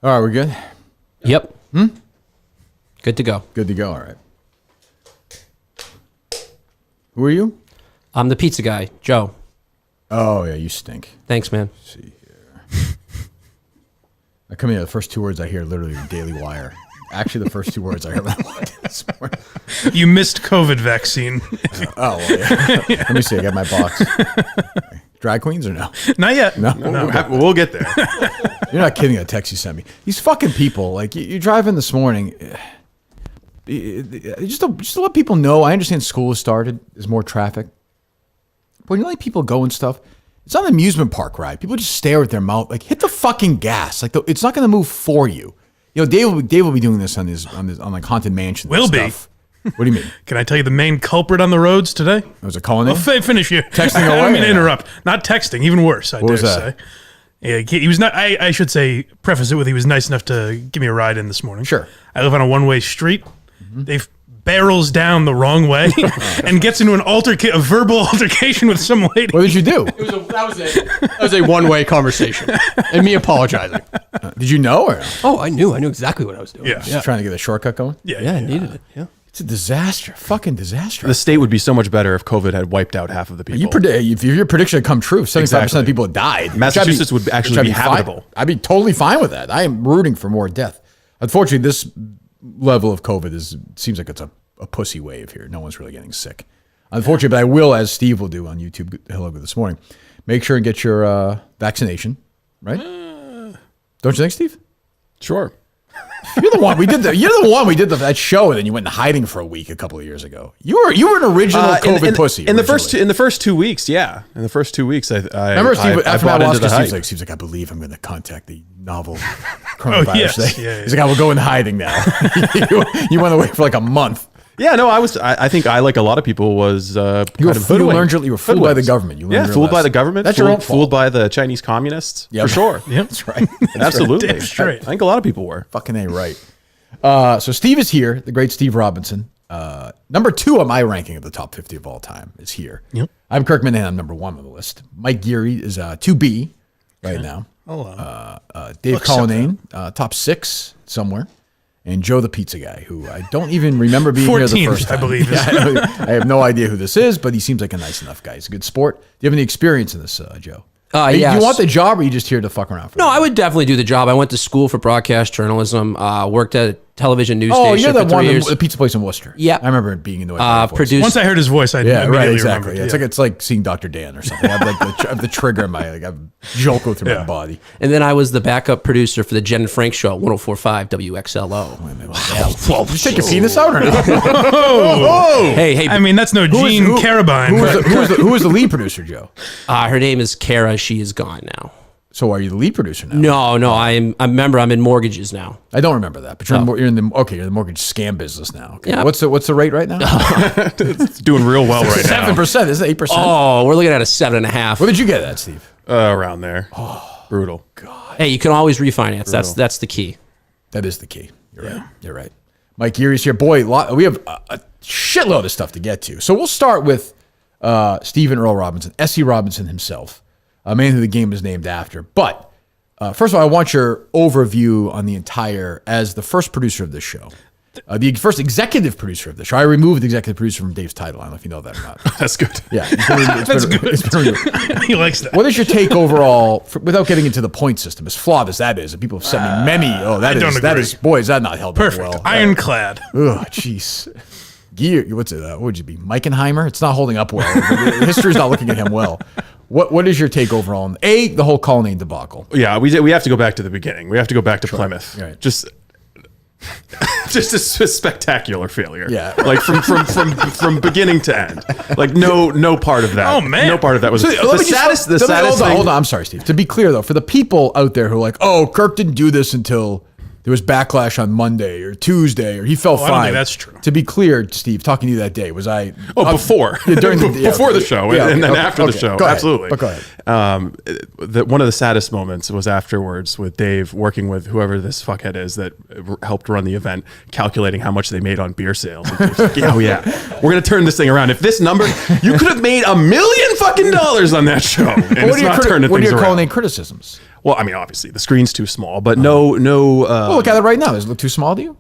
All right, we're good? Yep. Good to go. Good to go, all right. Who are you? I'm the pizza guy, Joe. Oh, yeah, you stink. Thanks, man. Let's see here. I come in, the first two words I hear literally the Daily Wire. Actually, the first two words I heard when I walked in this morning. You missed COVID vaccine. Oh, well, yeah. Let me see. I got my box. Drag queens or no? Not yet. No. We'll get there. You're not kidding. That text you sent me. These fucking people. Like you drive in this morning. Just to let people know. I understand school has started. There's more traffic. But when you let people go and stuff, it's not an amusement park ride. People just stare at their mouth. Like hit the fucking gas. Like it's not going to move for you. You know, Dave will be doing this on like Haunted Mansion. Will be. Stuff. What do you mean? Can I tell you the main culprit on the roads today? Was it calling in? Finish here. Texting away? I don't mean to interrupt. Not texting. Even worse, I dare that? say. Yeah, he was not. I should say, preface it with he was nice enough to give me a ride in this morning. Sure. I live on a one-way street. Mm-hmm. They barrels down the wrong way and gets into a verbal altercation with some lady. What did you do? That was a one-way conversation, and me apologizing. Did you know or? Oh, I knew exactly what I was doing. Yeah. Just trying to get a shortcut going? Yeah, I needed it. Yeah. It's a disaster. Fucking disaster. The state would be so much better if COVID had wiped out half of the people. If your prediction had come true, 75% of people had died. Massachusetts would actually be habitable. I'd be totally fine with that. I am rooting for more death. Unfortunately, this level of COVID seems like it's a pussy wave here. No one's really getting sick. Unfortunately, but I will, as Steve will do on YouTube Hello Good this morning, make sure and get your vaccination, right? Don't you think, Steve? Sure. You're the one we did that show, and then you went in hiding for a week a couple of years ago. You were an original COVID pussy. In the first 2 weeks, yeah. In the first 2 weeks, I remember Steve after bought into the hype. Steve's like, I believe I'm going to contact the novel coronavirus. Yes. Thing. Yeah. He's like, I will go in hiding now. you went away for like a month. Yeah, no, I think I, like a lot of people, was You were fooled by the government. Fooled by the government. That's your own fault. Fooled by the Chinese communists, for sure. Yep. That's right. Absolutely. Damn straight. I think a lot of people were. Fucking A, right. So Steve is here, the great Steve Robinson. Number 2 on my ranking of the top 50 of all time is here. Yep. I'm Kirk and I'm number 1 on the list. Mike Geary is 2B right now. Hello. Dave Cullinane, top 6 somewhere. And Joe the Pizza Guy, who I don't even remember being here the first time. I believe. I have no idea who this is, but he seems like a nice enough guy. He's a good sport. Do you have any experience in this, Joe? Yes. Do you want the job, or are you just here to fuck around? No, I would definitely do the job. I went to school for broadcast journalism, worked at a television news station you're for the 3 one, years. the pizza place in Worcester. Yeah. I remember it being in the voice. Produced. Once I heard his voice, I immediately exactly. remembered. It's like seeing Dr. Dan or something. I have the trigger in my, I jolt go through my body. And then I was the backup producer for the Jen and Frank show, 104.5 WXLO. Wow. Did you take your penis out or no? Hey. I mean, that's no Gene Carrabbas. Who was the lead producer, Joe? Her name is Kara. She is gone now. So are you the lead producer now? No. I'm in mortgages now. I don't remember that, but you're in the mortgage scam business now. Okay. Yeah. What's the rate right now? It's doing real well right now. 7%, is it 8%? Oh, we're looking at a 7.5. What did you get at, Steve? Around there. Oh, brutal. God. Hey, you can always refinance. That's the key. That is the key. You're right. You're right. Mike Geary's here. Boy, we have a shitload of stuff to get to. So we'll start with Stephen Earl Robinson, S.E. Robinson himself, a man who the game is named after. But first of all, I want your overview on the entire, as the first producer of this show, the first executive producer of the show. I removed the executive producer from Dave's title. I don't know if you know that or not. That's good. Yeah. That's good. He likes that. What is your take overall, without getting into the point system, as flawed as that is, and people have sent me many, boy, is that not held Perfect. up well. Ironclad. Oh, jeez. What's it? What would you be? Meikenheimer? It's not holding up well. History's not looking at him well. What is your take overall on the whole Cullinane debacle? Yeah, we have to go back to the beginning. We have to go back to Plymouth. Right. Just a spectacular failure. Yeah. Like from beginning to end. Like no part of that. Oh, man. No part of that was the saddest thing. Hold on. I'm sorry, Steve. To be clear though, for the people out there who are like, oh, Kirk didn't do this until there was backlash on Monday or Tuesday, or he felt fine. I don't think that's true. To be clear, Steve, talking to you that day, was I... before. During before the show, and then after the show. Go ahead. Absolutely. But go ahead. One of the saddest moments was afterwards with Dave working with whoever this fuckhead is that helped run the event, calculating how much they made on beer sales. We're going to turn this thing around. If this number, you could have made $1 million fucking dollars on that show. And What it's not turning are things your around. culinary criticisms? Well, I mean, obviously the screen's too small, but no. Well, look at it right now. Does it look too small to you?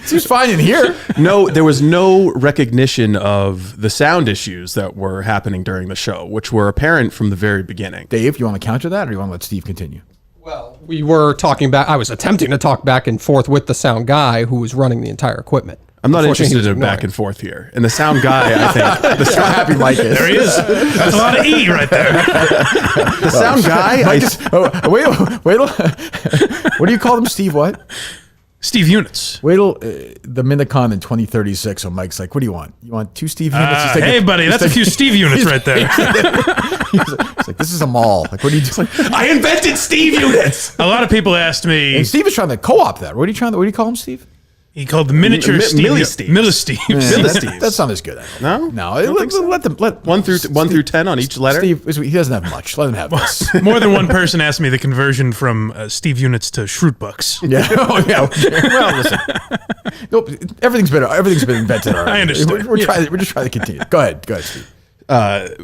Seems fine in here. No, there was no recognition of the sound issues that were happening during the show, which were apparent from the very beginning. Dave, you want to counter that, or you want to let Steve continue? Well, we were talking back. I was attempting to talk back and forth with the sound guy who was running the entire equipment. I'm not Unfortunately, he interested was in back ignoring. and forth here. And the sound guy, I think, How happy Mike is. There he is. That's a lot of E right there. the sound guy, Mike is, wait, what do you call him, Steve? What? Steve Units. Wait till the Minicon in 2036. So Mike's like, "What do you want? You want 2 Steve Units?" He's Hey, buddy, that's a few Steve Units right there. He's like, "This is a mall. Like, what are you doing?" I invented Steve Units. A lot of people asked me. And Steve is trying to co-op that. What do you call him, Steve? He called the miniature Steve. Millie Steves. Millie Steves. That's not as good. No? no. I don't think so. Let them let 1 through 10 on each letter. Steve, he doesn't have much. Let him have this. More than one person asked me the conversion from Steve Units to Shroot Bucks. Yeah. Oh, yeah. Well, listen. Nope. Everything's been invented already. I understand. We're just trying to continue. Go ahead, Steve.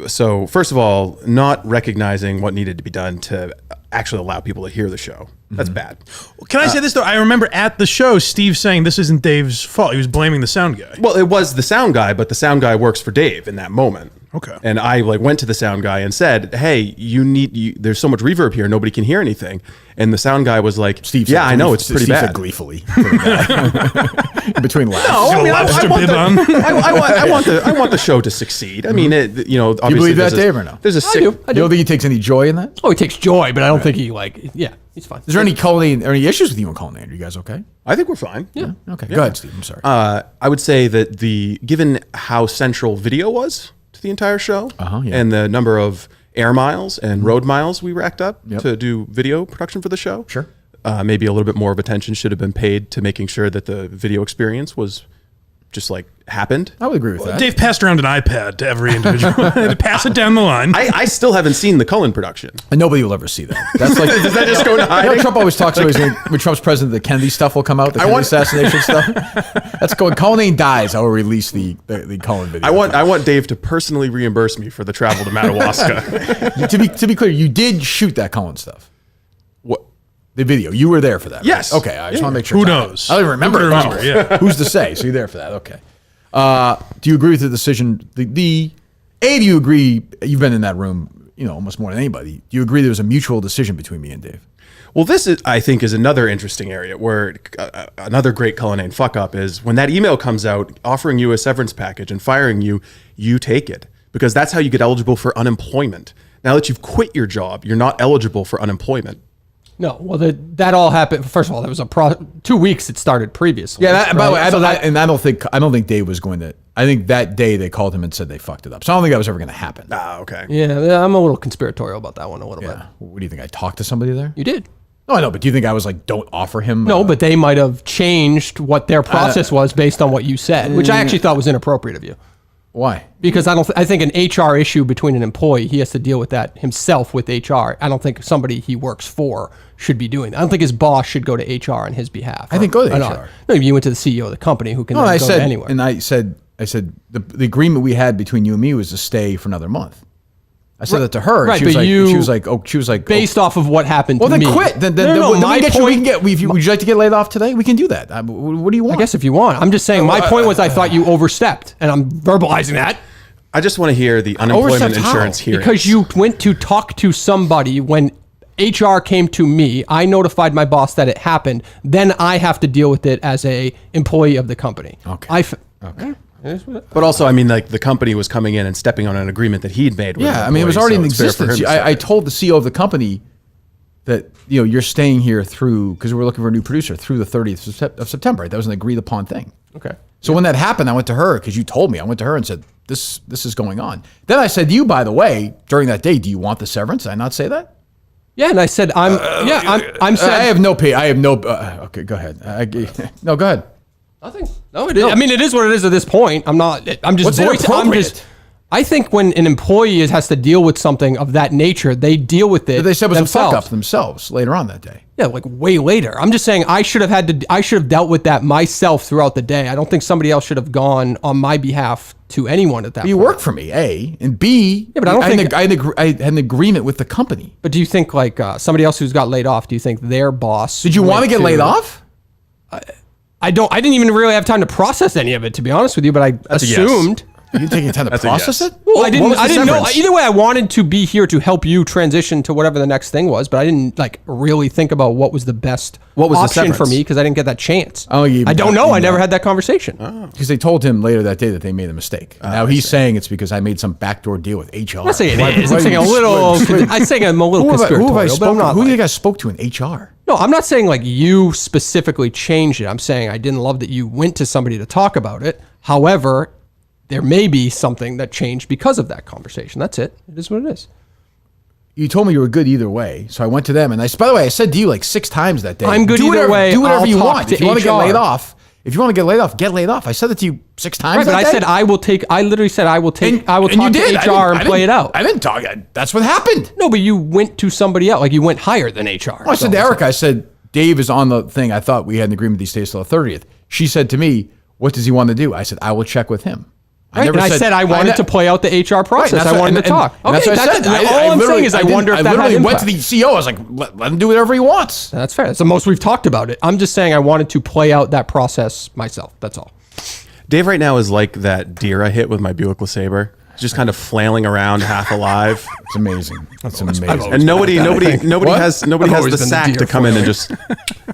So first of all, not recognizing what needed to be done to actually allow people to hear the show. That's bad. Can I say this, though? I remember at the show, Steve saying this isn't Dave's fault. He was blaming the sound guy. Well, it was the sound guy, but the sound guy works for Dave in that moment. Okay. And I went to the sound guy and said, "Hey, there's so much reverb here, nobody can hear anything." And the sound guy was like, Steve "Yeah, said I know, it's pretty Steve bad." said gleefully. In between laughs. No, I mean, Lobster bib on. I want the show to succeed. I mean, obviously, You believe that, there's Dave, or no? There's a sick. You don't think he takes any joy in that? Oh, he takes joy, but I don't think he he's fine. Is there any issues with you and culinary? Are you guys okay? I think we're fine. Yeah. Okay. Go ahead, Steve. I'm sorry. I would say that given how central video was to the entire show, yeah. and the number of air miles and road miles we racked up Yep. to do video production for the show, Sure. Maybe a little bit more of attention should have been paid to making sure that the video experience was just like happened. I would agree with that. Dave passed around an iPad to every individual. To pass it down the line. I still haven't seen the Cullen production. And nobody will ever see that. That's like Does that just go into hiding? Trump always talks about when Trump's president, the Kennedy stuff will come out, the Kennedy assassination stuff. That's going. Cullen dies. I will release the Cullen video. I want Dave to personally reimburse me for the travel to Madawaska. to be clear, you did shoot that Cullen stuff. What? The video. You were there for that. Yes. Right? Okay. I just want to make sure. Who it's not- knows? I don't even remember. Who can remember? Yeah. Who's to say? So you're there for that. Okay. Do you agree with the decision? Do you agree? You've been in that room, almost more than anybody. Do you agree there was a mutual decision between me and Dave? Well, this is, I think, is another interesting area where another great Cullinane fuck up is when that email comes out offering you a severance package and firing you, you take it because that's how you get eligible for unemployment. Now that you've quit your job, you're not eligible for unemployment. No, well, that all happened. First of all, there was 2 weeks it started previously. Yeah. By the way, right? I don't think Dave was going to. I think that day they called him and said they fucked it up. So I don't think that was ever going to happen. Ah, okay. Yeah, I'm a little conspiratorial about that one a little bit. What do you think? I talked to somebody there? You did. No, I know, but do you think I was like, don't offer him? No, but they might have changed what their process was based on what you said, which I actually thought was inappropriate of you. Why? Because I think an HR issue between an employee, he has to deal with that himself with HR. I don't think somebody he works for should be doing that. I don't think his boss should go to HR on his behalf. I think go to or not. HR. No, you went to the CEO of the company who can No, then I go said, to anywhere. and I said the agreement we had between you and me was to stay for another month. I said that to her. And Right, she was but like, you- she was like, based off of what happened well, to then me. quit. Then no, then my we can get point, you. We can get. Would you like to get laid off today? We can do that. What do you want? I guess if you want. I'm just saying my point was I thought you overstepped, and I'm verbalizing that. I just want to hear the unemployment Overstepped how? insurance hearing. Because you went to talk to somebody when HR came to me, I notified my boss that it happened. Then I have to deal with it as a employee of the company. Okay. Okay. But also, I mean, like the company was coming in and stepping on an agreement that he'd made. With Yeah, an I mean, it was employee, already in so it's fair for existence. him to I say told the CEO of the company that you're staying here through because we're looking for a new producer through the 30th of September. That was an agreed upon thing. Okay. So when that happened, I went to her because you told me. I went to her and said, "This is going on." Then I said to you, by the way, during that day, do you want the severance? Did I not say that? Yeah, and I said I'm saying I have no pay. I have no. Okay, go ahead. No, go ahead. nothing. No, it is. I mean, it is what it is at this point. I'm just What's voicing. I'm inappropriate? just. I think when an employee has to deal with something of that nature, they deal with it. But they said it was themselves. a fuck up themselves later on that day. Yeah, like way later. I'm just saying I should have dealt with that myself throughout the day. I don't think somebody else should have gone on my behalf to anyone at that point. You work for me, A, and B. Yeah, but I don't think I had an agreement with the company. But do you think like somebody else who's got laid off? Do you think their boss? Did you want to get laid off? I didn't even really have time to process any of it, to be honest with you. But I assumed. You didn't take any time to process it? Well, What was the I didn't know. severance? Either way, I wanted to be here to help you transition to whatever the next thing was, but I didn't like really think about what was the best What was the option for severance? me because I didn't get that chance. Oh, I don't know. I never had that conversation. Because they told him later that day that they made a mistake. Now he's saying it's because I made some backdoor deal with HR. I'm not saying it is. I'm saying a little. I'm saying I'm a little conspiratorial, but I'm not. Who do like- you guys spoke to in HR? No, I'm not saying like you specifically changed it. I'm saying I didn't love that you went to somebody to talk about it. However, there may be something that changed because of that conversation. That's it. It is what it is. You told me you were good either way, so I went to them, and by the way, I said to you like 6 times that day. I'm good do either whatever, way. Do whatever I'll you talk want. to If you want to get HR. laid off, get laid off. I said that to you 6 times. Right, but that I day. said I will take. I literally said I will take. I will and talk you to did. HR and play it out. I didn't talk. That's what happened. No, but you went to somebody else. Like you went higher than HR. I said to Erica, I said, Dave is on the thing. I thought we had an agreement that he stays till the 30th. She said to me, what does he want to do? I said, I will check with him. Right, and I said I wanted to play out the HR process. I wanted to talk. And that's Okay, what I said. all I'm saying is I wonder if that had literally went to impact. the CEO. I was like, let him do whatever he wants. That's fair. That's the most we've talked about it. I'm just saying I wanted to play out that process myself. That's all. Dave right now is like that deer I hit with my Buick LeSabre, just kind of flailing around, half alive. It's amazing. It's amazing. And nobody What? has I've the always been the sack deer to come in for and you. just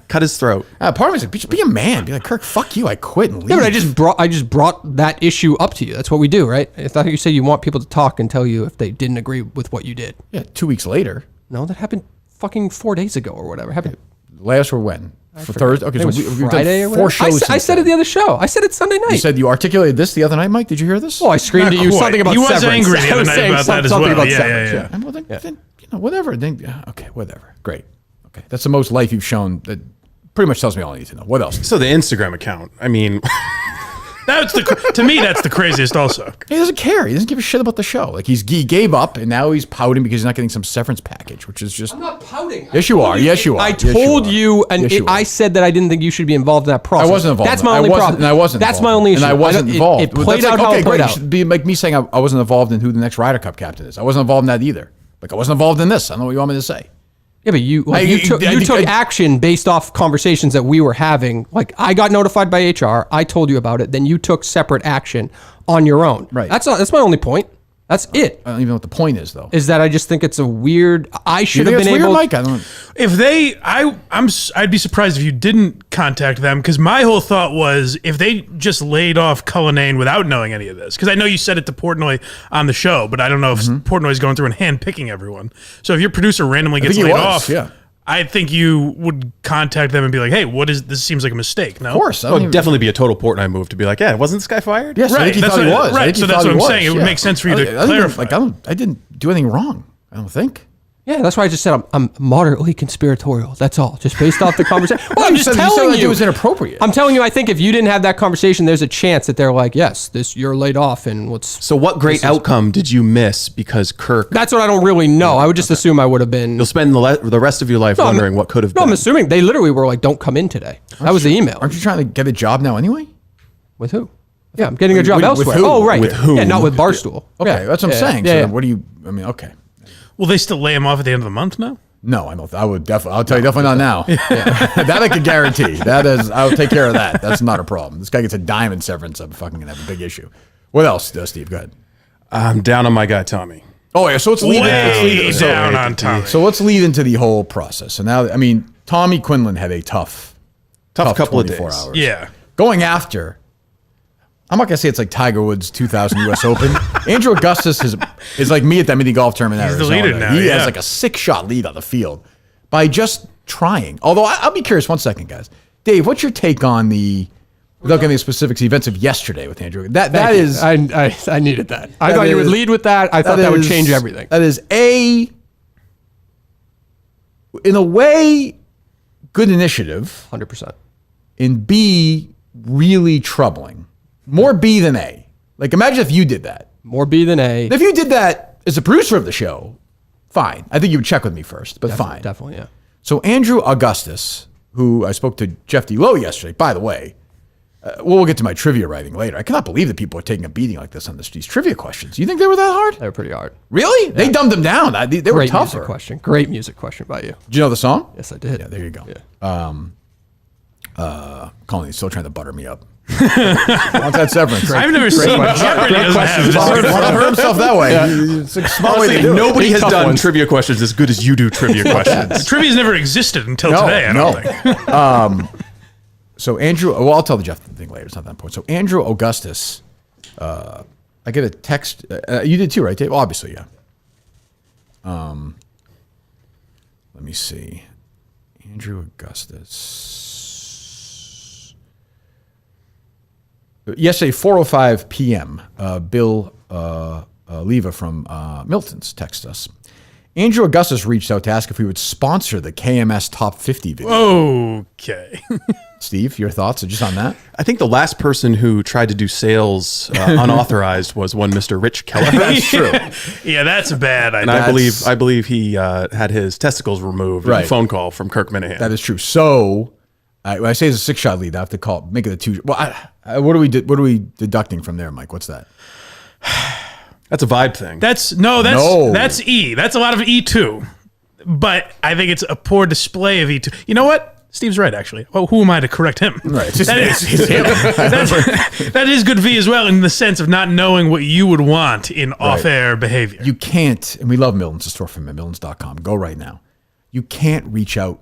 cut his throat. Part of me is like, just be a man. Be like, Kirk, fuck you. I quit and leave. Yeah, but I just brought that issue up to you. That's what we do, right? I thought you said you want people to talk and tell you if they didn't agree with what you did. Yeah, 2 weeks later. No, that happened fucking 4 days ago or whatever. Happened Last were when? For Thursday? Okay, it was we've Friday or done 4 whatever. shows. I said it the other show. I said it Sunday night. You said you articulated this the other night, Mike. Did you hear this? Oh, I screamed Not at you quite. something about He was severance. angry the I other was night saying about that as something well. about Yeah, severance, yeah. Well, then, whatever. Then, okay, whatever. Great. Okay, that's the most life you've shown. That pretty much tells me all I need to know. What else? So the Instagram account. I mean, To me, that's the craziest. Also, He doesn't care. He doesn't give a shit about the show. Like he gave up, and now he's pouting because he's not getting some severance package, which is just. I'm not pouting. Yes, you are. Yes, you are. I Yes, you told are. you, and Yes, you I are. said that I didn't think you should be involved in that process. I wasn't involved. That's my I only wasn't- problem. And I wasn't. That's involved. my only issue. And I wasn't involved. It played That's out like, how okay, it played great. out. It should be like me saying I wasn't involved in who the next Ryder Cup captain is. I wasn't involved in that either. Like I wasn't involved in this. I don't know what you want me to say. Yeah, but you took I- action based off conversations that we were having. Like I got notified by HR. I told you about it. Then you took separate action on your own. Right. That's my only point. That's it. I don't even know what the point is, though. Is that I just think it's a weird. I You should think have it's been weird, able. Mike? I don't. if I'd be surprised if you didn't contact them because my whole thought was if they just laid off Cullinane without knowing any of this. Because I know you said it to Portnoy on the show, but I don't know if Portnoy's going through and handpicking everyone. So if your producer randomly gets think laid he was, off, yeah. I think you would contact them and be like, "Hey, what is this? Seems like a mistake." No, Of course. I it don't would even- definitely be a total Portnoy move to be like, yeah, wasn't this guy fired? Yes, I Right, think he that's thought he what- was. right, I think he so that's thought what he I'm was, saying. It would make sense for you to I didn't clarify. I didn't do anything wrong. I don't think. Yeah, that's why I just said I'm moderately conspiratorial. That's all, just based off the conversation. Well, I'm You just said- you said telling like you it was inappropriate. I'm telling you, I think if you didn't have that conversation, there's a chance that they're like, yes, you're laid off, and what's. So what great outcome did you miss because Kirk? That's what I don't really know. I would just assume I would have been. You'll spend the rest of your life No, I'm- wondering what could have No, been. I'm assuming they literally were like, "Don't come in today." That was the email. Aren't you trying to get a job now anyway? With who? Yeah, I'm getting a job with elsewhere. who? Oh, right. With whom? Yeah, not with Barstool. Okay, Yeah, that's what I'm yeah, saying. Yeah, So yeah. then what do you? I mean, okay. Will they still lay him off at the end of the month now? No, I don't. I would definitely. I'll tell you definitely not now. That I could guarantee. That is, I'll take care of that. That's not a problem. This guy gets a dime in severance. I'm fucking gonna have a big issue. What else, Steve? Go ahead. I'm down on my guy Tommy. Oh yeah. So let's lead. Way down on Tommy. So let's lead into the whole process. So now, I mean, Tommy Quinlan had a tough Tough couple of 24 days. hours. Yeah. Going after. I'm not gonna say it's like Tiger Woods 2000 U.S. Open. Andrew Augustus is like me at that mini golf tournament. in He's the Arizona. leader now, He yeah. has like a 6-shot lead on the field by just trying. Although I'll be curious. 1 second, guys. Dave, what's your take on the? Without getting the specifics, the events of yesterday with Andrew. That is. I needed that. I thought you would lead with that. I thought that would is- change everything. That is in a way, good initiative, 100%. and B, really troubling. More B than A. Like, imagine if you did that. More B than A. If you did that as a producer of the show, fine. I think you would check with me first, but fine. Definitely, yeah. So Andrew Augustus, who I spoke to Jeff D. Lowe yesterday, by the way, we'll get to my trivia writing later. I cannot believe that people are taking a beating like this on these trivia questions. You think they were that hard? They were pretty hard. Really? Yeah. They dumbed them down. They were Great tougher. music question. Great music question by you. Did you know the song? Yes, I did. Yeah, there you go. Yeah. Colin, he's still trying to butter me up. What's that Severance? I've never seen Jeopardy doesn't have this. Hurt himself that way. It's a small way to do it. Nobody has Tough done ones. trivia questions as good as you do trivia questions. Trivia's never existed until today, I don't think. So Andrew, well, I'll tell the Jeff thing later. It's not that important. So Andrew Augustus, I get a text. You did too, right, Dave? Obviously, yeah. Let me see. Andrew Augustus. Yesterday, 4:05 p.m., Bill Leva from Miltons texted us. Andrew Augustus reached out to ask if we would sponsor the KMS Top 50 video. Okay. Steve, your thoughts just on that? I think the last person who tried to do sales unauthorized was one Mr. Rich Keller. That's true. Yeah, that's a bad idea. And I believe he had his testicles removed in Right. a phone call from Kirk Minahan. That is true. So, when I say it's a 6-shot lead, I have to make it a 2. Well, what are we deducting from there, Mike? What's that? That's a vibe thing. That's E. That's a lot of E2. But I think it's a poor display of E2. You know what? Steve's right, actually. Well, who am I to correct him? Right. It's just, That that is good V as well, in the sense of not knowing what you would want in off-air behavior. you can't, and we love Miltons, the store from Miltons.com. Go right now. You can't reach out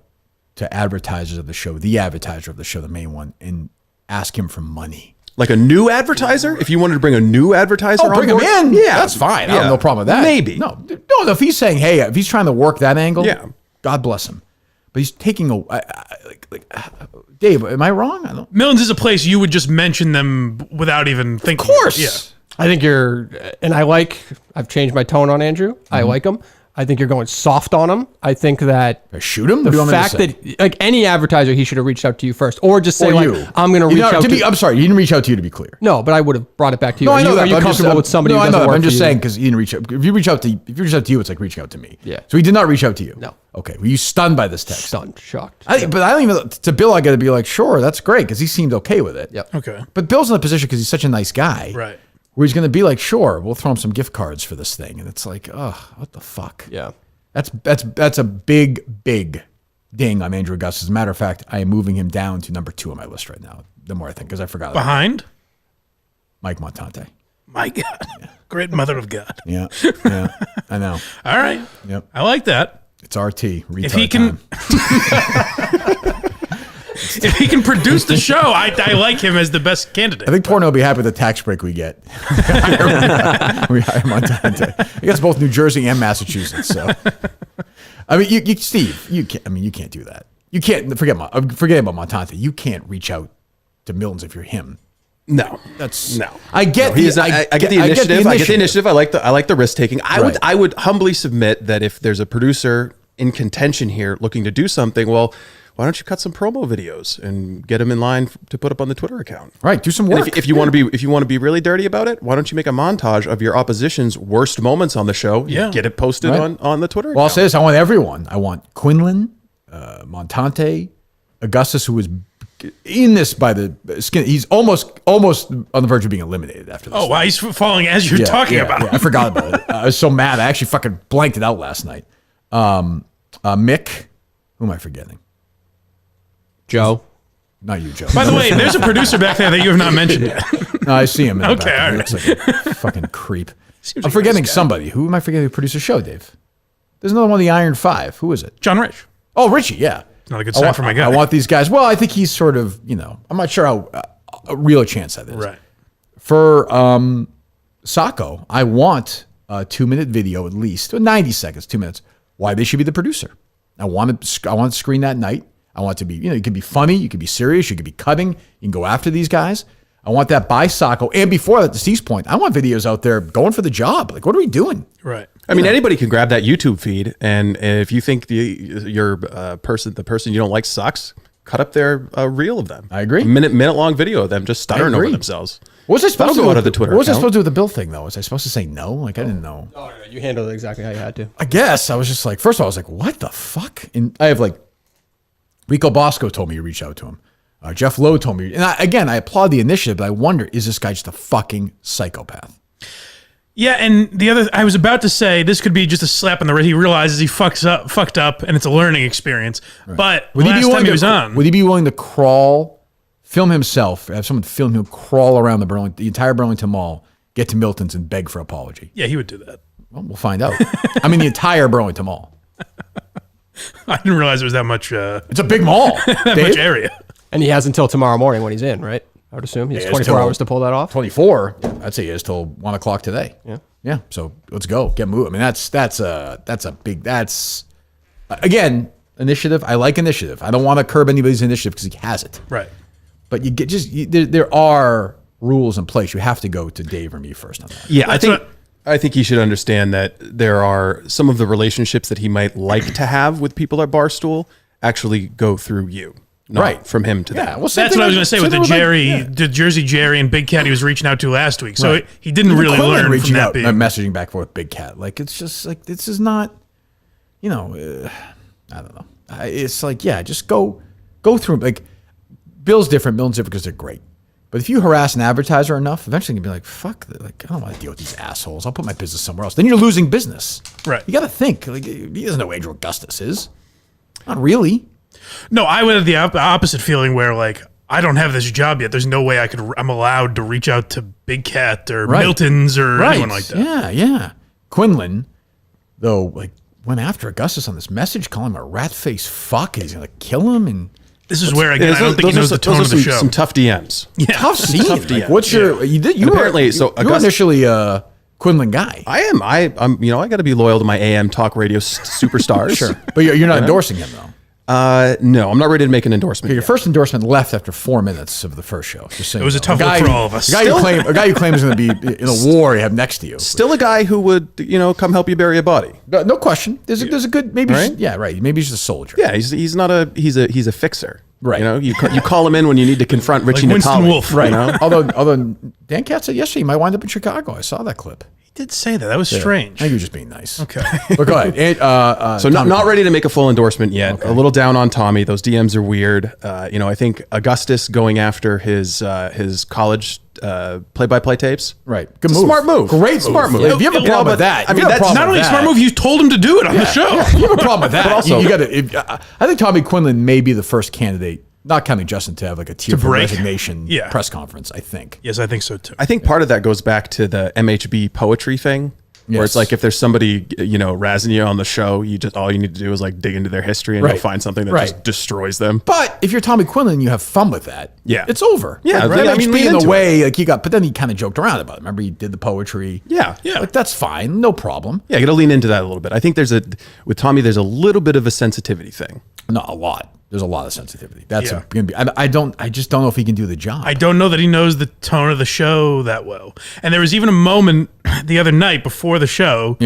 to advertisers of the show, the advertiser of the show, the main one, and ask him for money. Like a new advertiser? If you wanted to bring a new advertiser on Bring him board? in. Yeah. That's fine. I have no problem with that. Maybe. No, if he's saying, hey, if he's trying to work that angle, Yeah. God bless him. But he's taking Dave, am I wrong? I don't. Miltons is a place you would just mention them without even thinking. Of course. Yeah. I think I've changed my tone on Andrew. I like him. I think you're going soft on him. I think that Shoot him? What do you the want me to fact say? that, like any advertiser, he should have reached out to you first, or just say, Or like, you. I'm going to reach out to you. I'm sorry, he didn't reach out to you, to be clear. No, but I would have brought it back to you. No, I know that. Are you but I'm comfortable just, with somebody no, who I know doesn't that, but work I'm just for you? saying, because he didn't reach out. If you reach out to you, it's like reaching out to me. Yeah. So he did not reach out to you. No. Okay. Were you stunned by this text? Stunned, shocked. But I don't even, to Bill, I got to be like, sure, that's great, because he seemed okay with it. Yep. Okay. But Bill's in a position because he's such a nice guy. Right. Where he's going to be like, sure, we'll throw him some gift cards for this thing. And it's like, what the fuck? Yeah. That's a big ding on Andrew Augustus. As a matter of fact, I am moving him down to number 2 on my list right now. The more I think, because I forgot about Behind? Mike Montante. My God. Great mother of God. Yeah, I know. All right. Yep. I like that. It's RT. Retard If he can, time. if he can produce the show, I like him as the best candidate. I think Porno will be happy with the tax break we get. We hire Montante. He gets both New Jersey and Massachusetts. So, I mean, you Steve, you can't. I mean, you can't do that. You can't forget about Montante. You can't reach out to Miltons if you're him. No. That's No. I get. I get the initiative. I get the initiative. I like the risk taking. I would humbly submit that if there's a producer in contention here looking to do something, well, why don't you cut some promo videos and get them in line to put up on the Twitter account? Right, do some And work. if you want to be really dirty about it, why don't you make a montage of your opposition's worst moments on the show? Yeah. Get it posted Right. on the Twitter Well, I'll account. say this: I want everyone. I want Quinlan, Montante, Augustus, who was in this by the skin. He's almost on the verge of being eliminated after this. Oh, wow. He's falling as you're talking about him. I forgot about it. I was so mad. I actually fucking blanked it out last night. Mick, who am I forgetting? Joe. Not you, Joe. By the way, there's a producer back there that you have not mentioned yet. No, I see him. In the Okay, back. all He right. looks like a fucking creep. Seems I'm like a forgetting nice guy. somebody. Who am I forgetting? Who produced the show, Dave? There's another one, the Iron Five. Who is it? John Rich. Oh, Richie. Yeah. Not a good sign for my guy. I want these guys. Well, I think he's sort of, I'm not sure how a real chance that is. Right. For Sacco, I want a 2-minute video at least, 90 seconds, 2 minutes, why they should be the producer. I want to screen that night. I want it to be, you can be funny, you can be serious, you can be cutting, you can go after these guys. I want that by Sacco. And before that, to Steve's point, I want videos out there going for the job. Like, what are we doing? Right. I mean, anybody can grab that YouTube feed, and if you think the person you don't like sucks, cut up their reel of them. I agree. A minute long video of them just stuttering over agree. themselves. What's I supposed That'll to do go with out of the Twitter What was I account. supposed to do with the bill thing though? Was I supposed to say no? Like I didn't know. Oh, no, you handled it exactly how you had to. I guess I was just like, first of all, I was like, what the fuck? And I have like, Rico Bosco told me you reach out to him. Jeff Lowe told me. And I applaud the initiative, but I wonder, is this guy just a fucking psychopath? Yeah, and I was about to say this could be just a slap on the wrist. He realizes he fucked up, and it's a learning experience. Right. But last time he was on, would he be willing to film himself, have someone film him crawl around the entire Burlington Mall, get to Miltons and beg for apology? Yeah, he would do that. Well, we'll find out. I mean, the entire Burlington Mall. I didn't realize it was that much. It's a big mall. That much area. And he has until tomorrow morning when he's in, right? I would assume he has 24 hours to pull that off. 24. I'd say he has till 1 o'clock today. Yeah. Yeah. So let's go. Get moving. I mean, that's again, initiative. I like initiative. I don't want to curb anybody's initiative because he has it. Right. But there are rules in place. You have to go to Dave or me first on that. Yeah, I think he should understand that there are some of the relationships that he might like to have with people at Barstool actually go through you. Right. From him to them. Well, that's what I was going to say with the Jersey Jerry and Big Cat he was reaching out to last week. So he didn't really learn from that being. Messaging back with Big Cat. Like, it's just like, this is not, I don't know. It's like, just go through. Like, Bill's different. Milton's different because they're great. But if you harass an advertiser enough, eventually you'll be like, fuck, like, I don't want to deal with these assholes. I'll put my business somewhere else. Then you're losing business. Right. You got to think. Like, he doesn't know who Andrew Augustus is. Not really. No, I would have the opposite feeling where, like, I don't have this job yet. There's no way I'm allowed to reach out to Big Cat or Miltons or anyone like that. Yeah. Quinlan, though, like, went after Augustus on this message, calling him a rat-faced fuck, and he's going to kill him. And this is where, again, I don't think he knows the tone of the show. Some tough DMs. Yeah. Tough scene. Tough DMs. Like, what's your... You were initially a Quinlan guy. I am. I'm. I got to be loyal to my AM talk radio superstars. Sure. But you're not endorsing him, though. No, I'm not ready to make an endorsement. Your first endorsement left after 4 minutes of the first show. Just saying, it was a tough look for all of us. A guy you claim is going to be in a war you have next to you. Still a guy who would, come help you bury a body. No question. There's a good maybe. Right? Maybe he's just a soldier. Yeah, he's not a he's a fixer. Right. You call him in when you need to confront Richie like Winston Natale. Wolfe. Right. Although Dan Katz said yesterday he might wind up in Chicago. I saw that clip. He did say that. That was strange. I think he was just being nice. Okay. But go ahead. So not ready to make a full endorsement yet. Okay. A little down on Tommy. Those DMs are weird. I think Augustus going after his college play-by-play tapes. Right. Good move. Smart move. Great smart move. If you have a problem with that, I mean, that's not only a smart move. You told him to do it on the show. Yeah, you have a problem with that. But also, you got to. I think Tommy Quinlan may be the first candidate, not counting Justin, to have like a tearful resignation press conference. I think. Yes, I think so too. I think part of that goes back to the MHB poetry thing. Where it's like if there's somebody razzing you on the show, all you need to do is like dig into their history and you'll find something that just destroys them. But if you're Tommy Quinlan and you have fun with that, it's over. Yeah, like, I mean, in a way, like but then he kind of joked around about it. Remember, he did the poetry. Yeah. Like that's fine, no problem. Yeah, you got to lean into that a little bit. I think with Tommy, there's a little bit of a sensitivity thing. Not a lot. There's a lot of sensitivity. That's gonna be. I just don't know if he can do the job. I don't know that he knows the tone of the show that well. And there was even a moment the other night before the show,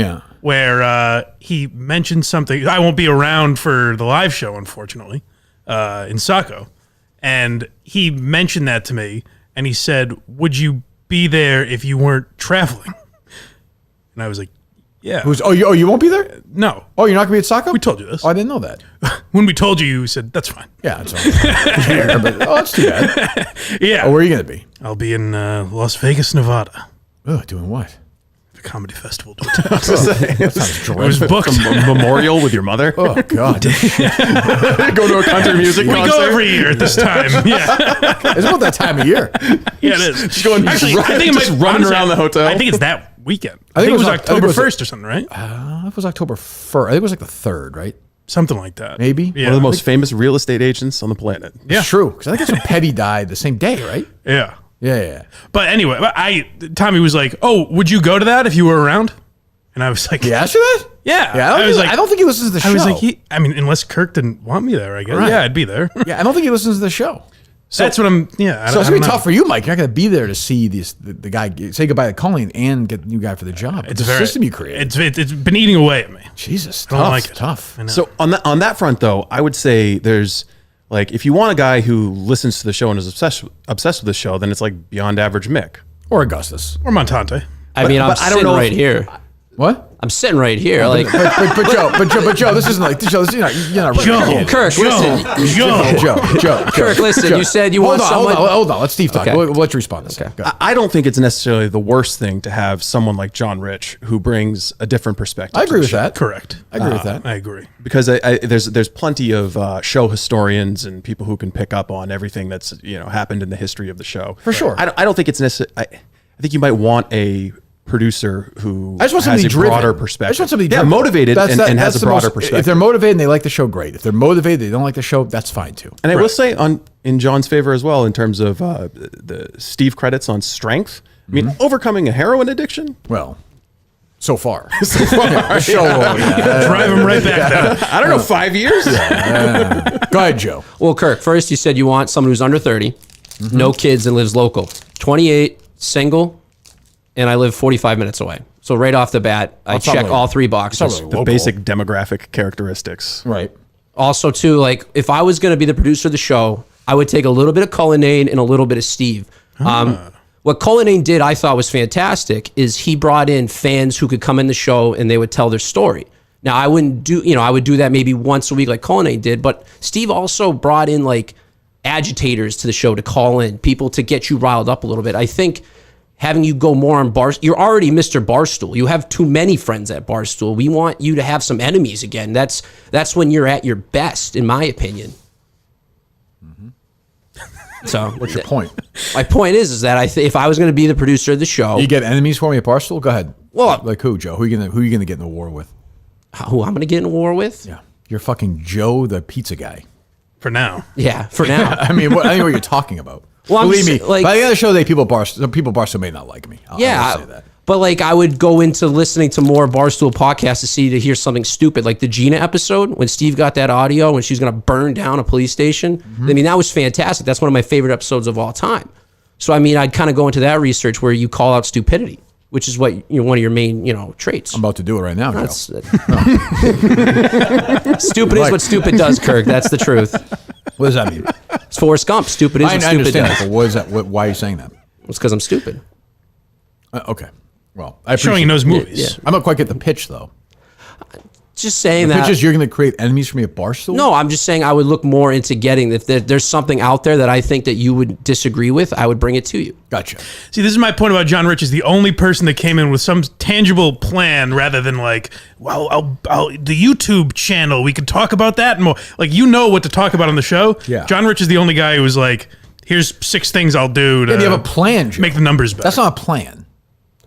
where he mentioned something. I won't be around for the live show, unfortunately, in Saco, and he mentioned that to me, and he said, "Would you be there if you weren't traveling?" And I was like, "Yeah." You won't be there? No. Oh, you're not going to be at Saco? We told you this. Oh, I didn't know that. When we told you, you said, that's fine. Yeah, that's fine. That's too bad. Yeah. Oh, where are you going to be? I'll be in Las Vegas, Nevada. Oh, doing what? The comedy festival. That sounds dreadful. It was booked. A memorial with your mother? Oh, God. Go to a country music concert? We go every year at this time. Yeah. It's about that time of year. Yeah, it is. Actually, I think it might running around the hotel. I think it's that weekend. I think it was October 1st or something, right? It was October 1st. I think it was like the 3rd, right? Something like that. Maybe. Yeah. One of the most famous real estate agents on the planet. Yeah. It's true. Because I think that's when Petty died the same day, right? Yeah. Yeah. But anyway, Tommy was like, "Oh, would you go to that if you were around?" And I was like, "He asked you that?" Yeah. I don't think he listens to the show. I was like, unless Kirk didn't want me there, I guess. Right. Yeah, I'd be there. Yeah, I don't think he listens to the show. So that's what I'm. Yeah. So it's gonna be tough for you, Mike. You're not gonna be there to see the guy say goodbye to Colleen and get the new guy for the job. It's the system you created. It's been eating away at me. Jesus, I don't like it. Tough. So on that front, though, I would say there's like if you want a guy who listens to the show and is obsessed with the show, then it's like Beyond Average Mick. Or Augustus. Or Montante. I mean, I'm but I don't sitting know if- right here. What? I'm sitting right here. Like, But Joe, this isn't like Joe. You're not Joe. Kirk, listen. Joe. Kirk, listen. You said you want someone. Hold on. Let Steve talk. Okay. We'll let you respond to this. Go. I don't think it's necessarily the worst thing to have someone like John Rich who brings a different perspective. I agree to the with show. that. Correct. I agree with that. I agree. Because there's plenty of show historians and people who can pick up on everything that's happened in the history of the show. For sure. I don't think it's necessary. I think you might want a producer who I just want has somebody a driven. broader I perspective. just want somebody yeah, driven. motivated and has that's a the broader most- perspective. If they're motivated and they like the show, great. If they're motivated, they don't like the show, that's fine too. And I will say in John's favor as well in terms of the Steve credits on strength. I mean, overcoming a heroin addiction. Well, so far. The show. Drive him right back down. I don't know, 5 years. Go ahead, Joe. Well, Kirk, first you said you want someone who's under 30, no kids, and lives local. 28, single, and I live 45 minutes away. So right off the bat, I It's not check really- all three it's not boxes. really The local. basic demographic characteristics. Right. Also, too, like if I was going to be the producer of the show, I would take a little bit of Cullinane and a little bit of Steve. What Cullinane did, I thought was fantastic, is he brought in fans who could come in the show and they would tell their story. Now, I wouldn't do, I would do that maybe once a week like Cullinane did, but Steve also brought in like agitators to the show to call in, people to get you riled up a little bit. I think having you go more on Barstool, you're already Mr. Barstool. You have too many friends at Barstool. We want you to have some enemies again. That's when you're at your best, in my opinion. So What's your point? my point is that if I was going to be the producer of the show, You get enemies for me at Barstool? Go ahead. Well- like who, Joe? Who are you gonna get in the war with? who I'm going to get in a war with? Yeah. You're fucking Joe the pizza guy. For now. Yeah, for now. I mean, I know what you're talking about. Well, I'm Believe just, me, like- by the end of the show, people at Barstool may not like me. I will say that. But like I would go into listening to more Barstool podcasts to hear something stupid, like the Gina episode when Steve got that audio when she's going to burn down a police station. I mean, that was fantastic. That's one of my favorite episodes of all time. So I mean, I'd kind of go into that research where you call out stupidity, which is what one of your main traits. I'm about to do it right now, Joe. That's stupid is what stupid does, Kirk. That's the truth. What does that mean? It's Forrest Gump. Stupid is I what stupid understand does. that, but what is that? Why are you saying that? It's because I'm stupid. Okay. Well, I Showing he appreciate knows it. movies. Yeah. I don't quite get the pitch, though. Just saying The that. pitch is you're going to create enemies for me at Barstool? No, I'm just saying I would look more into getting if there's something out there that I think that you would disagree with, I would bring it to you. Gotcha. See, this is my point about John Rich is the only person that came in with some tangible plan rather than like, well, the YouTube channel, we could talk about that and more. Like, what to talk about on the show. Yeah. John Rich is the only guy who was like, here's 6 things I'll do to Yeah, you have a plan, Joe. make the numbers better. That's not a plan.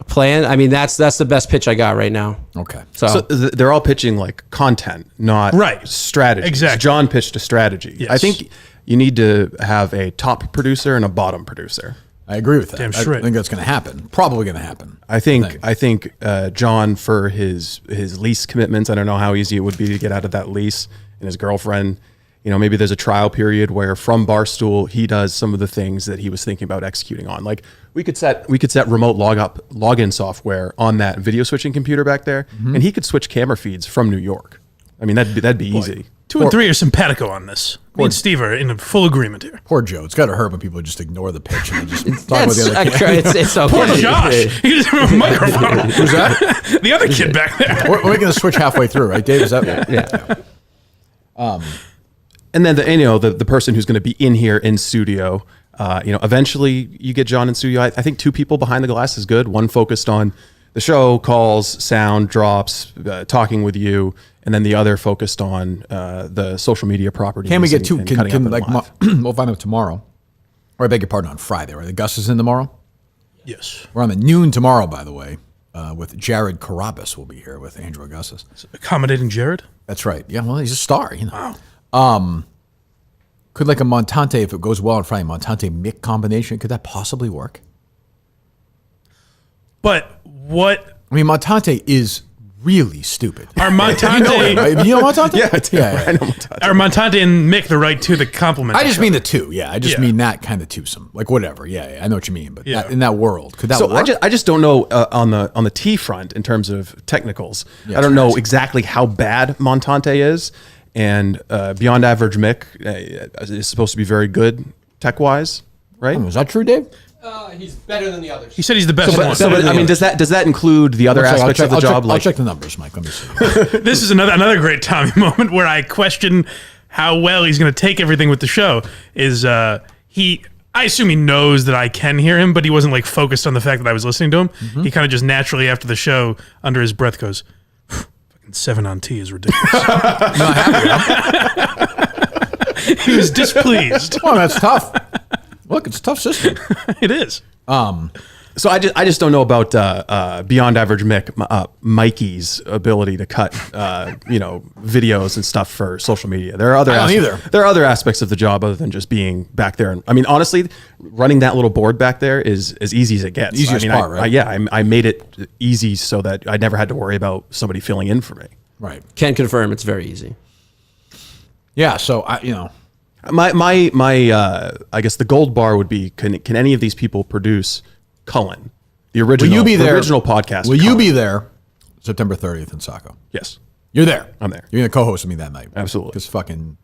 Plan? I mean, that's the best pitch I got right now. Okay. So, They're all pitching like content, not Right. strategy. Exactly. John pitched a strategy. Yes. I think you need to have a top producer and a bottom producer. I agree with that. Damn I straight. think that's going to happen. Probably going to happen. I think John, for his lease commitments, I don't know how easy it would be to get out of that lease, and his girlfriend, maybe there's a trial period where from Barstool he does some of the things that he was thinking about executing on. Like we could set remote login software on that video switching computer back there, and he could switch camera feeds from New York. I mean, that'd be easy. 2 and 3 are simpatico on this. Me and Steve are in full agreement here. Poor Joe. It's got to hurt when people just ignore the pitch and they just talk about the other kid. it's okay. Poor Josh. He doesn't have a microphone. Who's that? The other kid back there. We're making a switch halfway through, right, Dave? Is that? Yeah. And then the person who's going to be in here in studio, eventually you get John in studio. I think 2 people behind the glass is good. One focused on the show, calls, sound, drops, talking with you, and then the other focused on the social media properties. Can we get 2? and cutting up Can in like live. we'll find out tomorrow. Or I beg your pardon, on Friday, right? Augustus is in tomorrow. Yes. We're on the noon tomorrow, by the way, with Jared Carrabbas will be here with Andrew Augustus. Accommodating Jared. That's right. Yeah, well, he's a star, Wow. Could like a Montante, if it goes well on Friday, Montante Mick combination, could that possibly work? But what I mean, Montante is really stupid. are Montante You know Montante? Yeah, I know Montante. are Montante and Mick the right 2 that complement? I just each mean other? the 2. Yeah, I just Yeah. mean that kind of twosome. Like whatever. Yeah, I know what you mean. But Yeah. in that world, could that So work? I just don't know on the T front in terms of technicals. Yeah, I don't know exactly how bad Montante is, and Beyond Average Mick is supposed to be very good tech wise, right? Is that true, Dave? He's better than the others. He said he's the best one. But I mean, does that include the other aspects of the job? I'll check the numbers, Mike. Let me see. This is another great Tommy moment where I question how well he's going to take everything with the show. I assume he knows that I can hear him, but he wasn't like focused on the fact that I was listening to him. Mm-hmm. He kind of just naturally after the show, under his breath, goes, "Fucking 7 on T is ridiculous." Not happy. He was displeased. Well, that's tough. Look, it's a tough system. It is. So I just don't know about Beyond Average Mikey's ability to cut videos and stuff for social media. There are other there are other aspects of the job other than just being back there. And I mean, honestly, running that little board back there is as easy as it gets. Easiest part, right? I made it easy so that I never had to worry about somebody filling in for me. Right. Can confirm it's very easy. Yeah. So My I guess the gold bar would be can any of these people produce Cullen, the original? Will you be there? The original podcast. Will you be there September 30th in Saco? Yes, You're there. I'm there. You're going to co-host with me that night. Absolutely. Because fucking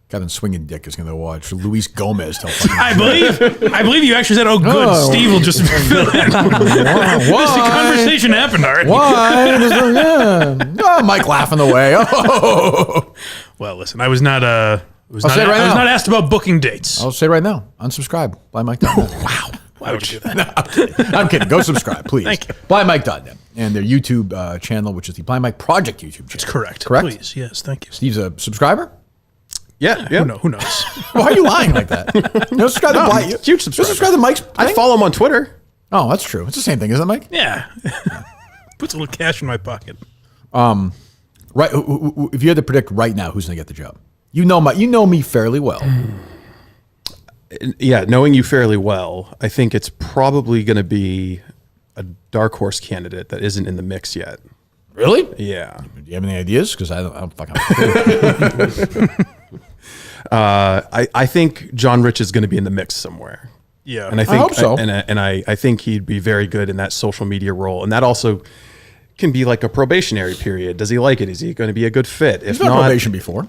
Kevin Swinging Dick is going to watch Luis Gomez tell fucking I believe you actually said, "Oh, good, Oh. Steve will just fill in." The conversation happened already. Why? Oh, Mike laughing away. Oh. Well, listen, I was not I was say it right I was now. not asked about booking dates. I'll say right now, unsubscribe. Buy Mike. Wow. Why would you do that? I'm kidding. Go subscribe, please. Thank you. BlindMike.net and their YouTube channel, which is the Blind Mike Project YouTube channel. Correct. Correct? Please, yes, thank you. Steve's a subscriber? Yeah. Who knows? Why are you lying like that? You don't subscribe to Blind. huge You subscriber. subscribe to Mike's I thing? follow him on Twitter. Oh, that's true. It's the same thing, isn't it, Mike? Yeah. Puts a little cash in my pocket. Right. If you had to predict right now who's going to get the job, you know me fairly well. Yeah, knowing you fairly well, I think it's probably going to be a dark horse candidate that isn't in the mix yet. Really? Yeah. Do you have any ideas? Because I don't fucking have I think John Rich is going to be in the mix somewhere. Yeah. And I think hope so. I think he'd be very good in that social media role. And that also can be like a probationary period. Does he like it? Is he going to be a good fit? If He's been on probation before.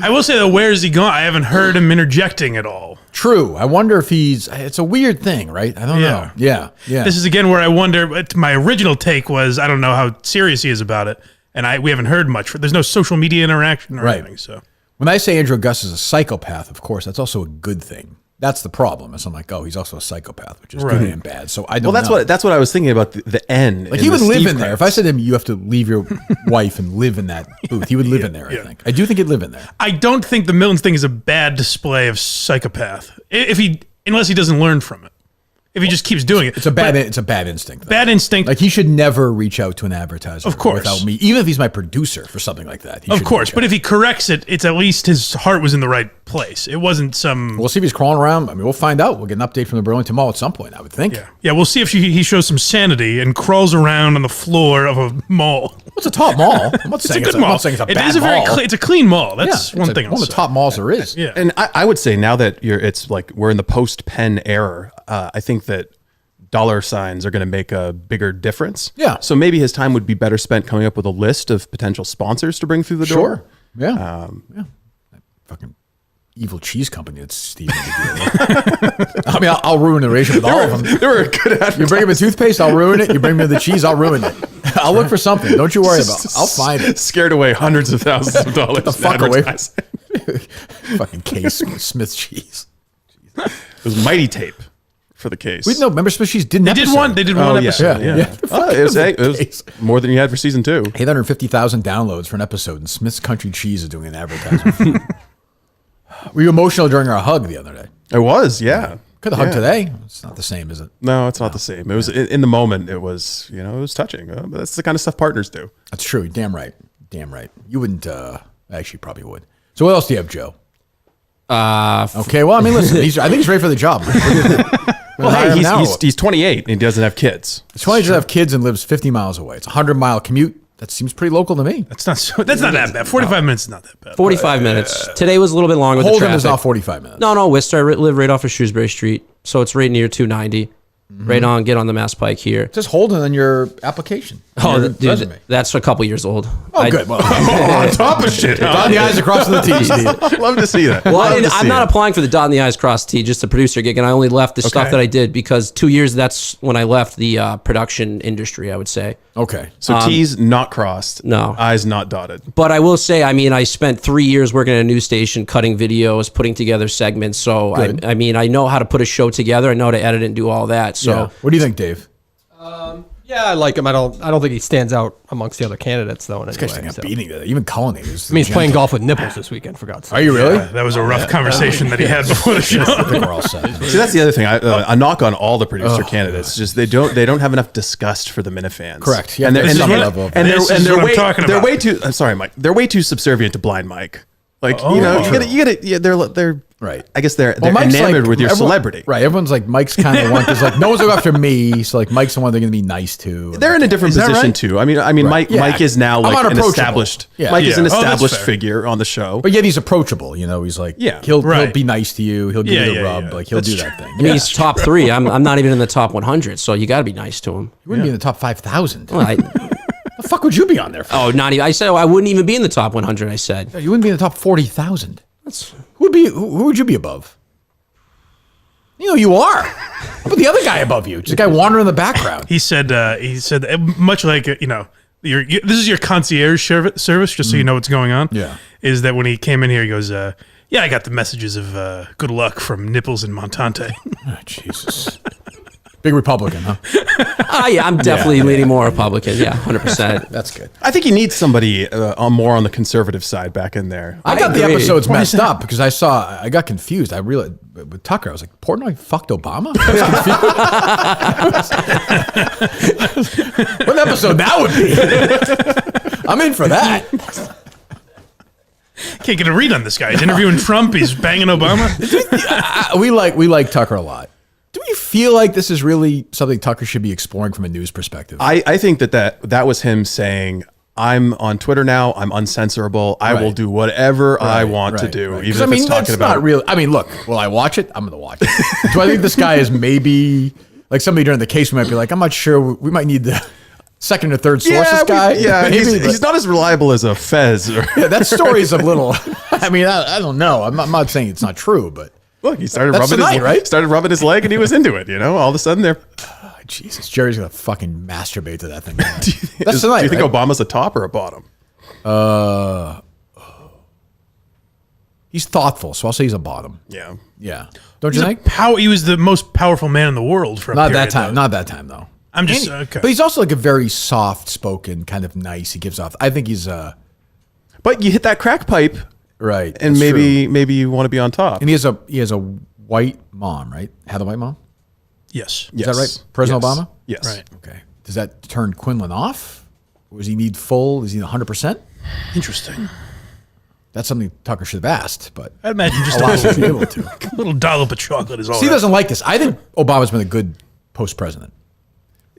I will say though, where is he going? I haven't heard him interjecting at all. True. I wonder if it's a weird thing, right? I don't know. Yeah. This is again where I wonder. But my original take was I don't know how serious he is about it, and we haven't heard much. There's no social media interaction or anything. So when I say Andrew Augustus is a psychopath, of course, that's also a good thing. That's the problem. It's I'm like, oh, he's also a psychopath, which is good and bad. So I don't. Well, that's what I was thinking about the end. Like he would live in there. If I said to him, you have to leave your wife and live in that booth, he would live in there. I think. I do think he'd live in there. I don't think the Miltons thing is a bad display of psychopath. Unless he doesn't learn from it. If he just keeps doing it. It's a bad instinct. Though. Bad instinct. Like he should never reach out to an advertiser Of course. without me, even if he's my producer for something like that. Of course, but if he corrects it, it's at least his heart was in the right place. It wasn't some. We'll see if he's crawling around. I mean, we'll find out. We'll get an update from the Burlington Mall at some point, I would think. Yeah, we'll see if he shows some sanity and crawls around on the floor of a mall. It's a top mall. I'm not saying it's a, mall. I'm not saying it's a It bad is a very mall. it's a clean mall. That's one thing. One of the top malls there is. Yeah. And I would say now that it's like we're in the post-Penn era, I think that dollar signs are going to make a bigger difference. Yeah. So maybe his time would be better spent coming up with a list of potential sponsors to bring through the door. Yeah. That fucking evil cheese company that's Steve. I mean, I'll ruin the relationship with all of them. They were a good advertising. You bring me the toothpaste, I'll ruin it. You bring me the cheese, I'll ruin it. I'll look for something. Don't you worry about it. I'll find it. Scared away hundreds of thousands of dollars. Get the fuck away from advertising. fucking case Smith cheese. It was Mighty Tape for the case. We remember Smith cheese didn't They did one episode. Yeah. Oh, it was more than you had for season 2. 850,000 downloads for an episode, and Smith's Country Cheese is doing an advertisement. Were you emotional during our hug the other day? It was, yeah. Could have hugged today. It's not the same, is it? No, it's not the same. It was in the moment. It was, it was touching. But that's the kind of stuff partners do. That's true. Damn right. Damn right. You wouldn't. Actually, probably would. So what else do you have, Joe? Okay. Well, I mean, listen. I think he's ready for the job. Well, hey, he's 28 and he doesn't have kids. He's 28 doesn't have kids and lives 50 miles away. It's a 100-mile commute. That seems pretty local to me. That's not that bad. 45 minutes is not that bad. 45 minutes. Today was a little bit longer with the Holden traffic. is not 45 minutes. No, Worcester. I live right off of Shrewsbury Street, so it's right near 290. Right on, get on the Mass Pike here. Just holding on your application. Oh, Your dude, resume. that's a couple years old. Oh, good. Well, on top of shit. dot the I's across the T's, Steve. Love to see that. Well, Love to I'm see not it. applying for the dot and the I's cross T, just a producer gig, and I only left the stuff that I did because 2 years, that's when I left the production industry, I would say. Okay. So T's not crossed. No. I's not dotted. But I will say, I mean, I spent 3 years working at a news station, cutting videos, putting together segments. So, I mean, I know how to put a show together. I know how to edit and do all that. So, Yeah. What do you think, Dave? Yeah, I like him. I don't think he stands out amongst the other candidaents though. In any Guys way, think I'm so. beating that. Even Cullinane is. I mean, he's playing golf with nipples this weekend, for God's sake. Are you really? That was a rough conversation that he had before the show. I think we're all set. See, that's the other thing. A knock on all the producer candidates. Just they don't have enough disgust for the minifans. Correct. Yeah, and they're there's some and level of- and This is they're what I'm way talking they're about. way too. I'm sorry, Mike. They're way too subservient to Blind Mike. Like Oh, you know, true. you gotta. Yeah, they're Right. I guess they're Mike's enamored like- with your everyone- celebrity. Right. Everyone's like, Mike's kind of one because like no one's going after me. So like Mike's the one they're going to be nice to. They're in a different Is that position right? too. I mean, Mike. Yeah. Mike is now I'm like an unapproachable. established. Yeah. Mike is an Yeah. Oh, that's established fair. figure on the show. But yet he's approachable. You know, he's like, Yeah. he'll Right. be nice to you. He'll give Yeah, you the yeah, rub. yeah. Like he'll That's do true. that thing. I mean, he's top 3. I'm not even in the top 100, so you got to be nice to him. You wouldn't be in the top 5,000. Well, The fuck would you be on there for? oh, not even. I said I wouldn't even be in the top 100. I said. You wouldn't be in the top 40,000. Who would you be above? You know you are. How about the other guy above you? Just the guy wandering in the background. He said much like this is your concierge service, just so you know what's going on. Yeah. Is that when he came in here, he goes, yeah, I got the messages of good luck from Nipples and Montante. Oh, Jesus. Big Republican, huh? Yeah, I'm definitely leaning more Republican. Yeah, 100%. That's good. I think he needs somebody more on the conservative side back in there. I got the agree. episodes messed up because I got confused. I realized with Tucker, I was like, Portnoy fucked Obama? I was confused. What episode that would be? I'm in for that. Can't get a read on this guy. He's interviewing Trump. He's banging Obama. We like Tucker a lot. Do we feel like this is really something Tucker should be exploring from a news perspective? I think that was him saying, I'm on Twitter now. I'm uncensorable. I will Right. do whatever I want to Right, do, right. even 'Cause, if it's that's talking about. not real. I mean, look, will I watch it? I'm going to watch it. Do I think this guy is maybe like somebody during the case might be like, I'm not sure. We might need the second or third source. This guy, maybe, he's not as reliable as a Fez. Or, yeah, that story is a little. I mean, I don't know. I'm not saying it's not true, but look, he started That's rubbing tonight, his right? started rubbing his leg, and he was into it. You know, all of a sudden, they're. Jesus, Jerry's gonna fucking masturbate to that thing. That's Do tonight. you think right? Obama's a top or a bottom? He's thoughtful, so I'll say he's a bottom. Yeah. Yeah, don't you think? He was the most powerful man in the world for a Not period, that time. though. Not that time though. I'm just okay. But he's also like a very soft-spoken, kind of nice. He gives off. I think he's But you hit that crack pipe, right, and that's true. maybe you want to be on top. And he has a white mom, right? Had a white mom. yes. Is that right? President Yes. Obama? Yes. Right. Okay. Does that turn Quinlan off? Or does he need full? Does he need 100%? Interesting. That's something Tucker should have asked, but I'd imagine just a lot a would be able to. little dollop of chocolate is all. He right. doesn't like this. I think Obama's been a good post-president.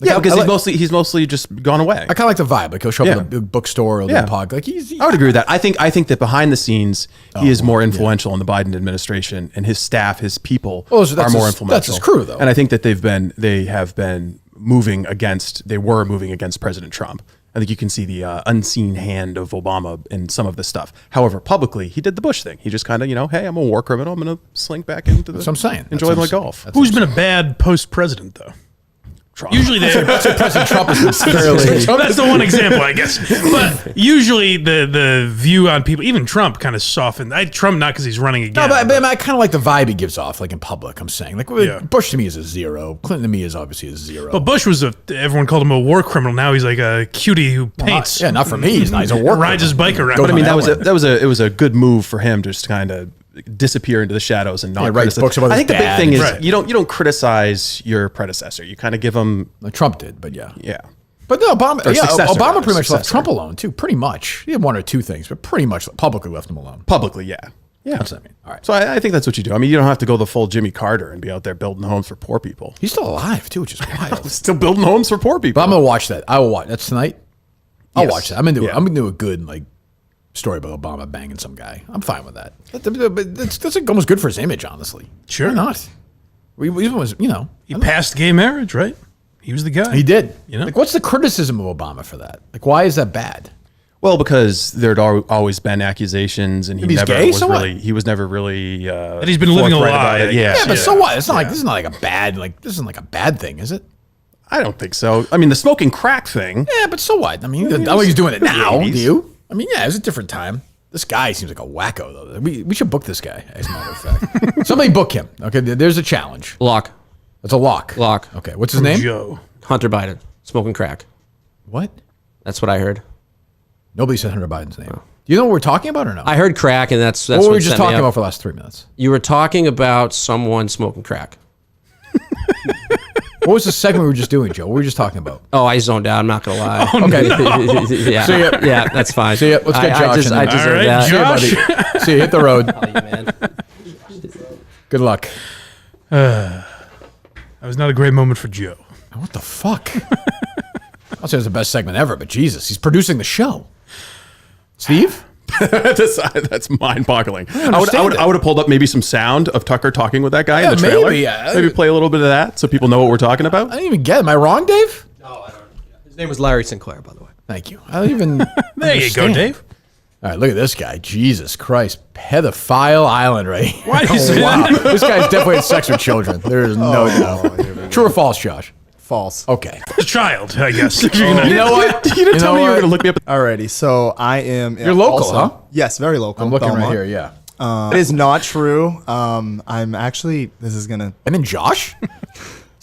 Yeah, because I like- he's mostly just gone away. I kind of like the vibe. Like he'll show up Yeah. at a big bookstore or Yeah. the pod. Like he's I would agree with that. I think that behind the scenes, he is more influential in the Biden administration, and his staff, his people, Well, so are that's more his- influential. that's his crew, though. And I think that they have been moving against. They were moving against President Trump. I think you can see the unseen hand of Obama in some of the stuff. However, publicly, he did the Bush thing. He just kind of, hey, I'm a war criminal. I'm going to slink back into the. That's what I'm saying. Enjoy That's my what I'm saying. golf. Who's been a bad post-president though? Trump. Usually they. President Trump is fairly. That's the one example, I guess. But usually the view on people, even Trump, kind of softened. Trump not because he's running again. No, but I kind of like the vibe he gives off, like in public. I'm saying, like Yeah. Bush to me is a 0. Clinton to me is obviously a 0. But Bush was everyone called him a war criminal. Now he's like a cutie who paints. Yeah, not for me. He's not. He's a war. rides his bike around. But I mean, Go it was a good move for him to just kind of disappear into the shadows and not writes criticize. books about I his think the big dad. thing is Right. you don't criticize your predecessor. You kind of give them Trump did, but yeah. But no, Obama. Or Yeah, successor, Obama rather, pretty much left successor. Trump alone too. Pretty much. He had one or two things, but pretty much publicly left him alone. publicly. Yeah. That's what I mean. All right. So I think that's what you do. I mean, you don't have to go the full Jimmy Carter and be out there building homes for poor people. He's still alive too, which is wild. Still building homes for poor people. But I'm gonna watch that. I will watch. That's tonight. I'll Yes. watch that. I'm into it. Yeah. I'm into a good like story about Obama banging some guy. I'm fine with that. But that's almost good for his image, honestly. Sure. Why not? He was, He passed gay marriage, right? He was the guy. he did. You know? Like, what's the criticism of Obama for that? Like, why is that bad? Well, because there'd always been accusations, and he he's never gay? was So what? really. He was never really. That he's been living a forthright about lie, it. I Yeah, Yeah, but Yeah. so what? It's not like this is not like a bad this isn't like a bad thing, is it? I don't think so. I mean, the smoking crack thing. Yeah, but so what? I mean, I know he's doing it it was the now. Do 80s. you? I mean, yeah, it's a different time. This guy seems like a wacko, though. We should book this guy, as a matter of fact. Somebody book him. Okay, there's a challenge. Lock. It's a lock. Lock. Okay, what's his name? Joe. Hunter Biden. Smoking crack. What? That's what I heard. Nobody said Hunter Biden's name. Do you know what we're talking about or no? I heard crack, and that's what were we just set me talking up. about for the last 3 minutes? You were talking about someone smoking crack. What was the segment we were just doing, Joe? What were we just talking about? Oh, I zoned out. I'm not gonna lie. Okay. yeah, See ya. yeah, that's fine. See ya. Let's get Josh in I there. deserve All right, that. Josh. See you, buddy. See you. Hit the road. Oh, you man. Good luck. That was not a great moment for Joe. What the fuck? I'll say it's the best segment ever, but Jesus, he's producing the show. Steve? That's mind-boggling. I would understand it. have pulled up maybe some sound of Tucker talking with that guy in the trailer. maybe, yeah. Maybe play a little bit of that so people know what we're talking about. I didn't even get it. Am I wrong, Dave? His name was Larry Sinclair, by the way. Thank you. I don't even. There you go, understand. Dave. All right, look at this guy. Jesus Christ. Pedophile Island, right? here. Why is it? Wow. This guy's definitely had sex with children. There is no doubt. True or false, Josh? False. Okay. A child, I guess. You know what? You didn't tell me you were going to look me up. Alrighty, so I am. You're local, also- huh? Yes, very local. I'm looking right Belmont. here, yeah. It is not true. I'm actually. This is gonna. And then Josh? Is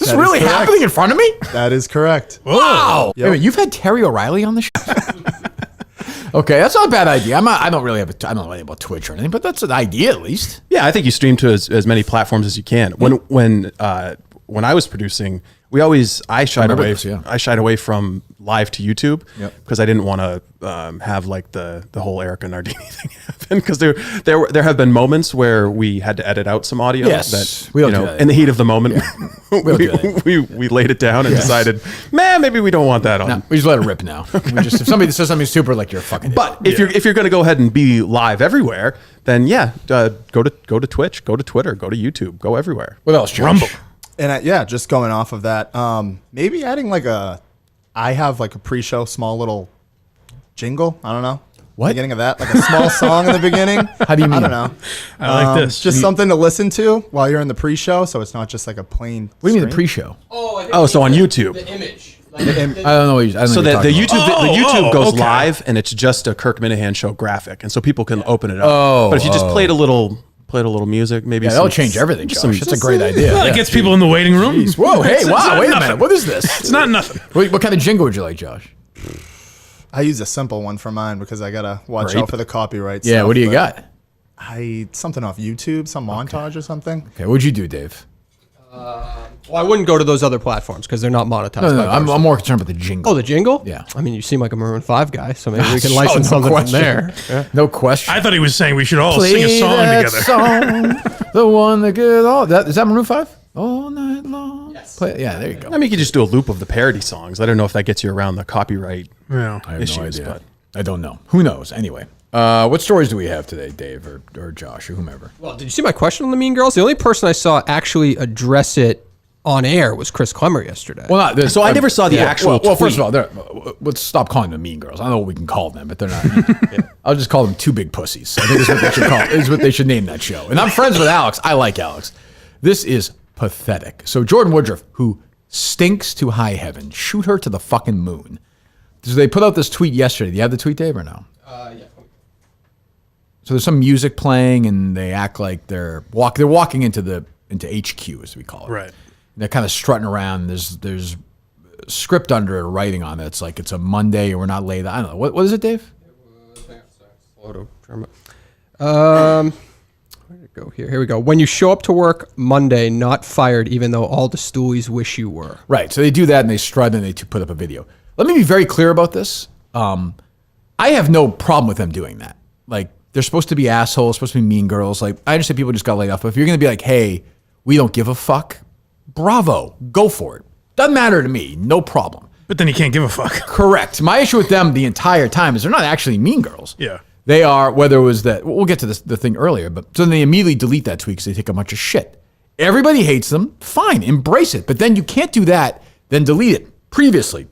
this That is really correct. happening in front of me? That is correct. Wow. Yep. Wait a minute, you've had Terry O'Reilly on the show? Okay, that's not a bad idea. I don't really have I don't know anything about Twitch or anything, but that's an idea at least. Yeah, I think you stream to as many platforms as you can. When I was producing, I shied remember away. this, yeah. I shied away from live to YouTube Yep. because I didn't want to have like the whole Erica Nardini thing happen. Because there have been moments where we had to edit out some audio. Yes, that we don't do that in the heat of the moment, don't do that. we laid it down and decided, man, maybe we don't want that on. No, we just let it rip now. We just, if somebody says something stupid, like you're a fucking idiot. But if you're going to go ahead and be live everywhere, then go to Twitch, go to Twitter, go to YouTube, go everywhere. What else, Josh? Rumble. And just going off of that, maybe adding I have like a pre-show small little jingle. I don't know. What? Beginning of that, like a small song in the beginning. How do you mean? I don't know. I like this. Just something to listen to while you're in the pre-show, so it's not just like a plain. What do you mean the stream. pre-show? Oh, so on YouTube. The image. I don't know what I don't So know what the you're talking about. YouTube goes okay. live, and it's just a Kirk Minahan show graphic, and so people can open it up. Oh, but if you just played a little music, maybe Yeah, that'll change everything, Josh. That's a great idea. Well, it Yeah. gets people in the waiting room. Whoa, hey, It's wow, not wait a nothing. minute. What is this? It's not nothing. What kind of jingle would you like, Josh? I use a simple one for mine because I gotta watch Rape? out for the copyright. Yeah, stuff, what do you but got? something off YouTube, some montage or something. Okay, what'd you do, Dave? Well, I wouldn't go to those other platforms because they're not monetized. No, by I'm Barstool. more concerned about the jingle. Oh, the jingle? Yeah. I mean, you seem like a Maroon 5 guy, so maybe we can Oh, license no something question. from there. No question. I thought he was saying we should all sing a Play song that together. song, the one that get all that is that Maroon 5? All night long. Yes. Yeah, there you go. I mean, you could just do a loop of the parody songs. I don't know if that gets you around the copyright. Yeah. I have issues, no idea. but- I don't know. Who knows? Anyway, what stories do we have today, Dave or Josh or whomever? Well, did you see my question on the Mean Girls? The only person I saw actually address it on air was Chris Clemmer yesterday. Well, not this. So I never saw the actual Well, first tweet. of all, let's stop calling them mean girls. I don't know what we can call them, but they're not. I'll just call them two big pussies. I think is what they should call. Is what they should name that show. And I'm friends with Alex. I like Alex. This is pathetic. So Jordan Woodruff, who stinks to high heaven, shoot her to the fucking moon. So they put out this tweet yesterday. Do you have the tweet, Dave, or no? Yeah. So there's some music playing, and they act like they're walking into HQ, as we call it. Right. They're kind of strutting around. There's script under it, writing on it. It's like it's a Monday, or we're not late. I don't know. What is it, Dave? Where did it go here? Here we go. When you show up to work Monday, not fired, even though all the stoolies wish you were. Right. So they do that, and they strut, and they put up a video. Let me be very clear about this. I have no problem with them doing that. Like, they're supposed to be assholes, supposed to be mean girls. Like, I understand people just got laid off, but if you're going to be like, hey, we don't give a fuck, bravo, go for it. Doesn't matter to me, no problem. But then you can't give a fuck. Correct. My issue with them the entire time is they're not actually mean girls. Yeah. They are, whether it was that, we'll get to the thing earlier, but so then they immediately delete that tweet because they take a bunch of shit. Everybody hates them. Fine, embrace it. But then you can't do that, then delete it. Previously,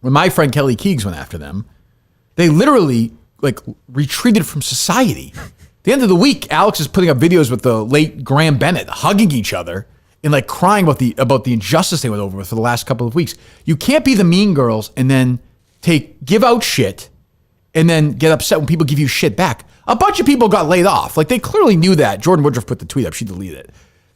when my friend Kelly Keegs went after them, they literally like retreated from society. At the end of the week, Alex is putting up videos with the late Graham Bennett hugging each other and like crying about the injustice they went over with for the last couple of weeks. You can't be the mean girls and then give out shit and then get upset when people give you shit back. A bunch of people got laid off. Like they clearly knew that. Jordan Woodruff put the tweet up. She deleted it.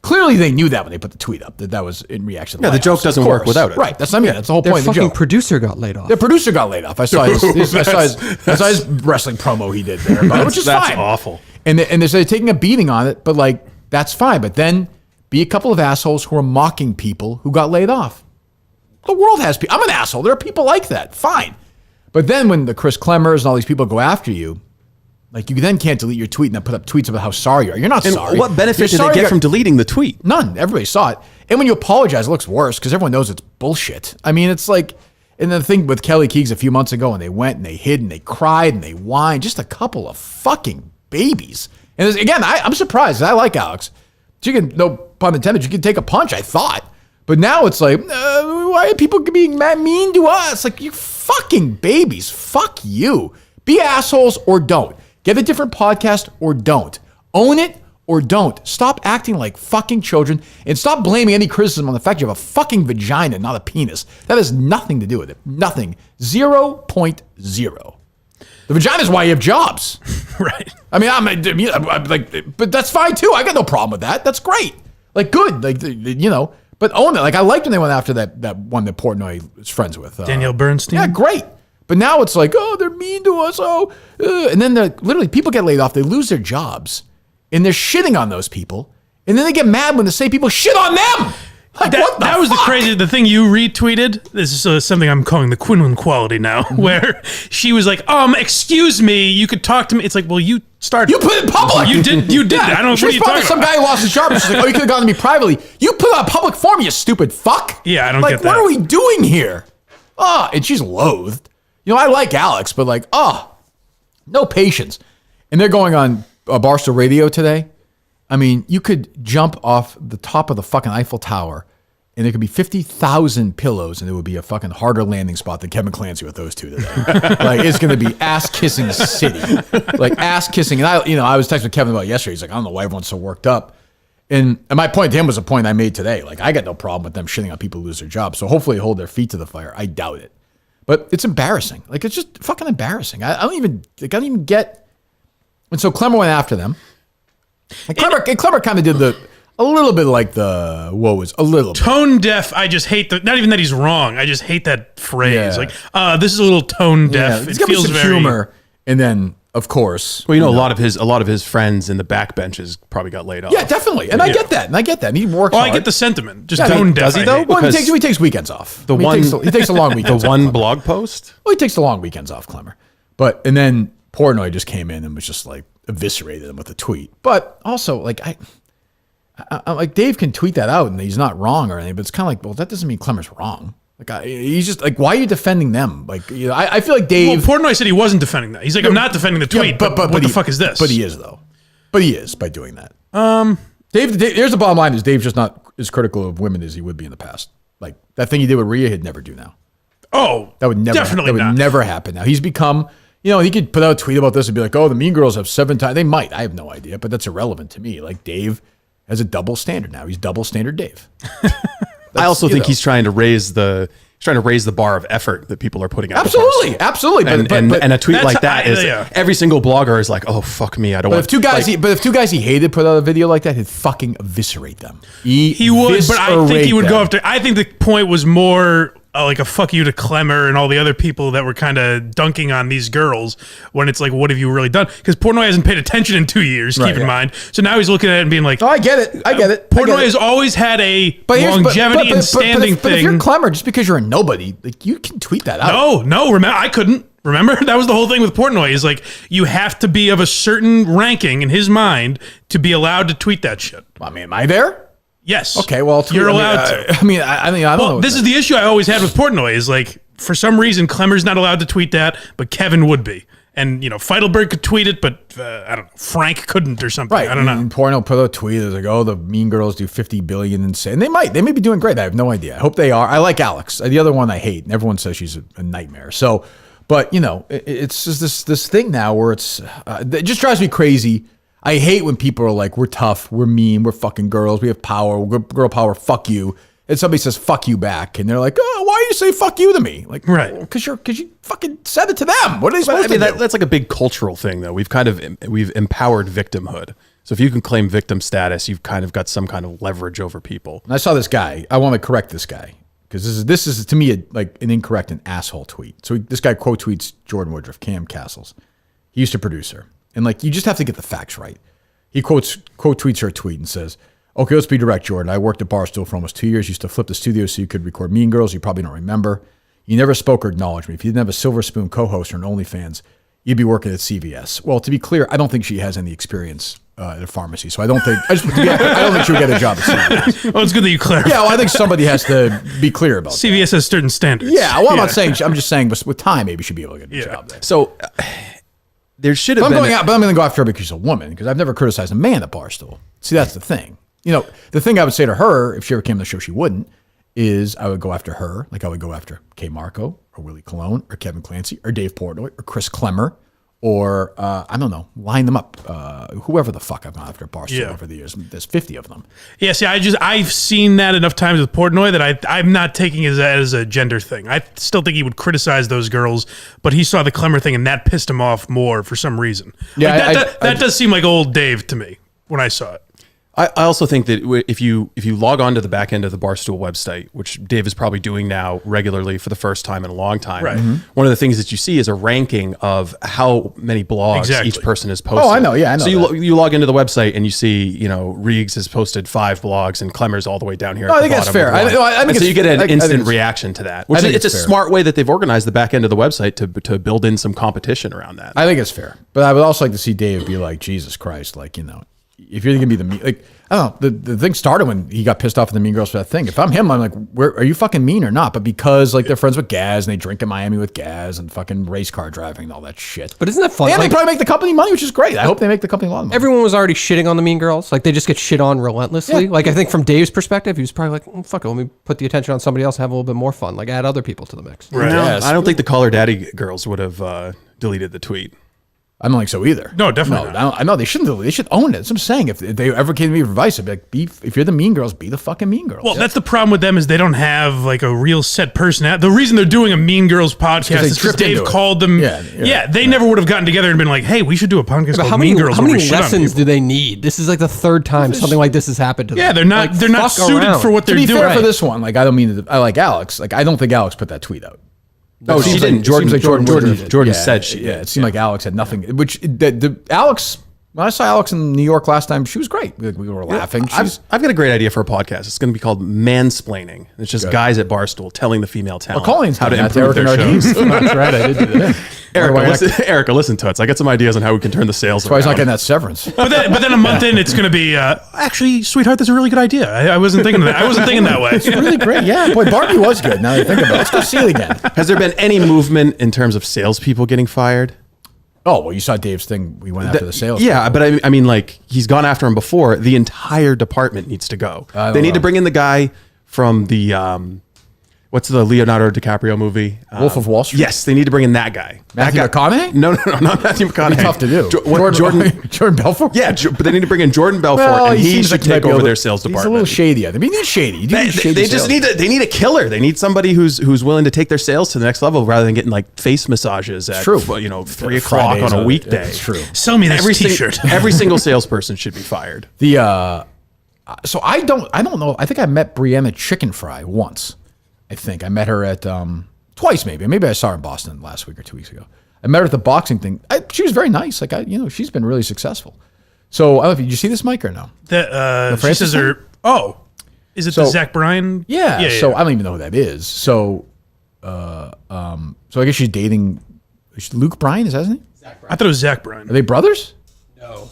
Clearly they knew that when they put the tweet up, that was in reaction to the joke doesn't work without it. Right. That's what I mean. That's the whole Their point of the fucking joke. producer got laid off. Their producer got laid off. I saw his wrestling promo he did there, which is that's fine. awful. And they're taking a beating on it, but like that's fine. But then be a couple of assholes who are mocking people who got laid off. The world has people. I'm an asshole. There are people like that. Fine. But then when the Chris Clemmers and all these people go after you, like you then can't delete your tweet and then put up tweets about how sorry you are. You're not And sorry. what benefit You're did sorry they get you from deleting the tweet? None. Everybody saw it. And when you apologize, it looks worse because everyone knows it's bullshit. I mean, it's like, and the thing with Kelly Keegs a few months ago, and they went and they hid and they cried and they whined, just a couple of fucking babies. And again, I'm surprised. I like Alex. She can, no pun intended, she can take a punch, I thought. But now it's like, why are people being mean to us? Like, you fucking babies. Fuck you. Be assholes or don't. Get a different podcast or don't. Own it or don't. Stop acting like fucking children and stop blaming any criticism on the fact you have a fucking vagina, not a penis. That has nothing to do with it. Nothing. 0.0. The vagina is why you have jobs. Right. I mean, I'm like, but that's fine too. I got no problem with that. That's great. Like, good. Like, you know, but own it. Like, I liked when they went after that one that Portnoy was friends with. Danielle Bernstein. Yeah, great. But now it's like, oh, they're mean to us. And then literally people get laid off. They lose their jobs and they're shitting on those people. And then they get mad when the same people shit on them. Like, That was the thing you retweeted. This is something I'm calling the Quinlan quality now, where she was like, excuse me, you could talk to me. It's like, well, you started. You put it in public. You did. I don't know what She's you're probably talking some about. guy who lost his job. And she's like, oh, you could have gone to me privately. You put it on a public forum, you stupid fuck. Yeah, I don't like, get that. What are we doing here? And she's loathed. You know, I like Alex, but like, no patience. And they're going on Barstool Radio today. I mean, you could jump off the top of the fucking Eiffel Tower and there could be 50,000 pillows and it would be a fucking harder landing spot than Kevin Clancy with those two today. Like, it's going to be ass-kissing city. Like, ass-kissing. And I was texting Kevin about it yesterday. He's like, I don't know why everyone's so worked up. And my point to him was a point I made today. Like, I got no problem with them shitting on people who lose their jobs. So hopefully they hold their feet to the fire. I doubt it. But it's embarrassing. Like, it's just fucking embarrassing. I don't even get. And so Clemmer went after them. And Clemmer kind of did a little bit like the woes, a little bit. Tone deaf. I just hate not even that he's wrong. I just hate that phrase. Yeah. Like, this is a little tone deaf. It's It got feels some very humor. And then, of course. Well, a lot of his friends in the backbenches probably got laid off. Yeah, definitely. And I get that. And he works Well, hard. I get the sentiment. Just Yeah, tone deaf. does he, I though? hate. Well, because he takes weekends off. The one- he takes a long weekend. The one blog post? Well, he takes the long weekends off, Clemmer. And then Portnoy just came in and was just like eviscerated him with a tweet. But also, like, I like Dave can tweet that out and he's not wrong or anything, but it's kind of like, well, that doesn't mean Clemmer's wrong. Like, he's just like, why are you defending them? Like, you know, I feel like Dave. Well, Portnoy said he wasn't defending that. He's like, I'm not defending the tweet, but what the fuck is this? But he is, though. But he is by doing that. Dave, here's the bottom line: is Dave's just not as critical of women as he would be in the past. Like that thing he did with Rhea, he'd never do now. Oh, That would never. definitely that would not. never happen. Now he's become. You know, he could put out a tweet about this and be like, "Oh, the Mean Girls have 7 times." They might. I have no idea, but that's irrelevant to me. Like Dave has a double standard now. He's double standard Dave. I also think know. he's trying to raise the bar of effort that people are putting out. Absolutely. And a tweet That's- like that is yeah. every single blogger is like, oh fuck me, I don't But want. if two guys he hated put out a video like that, he'd fucking eviscerate them. He would, but I think he would eviscerate go them. after. I think the point was more like a fuck you to Clemmer and all the other people that were kind of dunking on these girls when it's like, what have you really done? Because Portnoy hasn't paid attention in 2 years, Right, keep in yeah. mind. So now he's looking at it and being like, Oh, I get it. Portnoy has always had a longevity and standing But if thing. you're Clemmer, just because you're a nobody, like you can tweet that out. No, remember, I couldn't. Remember? That was the whole thing with Portnoy is like, you have to be of a certain ranking in his mind to be allowed to tweet that shit. I mean, am I there? Yes. Okay, well, you're allowed to. I don't know. This is the issue I always had with Portnoy is like, for some reason, Clemmer's not allowed to tweet that, but Kevin would be. And, Feidelberg could tweet it, but I don't know, Frank couldn't or something. Right. I don't know. And Porno put a tweet. It's like, oh, the Mean Girls do 50 billion and say, and they may be doing great. I have no idea. I hope they are. I like Alex. The other one I hate, and everyone says she's a nightmare. So, but it's just this thing now where it just drives me crazy. I hate when people are like, we're tough, we're mean, we're fucking girls, we have power, we're girl power, fuck you. And somebody says fuck you back, and they're like, oh, why do you say fuck you to me? Like, right? Because you fucking said it to them. What are they supposed to do? That's like a big cultural thing, though. We've empowered victimhood. So if you can claim victim status, you've kind of got some kind of leverage over people. And I saw this guy. I want to correct this guy because this is to me like an incorrect and asshole tweet. So this guy quote tweets Jordan Woodruff, Cam Castles. He used to produce her, and like you just have to get the facts right. He quote tweets her tweet and says, okay, let's be direct, Jordan. I worked at Barstool for almost 2 years. Used to flip the studio so you could record Mean Girls. You probably don't remember. You never spoke or acknowledged me. If you didn't have a Silver Spoon co-host or an OnlyFans, you'd be working at CVS. Well, to be clear, I don't think she has any experience at a pharmacy. So I don't think she would get a job at CVS. Well, it's good that you clarify. Yeah, well, I think somebody has to be clear about that. CVS has certain standards. Yeah, well, I'm not saying. I'm just saying, with time, maybe she'd be able to get a job there. So there should have But been. I'm going to go after her because she's a woman, because I've never criticized a man at Barstool. See, that's the thing. The thing I would say to her, if she ever came on the show, she wouldn't, is I would go after her, like I would go after Kay Marco, or Willie Colon, or Kevin Clancy, or Dave Portnoy, or Chris Klemmer, or, I don't know, line them up. Whoever the fuck I've gone after Barstool over the years. There's 50 of them. Yeah, see, I've seen that enough times with Portnoy that I'm not taking it as a gender thing. I still think he would criticize those girls, but he saw the Klemmer thing and that pissed him off more for some reason. Yeah, that does seem like old Dave to me when I saw it. I also think that if you log on to the back end of the Barstool website, which Dave is probably doing now regularly for the first time in a long time, right. One of the things that you see is a ranking of how many blogs each person has posted. Oh, I know. Yeah, I know. So you log into the website and you see, Reegs has posted 5 blogs and Klemmer's all the way down here. I think that's fair. I think so you get an instant it's reaction to that. Which it's a fair. smart way that they've organized the back end of the website to build in some competition around that. I think it's fair. But I would also like to see Dave be like, Jesus Christ, like, if you're going to be I don't know, the thing started when he got pissed off at the Mean Girls for that thing. If I'm him, I'm like, are you fucking mean or not? But because they're friends with Gaz and they drink in Miami with Gaz and fucking race car driving and all that shit. But isn't that fun? And they probably make the company money, which is great. I hope they make the company a lot of money. Everyone was already shitting on the Mean Girls. Like, they just get shit on relentlessly. Yeah. Like, I think from Dave's perspective, he was probably like, fuck it, let me put the attention on somebody else and have a little bit more fun. Like, add other people to the mix. Right. Yes. I don't think the Caller Daddy girls would have deleted the tweet. I don't think so either. No, definitely not. I know they shouldn't. They should own it. That's what I'm saying. If they ever came to me for advice, I'd be like, if you're the Mean Girls, be the fucking Mean Girls. Well, that's the problem with them is they don't have like a real set personality. The reason they're doing a Mean Girls podcast is because Dave called them. They never would have gotten together and been like, hey, we should do a podcast called Mean Girls. How many lessons do they need? This is like the third time something like this has happened to them. Yeah, they're not suited for what they're doing. To be fair for this one, like I don't mean to, I like Alex. Like I don't think Alex put that tweet out. No, she didn't. Jordan said she did. Yeah, it seemed like Alex had nothing. Which Alex, when I saw Alex in New York last time, she was great. We were laughing. I've got a great idea for a podcast. It's going to be called Mansplaining. It's just guys at Barstool telling the female talent how to improve their shows. That's right. I did do that. Erica, listen to us. I got some ideas on how we can turn the sales around. Why he's not getting that severance? But then a month in, it's going to be actually, sweetheart, that's a really good idea. I wasn't thinking of that. I wasn't thinking that way. It's really great. Yeah, boy, Barbie was good. Now that I think about it, let's go see it again. Has there been any movement in terms of salespeople getting fired? Oh, well, you saw Dave's thing. We went after the sales. Yeah, but I mean, like, he's gone after him before. The entire department needs to go. They need to bring in the guy from the, what's the Leonardo DiCaprio movie? Wolf of Wall Street? Yes, they need to bring in that guy. Matthew McConaughey? No, not Matthew McConaughey. It'd be tough to do. Jordan Belfort? Yeah, but they need to bring in Jordan Belfort, and he should take over their sales department. He's a little shady. I mean, he's shady. They need a killer. They need somebody who's willing to take their sales to the next level rather than getting like face massages at 3 o'clock on a weekday. It's true. Sell me this t-shirt. Every single salesperson should be fired. So I don't know. I think I met Brianna Chickenfry once. I think I met her at twice, maybe I saw her in Boston last week or 2 weeks ago. I met her at the boxing thing. She was very nice. Like she's been really successful. So I don't know. Did you see this, Mike, or no? The Francis is it the Zach Bryan? Yeah. So I don't even know who that is. So I guess she's dating Luke Bryan. Is that his name? I thought it was Zach Bryan. Are they brothers?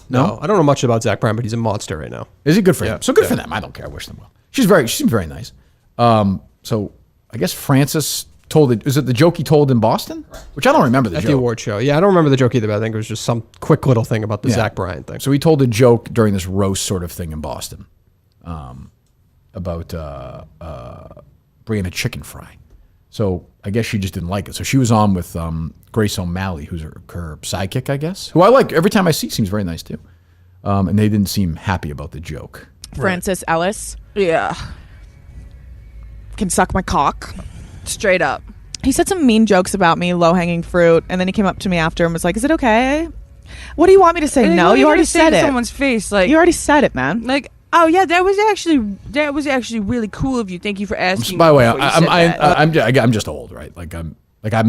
No, I don't know much about Zach Bryan, but he's a monster right now. Is he good for him? So good for them. I don't care. I wish them well. She seems very nice. So I guess Francis told it. Is it the joke he told in Boston? Which I don't remember the At joke. the award show. Yeah, I don't remember the joke either, but I think it was just some quick little thing about the Zach Bryan thing. So he told a joke during this roast sort of thing in Boston about Brianna Chickenfry. So I guess she just didn't like it. So she was on with Grace O'Malley, who's her sidekick, I guess, who I like. Every time I see, seems very nice too. And they didn't seem happy about the joke. Francis Ellis Yeah. Can suck my cock. Straight up. he said some mean jokes about me, low-hanging fruit, and then he came up to me after and was like, is it okay? What do you want me to say? And No, what are you already gonna say said to it. someone's face, like, You already said it, man. like, oh yeah, that was actually really cool of you. Thank you for asking. By the way, before you said that. I'm just old, right? Like I'm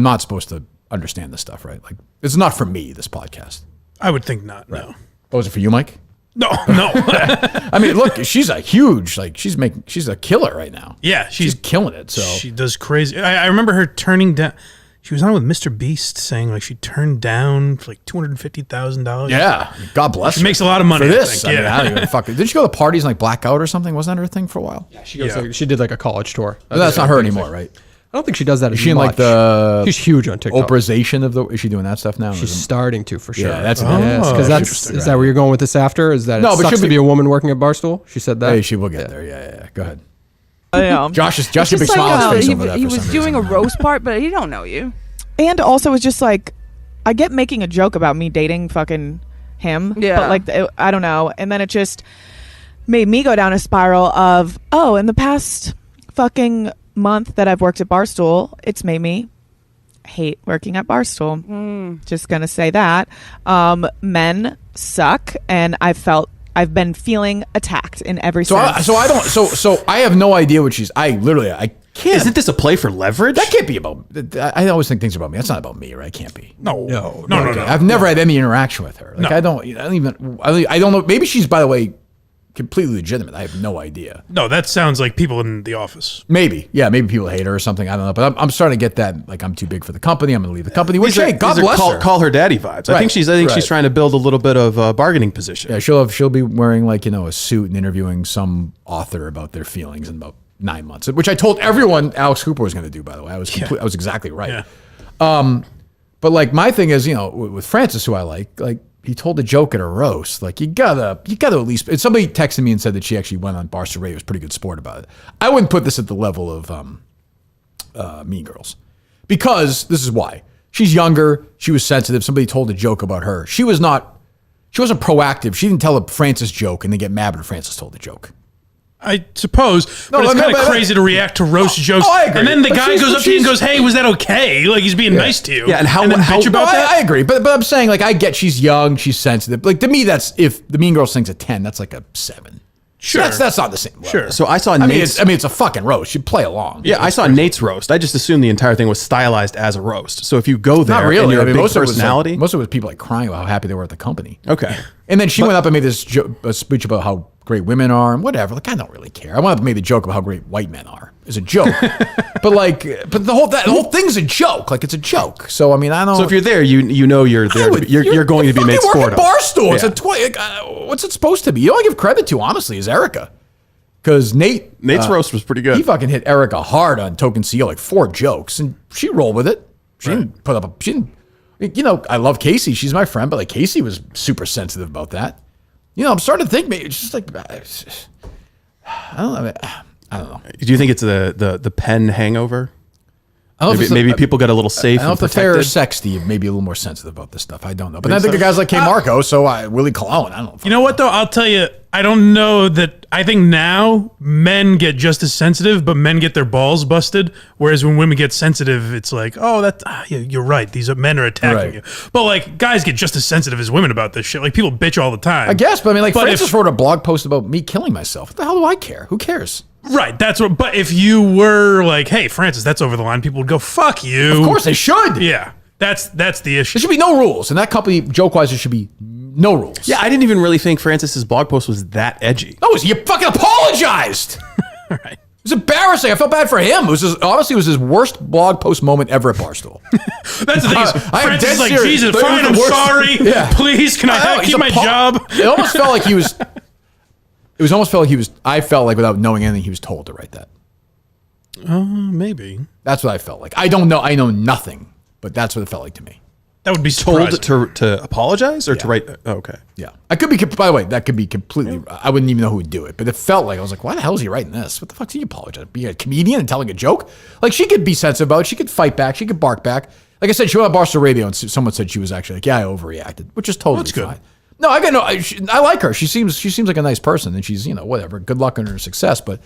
not supposed to understand this stuff, right? Like it's not for me, this podcast. I would think not. No. Oh, is it for you, Mike? No. I mean, look, she's a huge, like she's a killer right now. Yeah, She's killing it. So she does crazy. I remember her turning down. She was on with Mr. Beast saying like she turned down for like $250,000. yeah, God bless her. She makes a lot of money for I this. think, I mean, yeah. I don't even fucking. Did she go to parties and like black out or something? Wasn't that her thing for a while? She goes she did like a college tour. But that's not her anymore, right? I don't think she does that as Is she in much. like the She's huge on TikTok. Oprahization of the? Is she doing that stuff now? She's starting to for sure. Yeah, that's because that's interesting. is that where you're going with this after? Is that No, it but sucks she'll to be- be a woman working at Barstool? She said that. Hey, she will get there. Yeah. Go ahead. Yeah. Josh got a big Just smile on his face he, over that. he for was some doing reason. a roast part, but he don't know you. And also, it's just like, I get making a joke about me dating fucking him. Yeah. But like, I don't know. And then it just made me go down a spiral of, oh, in the past fucking month that I've worked at Barstool, it's made me hate working at Barstool. Just gonna say that. Men suck, and I've been feeling attacked in every So sense. I have no idea what she's. I can't. Isn't this a play for leverage? That can't be about. I always think things are about me. That's not about me, right? It can't be. No. I've never had any interaction with her. Like No. I don't know. Maybe she's, by the way, completely legitimate. I have no idea. No, that sounds like people in the office. Maybe, yeah, maybe people hate her or something. I don't know. But I'm starting to get that. Like I'm too big for the company. I'm going to leave the company. Which, hey, God These are bless her. call her daddy vibes. I Right, think she's right. trying to build a little bit of a bargaining position. Yeah, she'll be wearing like a suit and interviewing some author about their feelings in about 9 months, which I told everyone Alex Cooper was going to do. By the way, I was exactly right. Yeah. But like my thing is, with Francis, who I like he told a joke at a roast. Like you gotta at least. And somebody texted me and said that she actually went on Barstool Radio. Was a pretty good sport about it. I wouldn't put this at the level of Mean Girls, because this is why. She's younger. She was sensitive. Somebody told a joke about her. She wasn't proactive. She didn't tell a Francis joke and then get mad when Francis told the joke. I suppose, but it's kind of crazy to react to roast jokes. I agree. And then the But guy she's- goes up to you and she's- goes, "Hey, was that okay?" Like he's being nice to you. Yeah, and then bitch about that. I agree, but I'm saying like I get she's young, she's sensitive. Like to me, that's if the Mean Girls thing's a 10, that's like a 7. Sure. That's not the same level. Sure. So I saw I mean, Nate's. it's a fucking roast. You play along. Yeah, I saw Nate's roast. I just assumed the entire thing was stylized as a roast. So if you go there Not really. and you're I mean, a big most personality, most of it was people like crying about how happy they were at the company. okay. And then she went up and made this a speech about how great women are and whatever. Like I don't really care. I went up and made the joke about how great white men are. It's a joke, but the whole thing's a joke. Like it's a joke. So I mean, I don't. So if you're there, you know you're there. You're going to be made sport of. Barstool. It's Yeah. what's it supposed to be? You don't give credit to, honestly, is Erica. Because Nate's roast was pretty good. He fucking hit Erica hard on Token CEO, like 4 jokes, and she rolled with it. She didn't put up she didn't. I love Casey. She's my friend, but like Casey was super sensitive about that. I'm starting to think maybe it's just like I don't know. Do you think it's the pen hangover? I don't know if Maybe it's people got a little safe. I don't know and if the fair protected. or sexy maybe a little more sensitive about this stuff. I don't know. But I think the guys like K. Marco, Willie Colon, I don't know. You know what though? I'll tell you. I don't know that. I think now men get just as sensitive, but men get their balls busted. Whereas when women get sensitive, it's like, oh, yeah, you're right. These men are attacking Right. you. But like guys get just as sensitive as women about this shit. Like people bitch all the time. I guess, but I mean, like But Francis if- wrote a blog post about me killing myself. What the hell do I care? Who cares? Right. That's what. But if you were like, hey, Francis, that's over the line, people would go, fuck you. Of course they should. Yeah. That's the issue. There should be no rules. And that company, joke-wise, there should be no rules. Yeah, I didn't even really think Francis's blog post was that edgy. No, you fucking apologized. All right. It was embarrassing. I felt bad for him. Honestly, it was his worst blog post moment ever at Barstool. That's the thing. Is, I am Francis dead is like, serious. Jesus, But it was fine, the I'm worst. sorry. Yeah. Please, can I He's keep my job? It almost felt like he was. It was almost felt like he was. I felt like without knowing anything, he was told to write that. Maybe. That's what I felt like. I don't know. I know nothing, but that's what it felt like to me. That would be Told surprising. to apologize or to write. Oh, okay. Yeah. I could be, by the way, that could be completely, I wouldn't even know who would do it, but it felt like, I was like, why the hell is he writing this? What the fuck do you apologize? Be a comedian and telling a joke? Like, she could be sensitive about it. She could fight back. She could bark back. Like I said, she went on Barstool Radio and someone said she was actually like, yeah, I overreacted, which is totally That's good. fine. No, I got no, I like her. She seems like a nice person and she's, whatever. Good luck on her success, but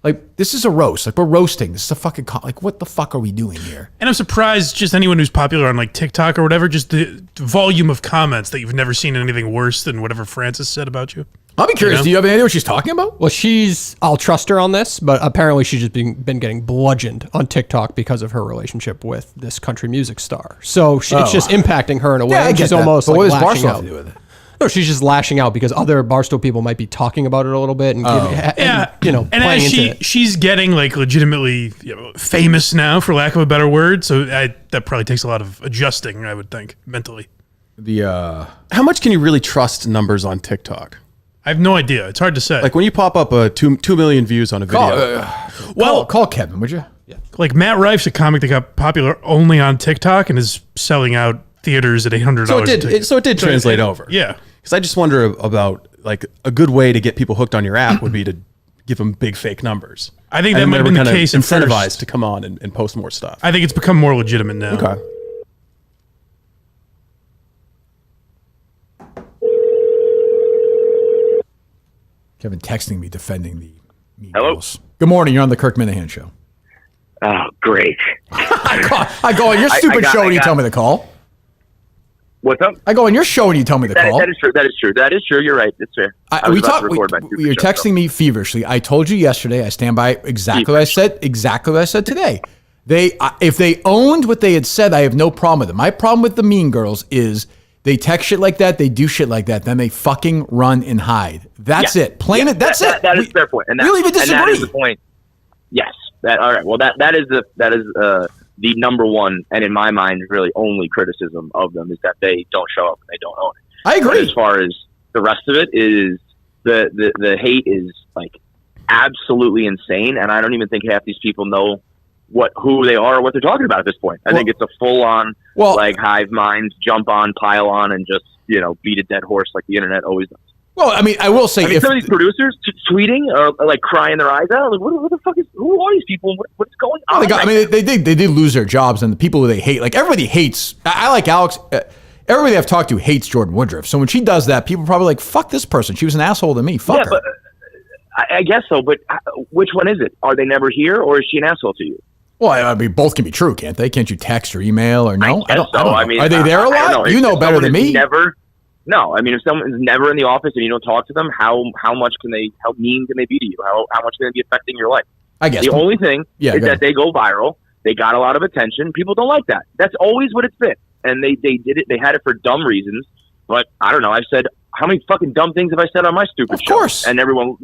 like, this is a roast. Like, we're roasting. This is a fucking, like, what the fuck are we doing here? And I'm surprised just anyone who's popular on like TikTok or whatever, just the volume of comments that you've never seen anything worse than whatever Francis said about you. I'll be curious. Do you have any idea what she's talking about? Well, I'll trust her on this, but apparently she's just been getting bludgeoned on TikTok because of her relationship with this country music star. So it's just impacting her in a way. Yeah, I get she's that. almost But like what does lashing Barstool out. have to do with it? No, she's just lashing out because other Barstool people might be talking about it a little bit and, And playing as into it. she's getting like legitimately famous now, for lack of a better word, so that probably takes a lot of adjusting, I would think, mentally. How much can you really trust numbers on TikTok? I have no idea. It's hard to say. Like when you pop up 2 million views on a video. Call Kevin, would you? Yeah. Like Matt Rife's a comic that got popular only on TikTok and is selling out theaters at $800. So it did translate over. Yeah. Because I just wonder about like a good way to get people hooked on your app would be to give them big fake numbers. I think that And might have they been were the kinda case at incentivized first. to come on and post more stuff. I think it's become more legitimate now. Okay. Kevin texting me defending the Mean Hello? Girls. Good morning. You're on the Kirk Minahan show. Oh, great. I go on your stupid show and you tell me to call. What's up? I go on your show and you tell me to call. That is true. That is true. That is true. You're right. It's fair. I was about to record my stupid You're show, texting me feverishly. I told you yesterday. I stand by exactly what I said. Exactly what I said today. If they owned what they had said, I have no problem with it. My problem with the Mean Girls is they text shit like that, they do shit like that, then they fucking run and hide. That's it. Plain it. That's it. That is a fair point. And we don't even disagree. And that is the point. Yes. All right. Well, that is the number one, and in my mind, really only criticism of them is that they don't show up and they don't own it. I agree. But as far as the rest of it is, the hate is like absolutely insane, and I don't even think half these people know who they are or what they're talking about at this point. I think it's a full on like hive minds, jump on, pile on, and just beat a dead horse like the internet always does. Well, I mean, I will say, some of these producers tweeting or like crying their eyes out, like what the fuck who are these people? What's going on? They did lose their jobs, and the people who they hate, like everybody hates. I like Alex. Everybody I've talked to hates Jordan Woodruff. So when she does that, people are probably like, "Fuck this person. She was an asshole to me. Fuck her." But I guess so. But which one is it? Are they never here, or is she an asshole to you? Well, I mean, both can be true, can't they? Can't you text or email or no? I don't know. I mean, are they there a lot? You know better than me. No, I mean, if someone is never in the office and you don't talk to them, how mean can they be to you? How much can they be affecting your life? I guess the only thing is that they go viral. They got a lot of attention. People don't like that. That's always what it's been. And they did it. They had it for dumb reasons. But I don't know. I've said, how many fucking dumb things have I said on my stupid show? Of course. And everyone,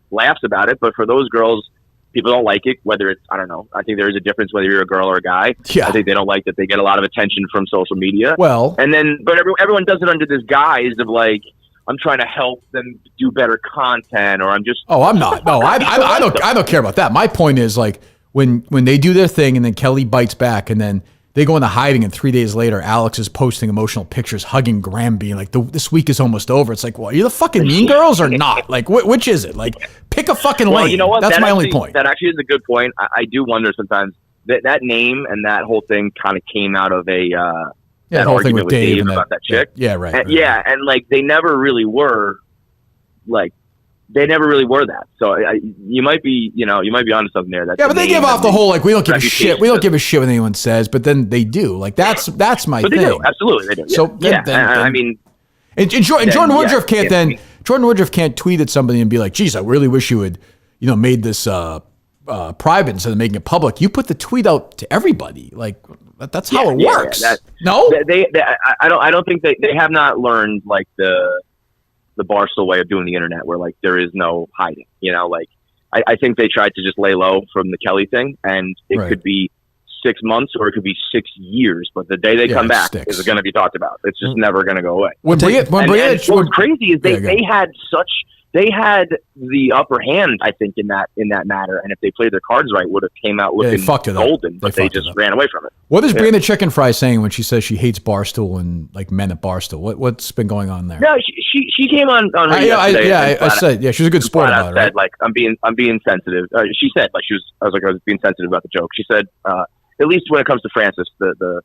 laughs about it. But for those girls, people don't like it, whether it's, I don't know. I think there is a difference whether you're a girl or a guy. Yeah. I think they don't like that they get a lot of attention from social media. Well. And then, but everyone does it under this guise of like, I'm trying to help them do better content, or I'm just. Oh, I'm not. No, I don't care about that. My point is like when they do their thing and then Kelly bites back and then they go into hiding and 3 days later Alex is posting emotional pictures hugging Granby and like this week is almost over. It's like, well, are you the fucking Mean Girls or not? Like, which is it? Like, pick a fucking lane. You know what? That's that my actually, only point. That actually is a good point. I do wonder sometimes that name and that whole thing kind of came out of that whole argument thing with Dave and about that chick. Yeah, right. And, yeah, and like they never really were, that. So you might be onto something there. That but they give off the whole like we don't give a shit. We don't give a shit what anyone says, but then they do. Like that's my but thing. They do. Absolutely, they do. Yeah. So then, I mean, and Jordan Woodruff can't then. Jordan Woodruff can't tweet at somebody and be like, "Geez, I really wish you had, made this private instead of making it public." You put the tweet out to everybody. Like that's how it works. No, I don't think they have not learned like the Barstool way of doing the internet, where like there is no hiding. I think they tried to just lay low from the Kelly thing, and it could be 6 months or it could be 6 years, but the day they come back, is going to be talked about. It's just never going to go away. What's crazy is they had such they had the upper hand, I think, in that matter. And if they played their cards right, would have came out looking golden, but they just ran away from it. What is Brianna Chickenfry saying when she says she hates Barstool and like men at Barstool? What's been going on there? No, she came on radio today. I said, yeah, she was a good sport about it. Right? Said, like, I'm being sensitive. She said, like, I was being sensitive about the joke. She said, at least when it comes to Francis, the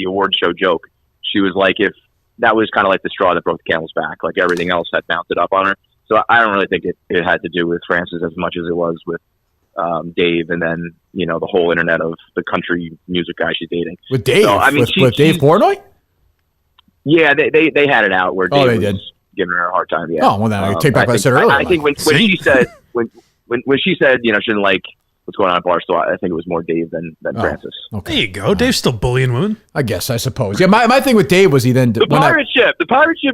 award show joke, she was like, if that was kind of like the straw that broke the camel's back, like everything else had mounted up on her. So I don't really think it had to do with Francis as much as it was with Dave, and then the whole internet of the country music guy she's dating. With Dave, so, I mean, with Dave Portnoy. Yeah, they had it out where Dave was did. Giving her a hard time. Yeah. Oh well, then I take back what I said earlier. I think when she said when she said she didn't like what's going on at Barstool, I think it was more Dave than Francis. Okay. There you go. Dave's still bullying women. I suppose. Yeah, my thing with Dave was he then the pirate ship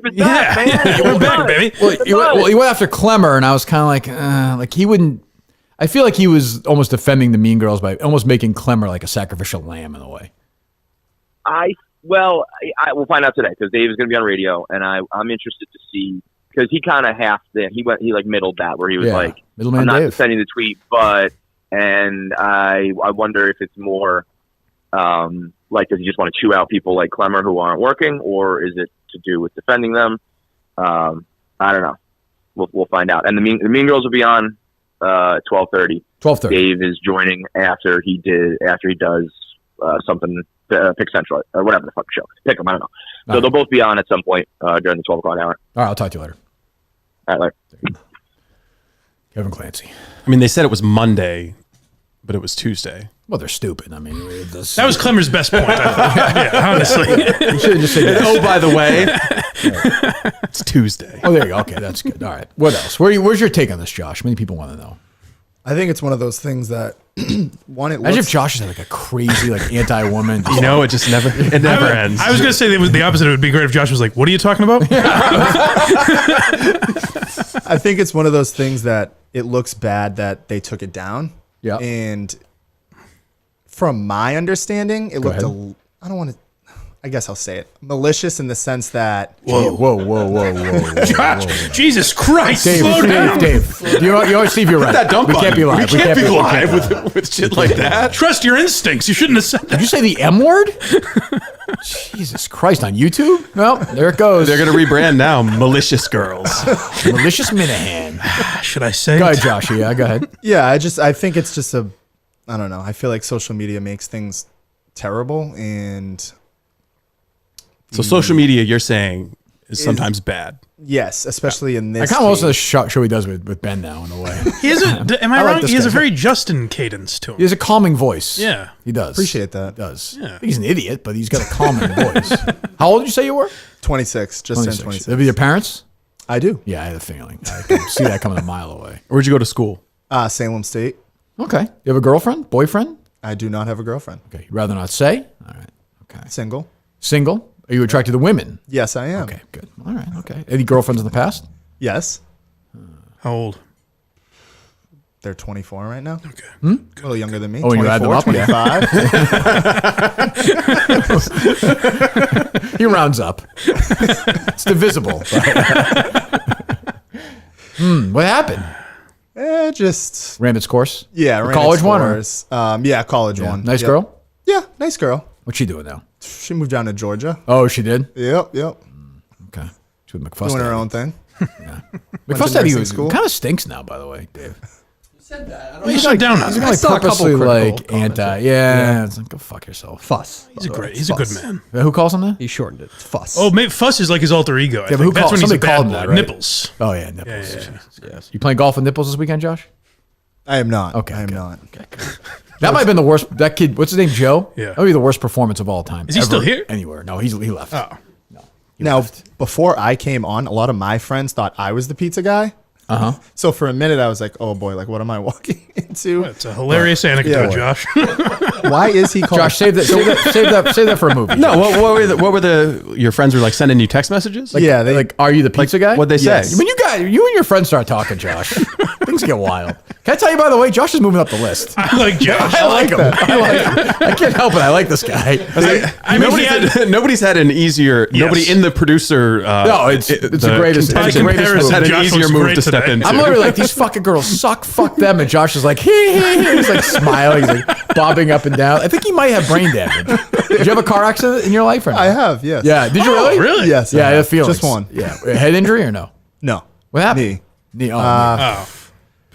is back, man. We're back, baby. Well, he went after Clemmer, and I was kind of like he wouldn't. I feel like he was almost defending the Mean Girls by almost making Clemmer like a sacrificial lamb in a way. Well, we'll find out today because Dave is going to be on radio, and I'm interested to see because he kind of he like middled that where he was like, Middleman I'm not Dave. sending the tweet, and I wonder if it's more like does he just want to chew out people like Clemmer who aren't working, or is it to do with defending them? I don't know. We'll find out. And the Mean Girls will be on 12:30. 12:30. Dave is joining after he does something. Pick Central or whatever the fuck show. Pick them. I don't know. So they'll both be on at some point during the 12 o'clock hour. All right, I'll talk to you later. All right, later. Kevin Clancy. I mean, they said it was Monday, but it was Tuesday. Well, they're stupid. I mean, that was Clemmer's best point. Yeah, honestly. You should have just said, oh, by the way, it's Tuesday. Oh, there you go. Okay, that's good. All right. What else? Where's your take on this, Josh? Many people want to know. I think it's one of those things that imagine if Josh is like a crazy like anti-woman. It just never ends. I was going to say the opposite. It would be great if Josh was like, "What are you talking about?" I think it's one of those things that it looks bad that they took it down. Yeah. And from my understanding, it looked I don't want to. I guess I'll say it. Malicious in the sense that... Whoa. Josh, Jesus Christ, Dave, slow down. Dave. You always see if you're right. That dump we can't be live. We can't be live with shit like that. Trust your instincts. You shouldn't have said that. Did you say the M word? Jesus Christ, on YouTube? Well, there it goes. They're going to rebrand now. Malicious Girls. Malicious Minahan. Should I say Go ahead, Josh. Yeah, go ahead. Yeah, I think it's just I don't know. I feel like social media makes things terrible, and... So social media, you're saying, is sometimes bad. Yes, especially in this. I kind of also the show he does with Ben now in a way. He has am I wrong? He has a very Justin cadence to him. He has a calming voice. Yeah. He does. Appreciate that. He does. Yeah. I think he's an idiot, but he's got a calming voice. How old did you say you were? 26. Just turned 26. Live with your parents? I do. Yeah, I had a feeling. I can see that coming a mile away. Where'd you go to school? Salem State. Okay. You have a girlfriend? Boyfriend? I do not have a girlfriend. Okay. You'd rather not say? All right. Okay. Single. Single? Are you attracted to women? Yes, I am. Okay, good. All right, okay. Any girlfriends in the past? Yes. How old? They're 24 right now. Okay. A little younger than me. Oh, you add them up? 25. He rounds up. It's divisible. What happened? Just Ran its course? Yeah, ran college its one? Or? course. College one. Nice Yep. girl? Yeah, nice girl. What's she doing now? She moved down to Georgia. Oh, she did? Yep. Okay. She was McFuss. Doing her Daddy. own thing. McFuss Daddy nursing school. kind of stinks now, by the way, Dave. Said that. I don't Well, you shut down on He's him. like saw a couple purposely critical like comments. anti. Yeah, it's like, go fuck yourself. Fuss. He's a good man. Who calls him that? He shortened it. It's Fuss. Oh, maybe Fuss is like his alter ego. I but think. who That's called- when he's a somebody bad called him boy. that, right? Nipples. Oh, yeah, nipples. Yeah. Yes. You playing golf with nipples this weekend, Josh? I am not. Okay, I am good. not. That might have been the worst. That kid, what's his name, Joe? Yeah. That would be the worst performance of all time. Is he still here? Anywhere. No, he left. Oh. Now, before I came on, a lot of my friends thought I was the pizza guy. Uh-huh. So for a minute, I was like, oh boy, like, what am I walking into? to. It's a hilarious anecdote, Josh. Why is he called? Josh, save that for a movie. No, what were your friends were like sending you text messages? Like, Yeah, they- like, are you the pizza guy? What'd they say? Yes. When you and your friends start talking, Josh, things get wild. Can I tell you, by the way, Josh is moving up the list. I like Josh. I like him. I can't help it. I like this guy. Nobody's had an easier. Yes. Nobody in the producer. No, it's the greatest. By It's the greatest comparison, move. had an Josh easier looks move great to step today. into. I'm literally like, these fucking girls suck. Fuck them. And Josh is like, he's like smiling. He's like bobbing up and down. I think he might have brain damage. Did you have a car accident in your life or no? I have, yes. Yeah. Did you really? Really? Yes. Yeah, I the have. feelings. Just one. Yeah. Head injury or no? No. What happened? Knee. Knee. Oh, knee. Oh.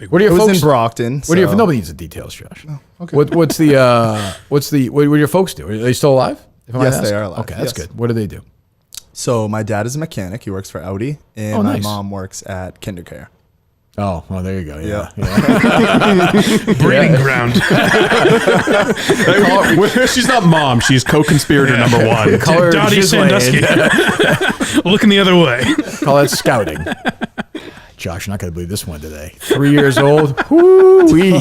What are It your was folks? in Brockton. What are your? so- Nobody needs the details, Josh. okay. What do your folks do? Are they still alive? If I might Yes, ask? they are alive, Okay, that's yes. good. What do they do? So my dad is a mechanic. He works for Audi, and Oh, my nice. mom works at KinderCare. Oh, well, there you go. Yeah. Breeding ground. She's not mom. She's co-conspirator number one. Call her Dottie Ghislaine. Sandusky. Looking the other way. Call that scouting. Josh, you're not going to believe this one today. 3 years old. Woo-wee.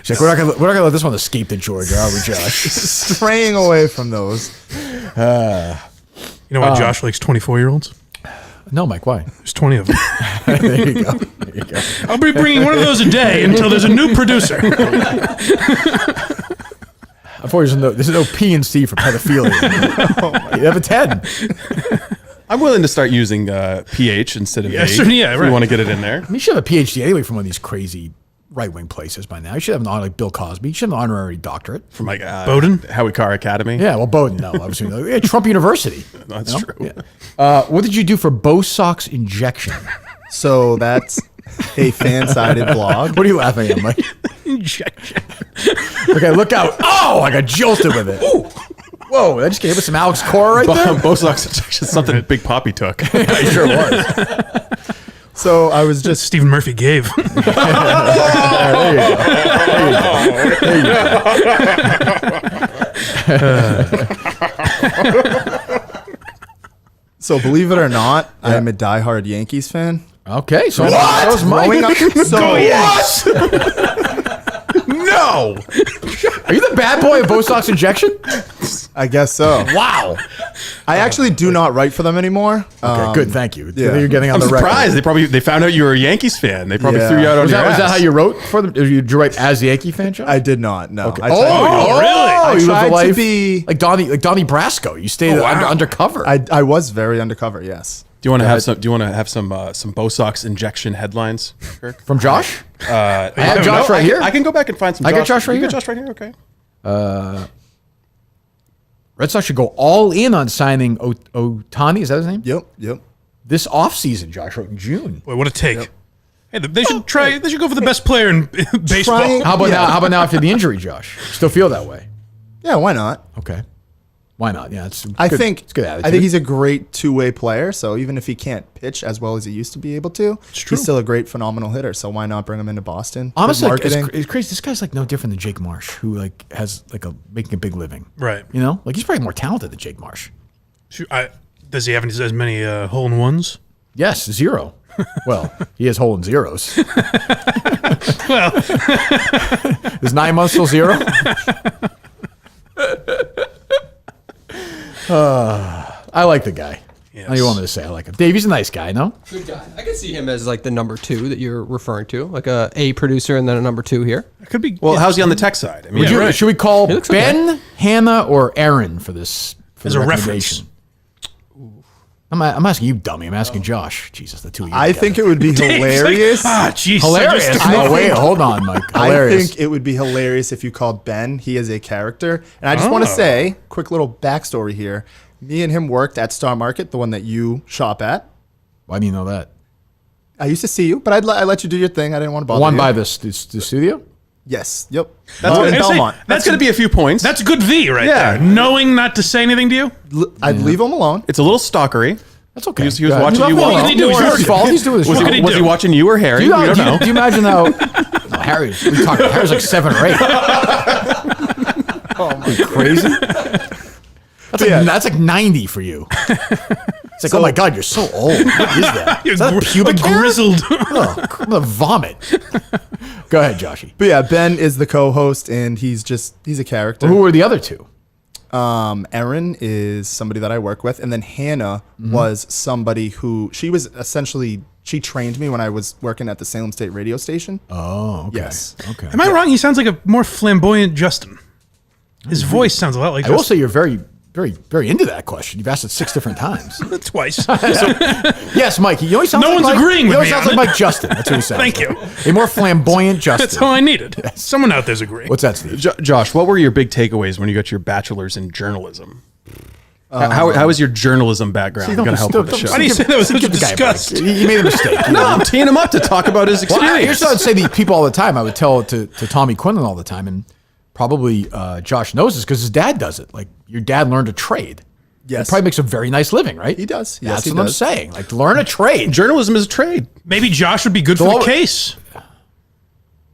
She's like, we're not gonna let this one escape to Georgia, are we, Josh? Straying away from those. You know why Josh likes 24-year-olds? No, Mike, why? There's 20 of them. There you go. There you go. I'll be bringing one of those a day until there's a new producer. Unfortunately, there's no P and C for pedophilia. You have a 10. I'm willing to start using PH instead of Yeah, A. sure, yeah, if right. we want to get it in there. I mean, you should have a PhD anyway from one of these crazy right-wing places by now. You should have an honor like Bill Cosby. You should have an honorary doctorate. From like Bowdoin? Howie Carr Academy. Yeah, well, Bowdoin, no. Obviously, no. Yeah, Trump University. That's No? true. Yeah. What did you do for BoSox injection? So that's a fan-sided blog. What are you laughing at, Mike? Injection. Okay, look out. Oh, I got jolted with it. Ooh. Whoa, that just gave us some Alex Cora right there. BoSox injection, something Big Poppy took. I sure was. So I was just Stephen Murphy gave. There you go. There you go. so believe it or not, I am a diehard Yankees fan. Okay, so that was Mike. Growing up, so No. Are you the bad boy of BoSox injection? I guess so. Wow. I actually do not write for them anymore. Okay, good. Thank you. yeah. You're getting on I'm the record. surprised. They found out you were a Yankees fan. They probably Yeah. threw you out on Was your that ass. how you wrote for them? Did you write as a Yankee fan, Joe? I did not. No. Okay. really? I you lived tried the to life be. like Donnie Brasco. You stayed undercover. I was very undercover. Yes. Do you want to have some? Do you want to have some BoSox injection headlines, Kirk? From Josh? I have Josh right here. I can go back and find some. I got Josh right You here. got Josh right here. Okay. Red Sox should go all in on signing Ohtani. Is that his name? Yep. This offseason, Josh wrote in June. Boy, what a take. Hey, they should try. They should go for the best player in baseball. Trying- How about Yeah. now? How about now after the injury, Josh? Still feel that way? Yeah. Why not? Okay. Why not? Yeah, it's. I good. think it's good attitude. I think he's a great two-way player. So even if he can't pitch as well as he used to be able to, true. he's still a great, phenomenal hitter. So why not bring him into Boston? Good honestly. Like, marketing. it's crazy. This guy's like no different than Jake Marsh, who like has like making a big living. Right. You know, like he's probably more talented than Jake Marsh. Does he have as many hole-in-ones? Yes, 0. Well, he has hole in zeros. Well, Is 9 months still 0? I like the guy. Yes. I know you want me to say I like him. Dave, he's a nice guy, no? Good guy. I can see him as like the number 2 that you're referring to, like a producer and then a number 2 here. it could be. Well, how's he on the tech side? I mean, Yeah, right. Should we call looks Ben, Hannah, or Aaron for this? For As the a recommendation? I'm asking you, dummy. I'm asking Josh. Jesus, the two of you. I think it would be hilarious. Jeez. hilarious. I Oh, wait, think- hold on, Mike. I Hilarious. think it would be hilarious if you called Ben. He is a character. And I just want to say, quick little backstory here. Me and him worked at Star Market, the one that you shop at. Why do you know that? I used to see you, but I let you do your thing. I didn't want to bother One you. by the studio? Yes. Yep. That's in what- Belmont. that's going to be a few points. That's good V right Yeah. there. Knowing not to say anything to you. I'd leave him alone. It's a little stalkery. That's okay. He was watching you What while- can he do? He's It's his working. fault. He's doing his Was, job. can he was he do? watching you or Harry? Do We don't know. you imagine how? No, Harry. We talking. Harry's like 7 or 8. Oh my, crazy. That's like 90 for you. It's like, oh my God, you're so old. What is that? Is that a pubic hair? grizzled. Oh, I'm gonna vomit. Go ahead, Joshy. But yeah, Ben is the co-host, and he's a character. Who were the other two? Erin is somebody that I work with, and then Hannah was somebody who she trained me when I was working at the Salem State radio station. Oh, okay. Yes. Okay. Am I wrong? He sounds like a more flamboyant Justin. His voice sounds a lot like I will Justin. say you're very, very, very into that question. You've asked it 6 different times. Twice. Yes, Mike. He always sounds No like one's agreeing with He always me sounds on like it. Mike Justin. That's what he sounds Thank like. you. A more flamboyant Justin. That's all I needed. Someone out there's agreeing. What's that, Steve? Josh, what were your big takeaways when you got your bachelor's in journalism? How is your journalism background going to help with the show? Why do you say that with such a Give the guy a disgust? break. He made a mistake. No, I'm teeing him up to talk about his Well, experience. here's what I'd say to people all the time. I would tell it to Tommy Quinlan all the time, and probably Josh knows this because his dad does it. Like, your dad learned a trade. Yes. He probably makes a very nice living, right? He does. Yes, That's he what does. I'm saying. Like, learn a trade. Journalism is a trade. Maybe Josh would be good for the Lowe- case.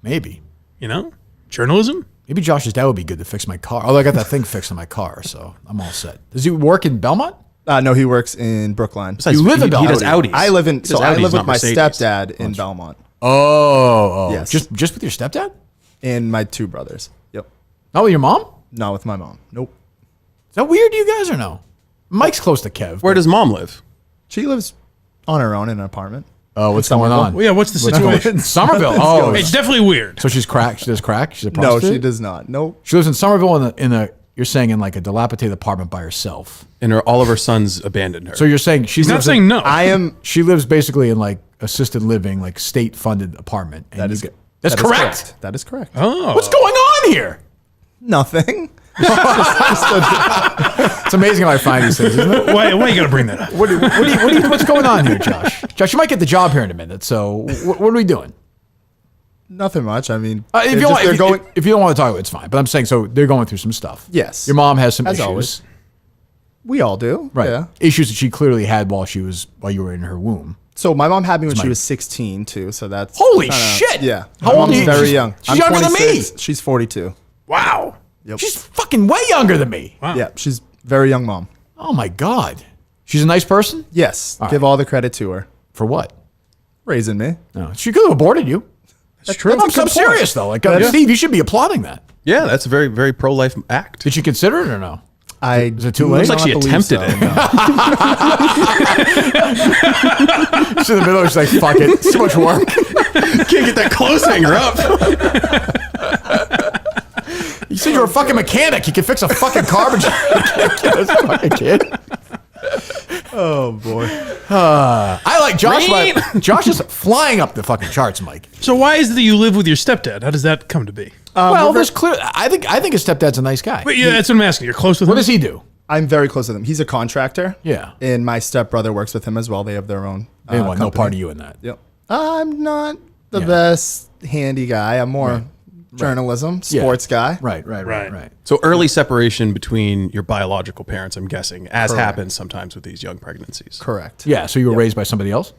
Maybe. You know? Journalism? Maybe Josh's dad would be good to fix my car. Although I got that thing fixed on my car, so I'm all set. Does he work in Belmont? No, he works in Brookline. Besides, You live in he Belmont. does Audis. I live in. He does So I Audis, live not with my Mercedes. stepdad in Belmont, Oh. Yes. Just with your stepdad? and my 2 brothers. Yep. Not with your mom? Not with my mom. Nope. Is that weird to you guys or no? Mike's close to Kev. Where does mom live? She lives on her own in an apartment. Oh, what's going on? Well, yeah, what's the situation? Somerville. Oh, It's definitely weird. so she's crack. She does crack. She's a No, prostitute. she does not. Nope. She lives in Somerville in a. You're saying in like a dilapidated apartment by herself. And all of her sons abandoned her. So you're saying He's not saying no. I am. She lives basically in like assisted living, like state funded apartment. And That you is. get- that's that is correct. That is correct. Oh. What's going on here? Nothing. It's amazing how I find these things, isn't it? Why you got to bring that up? What's going on here, Josh? Josh, you might get the job here in a minute. So what are we doing? Nothing much. I mean, If you, if you don't want to talk about it, it's fine. But I'm saying, so they're going through some stuff. Yes. Your mom has some As issues. always. We all do. Right. Yeah. Issues that she clearly had while you were in her womb. So my mom had me when my- she was 16 too. So that's Holy kinda- shit. Yeah. How My old are mom's you? Very She's- young. she's I'm younger than me. 26. She's 42. Wow. Yep. She's fucking way younger than me. Yeah. She's very young mom. Oh my God. She's a nice person? Yes. All Give right. all the credit to her. For what? Raising me. No. She could have aborted you. That's true. I'm serious though. Like That is- Steve, you should be applauding that. Yeah, that's a very, very pro-life act. Did she consider it or no? Is it too late? Looks like she attempted it. She's in the middle. She's like, "Fuck it, it's too much work." Can't get that clothes hanger up. You said you're a fucking mechanic. You can fix a fucking car, but you can't get this fucking kid. Oh boy. I like Josh. But Josh is flying up the fucking charts, Mike. So why is it that you live with your stepdad? How does that come to be? Well, there's clear. I think his stepdad's a nice guy. Wait, yeah, that's what I'm asking. You're close with What him? does he do? I'm very close with him. He's a contractor. Yeah. And my stepbrother works with him as well. They have their own. They want no company. part of you in that. Yep. I'm not the Yeah. best handy guy. I'm more journalism, Yeah. sports guy. Right. So early separation between your biological parents, I'm guessing, as happens sometimes with these young pregnancies. Correct. Yeah. So you were raised by somebody else.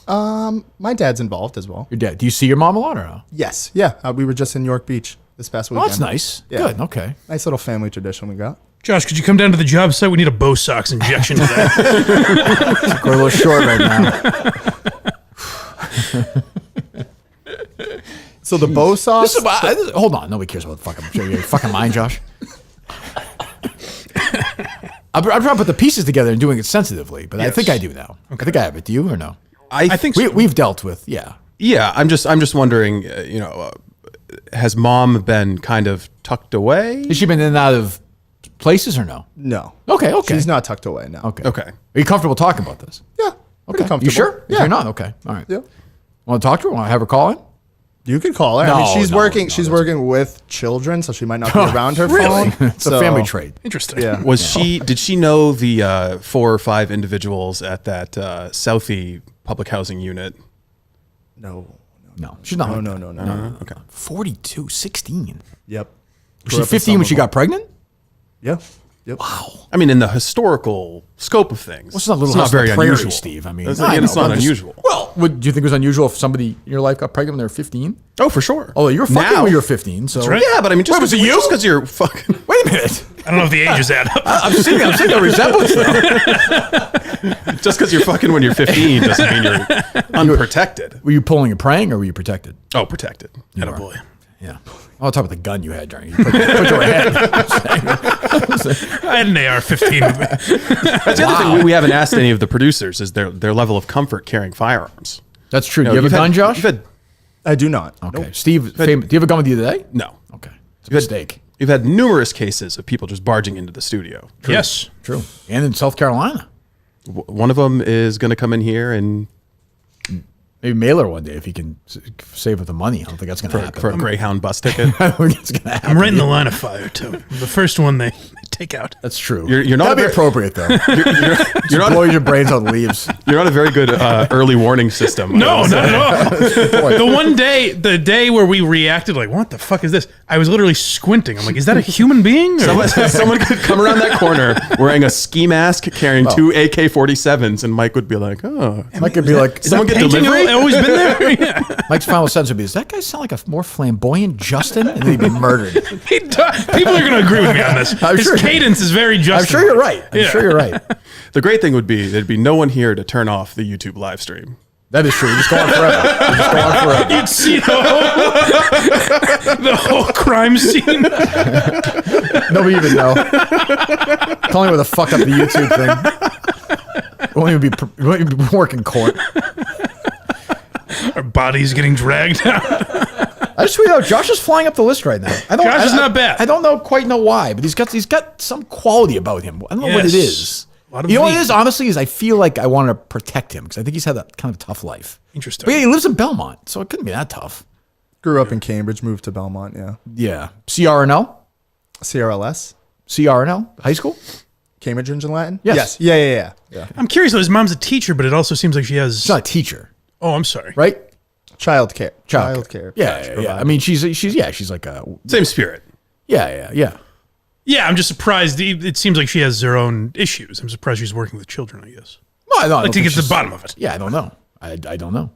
My dad's involved as well. Your dad. Do you see your mom a lot or no? Yes. Yeah. We were just in York Beach this past weekend. Oh, that's nice. Yeah. Good. Okay. Nice little family tradition we got. Josh, could you come down to the job site? We need a BoSox injection today. We're a little short right now. So the BoSox. Hold on. Nobody cares about the fucking. Your fucking mind, Josh. I'm trying to put the pieces together and doing it sensitively, but I think I do now. I think I have it. Do you or no? I think so. We've dealt with. Yeah. Yeah, I'm just wondering, has mom been kind of tucked away? Has she been in and out of places or no? No. Okay. She's not tucked away now. Okay. Okay. Are you comfortable talking about this? Yeah. Pretty Okay. comfortable. You sure? If Yeah. you're not? Okay. All right. Yeah. Want to talk to her? Want to have her call in? You could call her. I No, mean, she's no, working. no, she's that's- working with children, so she might not be around her Really? phone. It's a family trait. Interesting. Yeah. Did she know the 4 or 5 individuals at that Southie public housing unit? No. No. She's not. No. Okay. 42, 16. Yep. Was she 15 when she got pregnant? Yeah. Yep. I mean, in the historical scope of things, Well, it's not Little it's House not on very the Prairie, unusual. Steve. I mean, it's, I it's know, not but just- unusual. Well, do you think it was unusual if somebody in your life got pregnant when they were 15? Oh, for sure. Although you were fucking Now- when you were 15, so right. Yeah, but I mean, just Wait, was it you? Just because you're fucking. Wait Wait a minute. I don't know if the ages add up. I'm seeing the resemblance though. Just because you're fucking when you're 15 doesn't mean you're unprotected. Were you pulling and praying, or were you protected? Oh, protected. Attaboy. Yeah. I'll talk about the gun you had during. You put your hand. I had an AR-15 with me. That's the other thing we haven't asked any of the producers is their level of comfort carrying firearms. That's true. Do You you have a gun, Josh? You've had, I do not. Okay. Nope. Steve, do you have a gun with you today? no. Okay. It's a You've had, mistake. you've had numerous cases of people just barging into the studio. Yes. True. And in South Carolina. One of them is going to come in here and Maybe mail her one day if he can save with the money. I don't think that's going to happen. for a Greyhound bus ticket. I don't think it's going to happen. I'm right in the line of fire, too. The first one they take out. That's true. You're not That'd be very- appropriate, though. You're not, Blow your brains on leaves. you're not a very good early warning system. No, not at all. The day where we reacted like, what the fuck is this? I was literally squinting. I'm like, is that a human being? Or- Someone could come around that corner wearing a ski mask, carrying two AK-47s, and Mike would be like, "Oh, Mike could be like, someone get Painting delivery." always been there? Yeah. Mike's final sentence would be, does that guy sound like a more flamboyant Justin? And then he'd be murdered. People are going to agree with me on this. I'm His sure- cadence is very just. I'm sure you're right. I'm sure you're right. The great thing would be there'd be no one here to turn off the YouTube live stream. That is true. Just go on forever. Just go on forever. You'd see the whole crime scene. Nobody even know. Calling with a fuck up the YouTube thing. Won't even be work in court. Our bodies getting dragged out. I just tweeted out Josh is flying up the list right now. Josh is not bad. I don't quite know why, but he's got some quality about him. I don't know what it Yes. is. A lot of You know what it meat. is? Honestly, is I feel like I want to protect him because I think he's had that kind of tough life. Interesting. But yeah, he lives in Belmont, so it couldn't be that tough. Grew up in Cambridge, moved to Belmont. Yeah. Yeah. CRNL? CRLS, CRNL? High school? Cambridge Engine Latin. Yes. Yeah. I'm curious though. His mom's a teacher, but it also seems like she has. She's not a teacher, Oh, I'm sorry. right? Child care. Yeah. I mean, she's like a Same spirit. yeah. Yeah, I'm just surprised. It seems like she has her own issues. I'm surprised she's working with children, I guess. Well, I don't Like to think get to the she's- bottom of it. Yeah, I don't know. I don't know.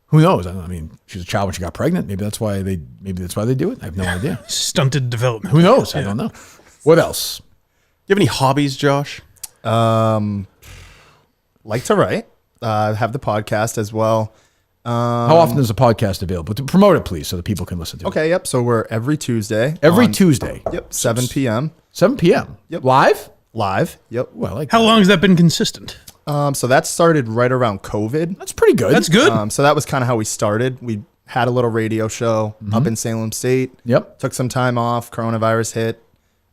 Who knows? I mean, she's a child when she got pregnant. Maybe that's why they do it. I have no idea. Stunted development. Who knows? I don't know. What else? Do you have any hobbies, Josh? Like to write. Have the podcast as well. How often is the podcast available? To promote it, please, so that people can listen to it. Okay. Yep. So we're every Tuesday. Every on- Tuesday. Yep. 7 p.m. 7 p.m. Yep. Live? live. Yep. Well, I like How long has that been consistent? So that started right around COVID. that's pretty good. That's good. So that was kind of how we started. We had a little radio show up in Salem State. Yep. Took some time off. Coronavirus hit.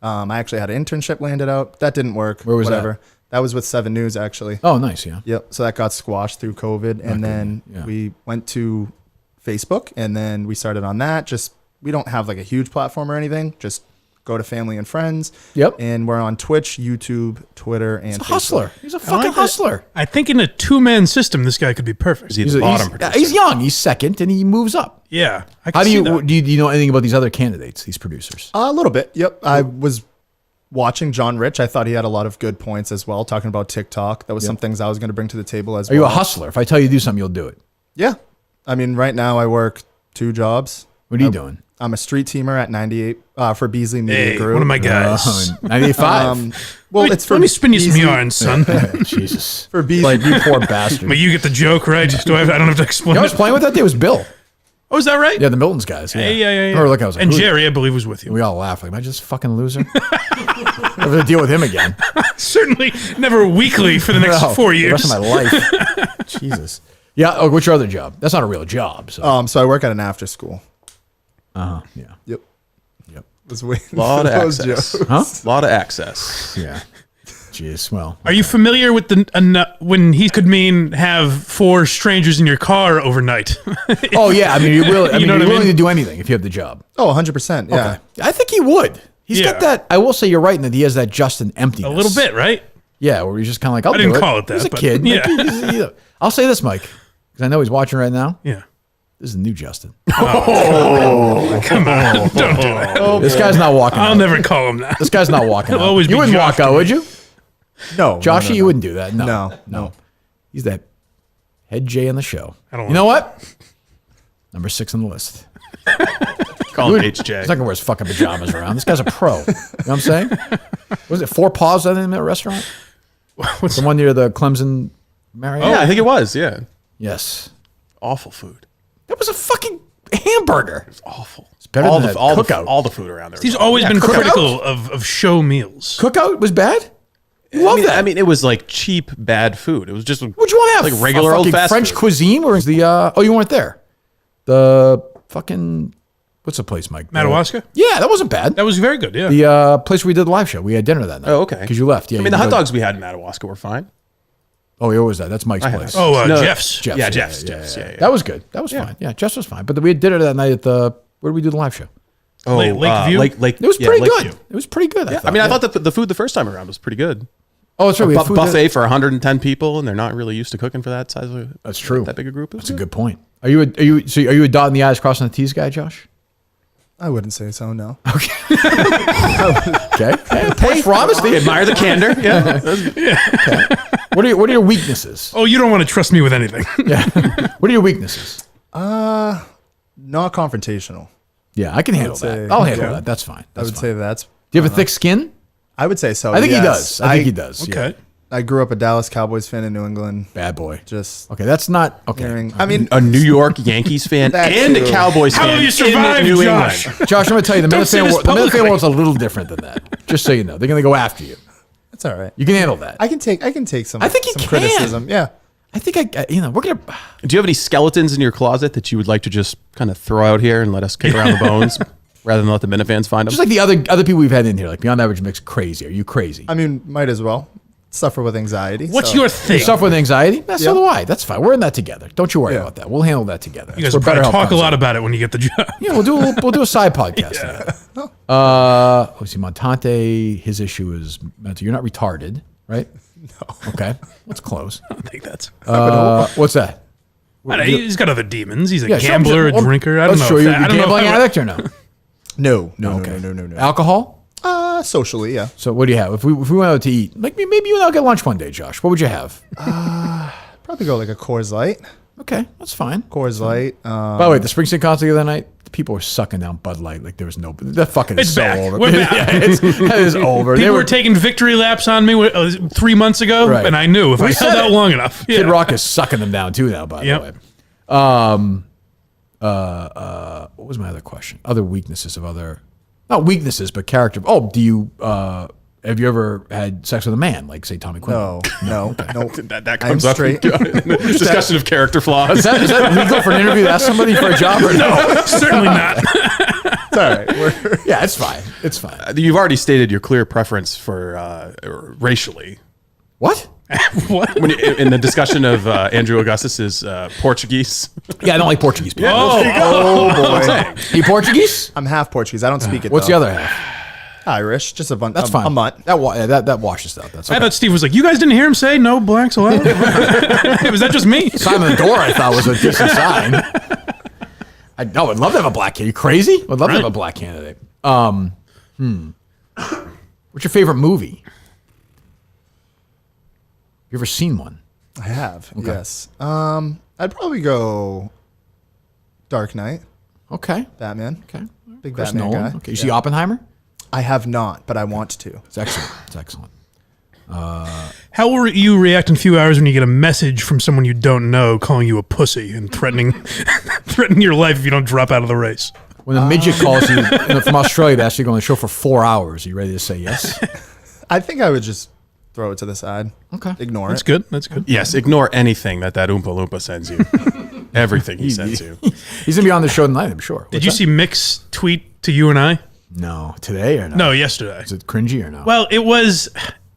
I actually had an internship landed out. That didn't work. Where was Whatever. That was with 7 News, actually. Oh, nice. Yeah. Yep. So that got squashed through COVID. And then yeah. we went to Facebook and then we started on that. Just, we don't have like a huge platform or anything. Just go to family and friends. Yep. And we're on Twitch, YouTube, Twitter, and He's a Facebook. hustler. He's a I fucking like that. hustler. I think in a two-man system, this guy could be perfect. Is he He's, the bottom he's, producer? he's young. He's second, and he moves up. Yeah. I can How do see you that. do you know anything about these other candidates? These producers? A little bit. Yep. I was watching John Rich. I thought he had a lot of good points as well, talking about TikTok. That was some things I was going to bring to the table as Are well. you a hustler? If I tell you to do something, you'll do it. Yeah. I mean, right now I work 2 jobs. What are you doing? I'm a street teamer at 98 for Beasley Media Hey, Group. one of my guys. 98.5. Well, it's for Let me spin you some Beasley- yarns, son. Jesus. For Beasley. Like, you poor bastard. But you get the joke, right? Do I don't have to explain You know, I was it. playing with that day. It was Bill. Oh, is that right? Yeah, the Miltons guys. Yeah. Yeah. I remember looking, I was like, And who- Jerry, I believe, was with you. We all laughed. Like, am I just a fucking loser? Never to deal with him again. Certainly never weekly for the next No, 4 The years. rest of my life. Jesus. Yeah. Oh, what's your other job? That's not a real job. So. So I work at an after school. Yeah. Yep. Yep. Was waiting Lot for of those access. jokes. Huh? Lot of access. Yeah. Jeez. Well. Are you familiar with when he could mean have 4 strangers in your car overnight? Oh yeah. I mean, you will. I mean, know what you're I willing mean? to do anything if you have the job. Oh, 100%. Yeah. Okay. I think he would. He's Yeah. got that. I will say you're right in that he has that Justin emptiness. A little bit, right? Yeah, where he's just kind of like, I'll didn't do call it that, He's a but- kid. yeah. I'll say this, Mike, because I know he's watching right now. Yeah. This is the new Justin. Come on. Don't do it. This guy's not walking I'll out. never call him that. This guy's not walking He'll out. always You be wouldn't Josh walk to out, me. would you? No. Joshy, no. you wouldn't do that. No. No. He's that head J on the show. I don't You know what? Number 6 on the list. Call him HJ. He's not gonna wear his fucking pajamas around. This guy's a pro. You know what I'm saying? Was it Four Paws? I think in that restaurant. What's The one near the Clemson Marriott. Yeah, I think it was. Yeah, Yes. awful food. That was a fucking hamburger. It's awful. It's better all than the that all Cookout. the all the food around there. He's was always been Cookout? critical of show meals. Cookout was bad. You awful. love that. I mean, it was like cheap, bad food. It was just. What'd you want to have? Like regular A old fucking fast French food. cuisine, or is the? Oh, you weren't there. The fucking what's the place, Mike? Madawaska? Yeah, that wasn't bad. That was very good, yeah. The place where we did the live show. We had dinner that night. Oh, okay. Because you left. Yeah. I you mean, the hot did. dogs we had in Madawaska were fine. Oh, where was that? That's Mike's had place. it. Oh, No, Jeff's. Jeff's, Yeah, Jeff's. Yeah. That was good. That was fine. Yeah, Jeff's was fine. But we had dinner that night at the where did we do the live show? Oh, Lakeview? Lake. It was yeah, pretty Lakeview. good. It was pretty good. Yeah, I mean, I thought that the food the first time around was pretty good. Oh, that's right. We had food Buffet for 110 people, and they're not really used to cooking for that size of. That's true. That big a group. That's a good point. Are you a dotting the I's, crossing the T's guy, Josh? I wouldn't say so. No. Okay. Points for honesty. Admire the candor. Yeah. Okay. What are your weaknesses? Oh, you don't want to trust me with anything. Yeah. What are your weaknesses? Not confrontational. Yeah, I can handle say- that. I'll handle okay. that. That's fine. I That's would fine. say that's. Do you have a thick skin? I would say so. I think he yes. does. I think he does. Okay. Yeah. I grew up a Dallas Cowboys fan in New England. Bad boy. Just Okay, that's not okay. hearing. I mean, A New York Yankees fan That and too. a Cowboys How fan have you survived, in New Josh? England. Josh, I'm gonna tell you, the Don't say this Minuteman publicly. world's a little different than that. Just so you know, they're gonna go after you. it's all right. You can handle that. I can take some. I think you some can. criticism. Yeah. I think we're gonna. Do you have any skeletons in your closet that you would like to just kind of throw out here and let us kick around the bones, rather than let the Minifans find them? Just like the other people we've had in here, like Beyond Average Mix, crazy. Are you crazy? I mean, might as well suffer with anxiety. What's so- your You thing? suffer with anxiety? So Yeah. do I. That's fine. We're in that together. Don't you worry Yeah. about that. We'll handle that together. You guys That's will where probably BetterHelp talk a comes lot in. about it when you get the job. Yeah, we'll do a side podcast together. See, Montante, his issue is mental. You're not retarded, right? No. Okay. Let's close. I think that's. What's that? I don't know, he's got other demons. He's a Yeah, sure, gambler, well, a drinker. I don't let's know. show if you. that- You I don't know. gambling if I- addict or no? No. Okay. No. Alcohol? Socially, yeah. So what do you have? If we went out to eat, like maybe you and I'll get lunch one day, Josh. What would you have? Probably go like a Coors Light. Okay, that's fine. Coors Light. By the way, the Springsteen concert the other night, people were sucking down Bud Light like there was no. That fucking is It's so back. over. We're back. Yeah, that is over. People were taking victory laps on me 3 months ago, Right. and I knew if We I said held out it. long enough. Kid Yeah. Rock is sucking them down too now. By Yep. the way. What was my other question? Other weaknesses of other, not weaknesses, but character. Oh, do you have you ever had sex with a man, like say Tommy Quinlan? No. that I'm comes up in straight. the discussion of character flaws. Is that legal for an interview to ask somebody for a job or no? Certainly not. It's all right. Yeah, it's fine. It's fine. You've already stated your clear preference for racially. What? What? When in the discussion of Andrew Augustus's Portuguese. Yeah, I don't like Portuguese people. Oh boy. You Portuguese? I'm half Portuguese. I don't speak it. What's though. the other half? Irish. Just That's fine. A mutt. That washes out. That's I okay. thought Steve was like, you guys didn't hear him say no blacks allowed? Was that just me? Simon the Door, I thought was a decent sign. I'd love to have a black candidate. You crazy? I'd love to have a black candidate. What's your favorite movie? You ever seen one? I have. Yes. I'd probably go Dark Knight. Okay. Batman. Okay. Big Chris Batman Nolan. guy. Okay. You see Oppenheimer? I have not, but I want to. It's excellent. It's excellent. How will you react in a few hours when you get a message from someone you don't know calling you a pussy and threatening your life if you don't drop out of the race? When a midget calls you from Australia to ask you to go on the show for 4 hours, are you ready to say yes? I think I would just throw it to the side. Okay. Ignore That's it. good. That's good. Yes, ignore anything that Oompa Loompa sends you. Everything he sends you. He's going to be on the show tonight, I'm sure. Did you see Mick's tweet to you and I? No. Today or no? No, yesterday. Is it cringy or no? Well, it was.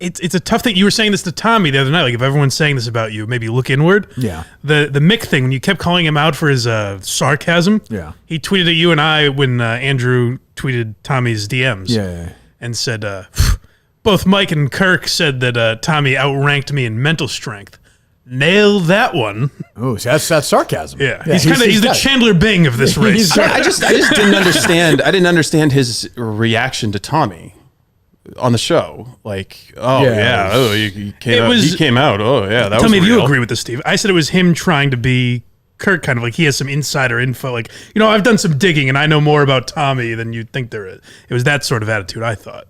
It's a tough thing. You were saying this to Tommy the other night. Like, if everyone's saying this about you, maybe look inward. Yeah. The Mick thing, when you kept calling him out for his sarcasm. Yeah. He tweeted at you and I when Andrew tweeted Tommy's DMs. Yeah. And said, both Mike and Kirk said that Tommy outranked me in mental strength. Nail that one. Oh, so that's sarcasm. Yeah. He's the got it. Chandler Bing of this race. I just didn't understand. I didn't understand his reaction to Tommy on the show. Like, oh Yeah. he came out. Oh yeah, that Tell was me if you real. agree with this, Steve. I said it was him trying to be Kirk kind of like he has some insider info. Like, I've done some digging and I know more about Tommy than you'd think there is. It was that sort of attitude, I thought.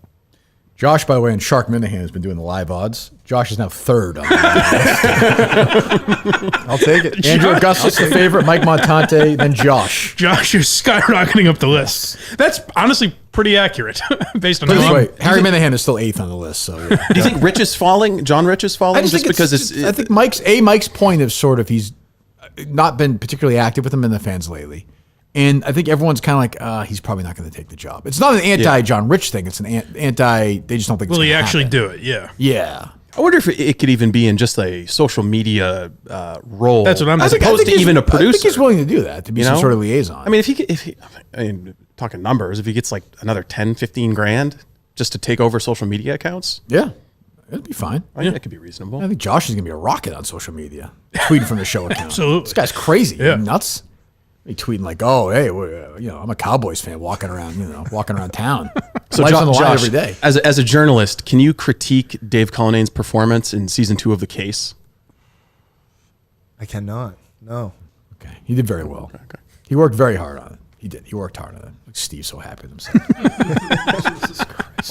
Josh, by the way, and Shark Minahan has been doing the live odds. Josh is now third on the I'll take it. Andrew Augustus, the favorite, Mike Montante, then Josh. Josh, you're skyrocketing up the list. That's honestly pretty accurate based on By the how way, Harry Minahan is still 8th on the list. So Do you think Rich is falling? John Rich is falling I just think because I think Mike's point is sort of he's not been particularly active with him in the fans lately. And I think everyone's kind of like, he's probably not going to take the job. It's not an anti-John Rich thing. It's an anti, they just don't think it's will he gonna actually happen. do it? Yeah. Yeah. I wonder if it could even be in just a social media role. That's what I'm as thinking. opposed to even a I think producer. he's willing to do that, to be some sort of liaison. I mean, talking numbers, if he gets like another 10, 15 grand just to take over social media accounts, yeah, it'd be fine. I think that could be reasonable. I think Josh is going to be a rocket on social media, tweeting from the show account. Absolutely. This guy's crazy. Yeah. Nuts. He tweeting like, "Oh, hey, I'm a Cowboys fan walking around, walking around town. So Life's on the line Josh, every day." as a journalist, can you critique Dave Cullinane's performance in season 2 of The Case? I cannot. No. Okay, he did very well. Okay. He worked very hard on it. He did. He worked hard on it. Like Steve's so happy with himself.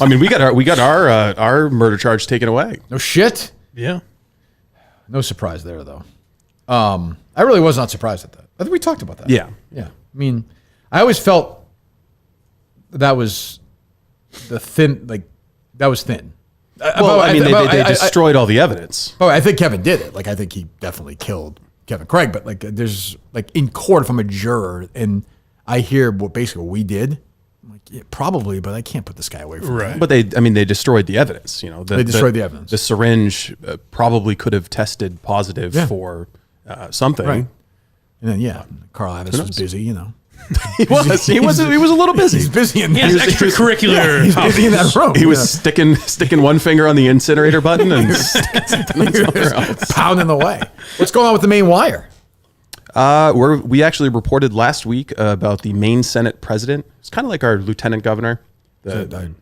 I mean, we got our murder charge taken away. No shit. Yeah. No surprise there, though. I really was not surprised at that. I think we talked about that. Yeah. Yeah. I mean, I always felt that was thin. Well, they destroyed all the evidence. I think Kevin did it. Like, I think he definitely killed Kevin Craig. But like, there's like in court, if I'm a juror and I hear what we did, I'm like, yeah, probably, but I can't put this guy away from that. But they destroyed the evidence. They destroyed the evidence. The syringe probably could have tested positive for something. Right. And then Carrabbas was busy. He was a little busy. He's busy in He has extracurricular. he's busy in that room. He was sticking one finger on the incinerator button and pounding away. What's going on with the Maine wire? We actually reported last week about the Maine Senate president. It's kind of like our lieutenant governor,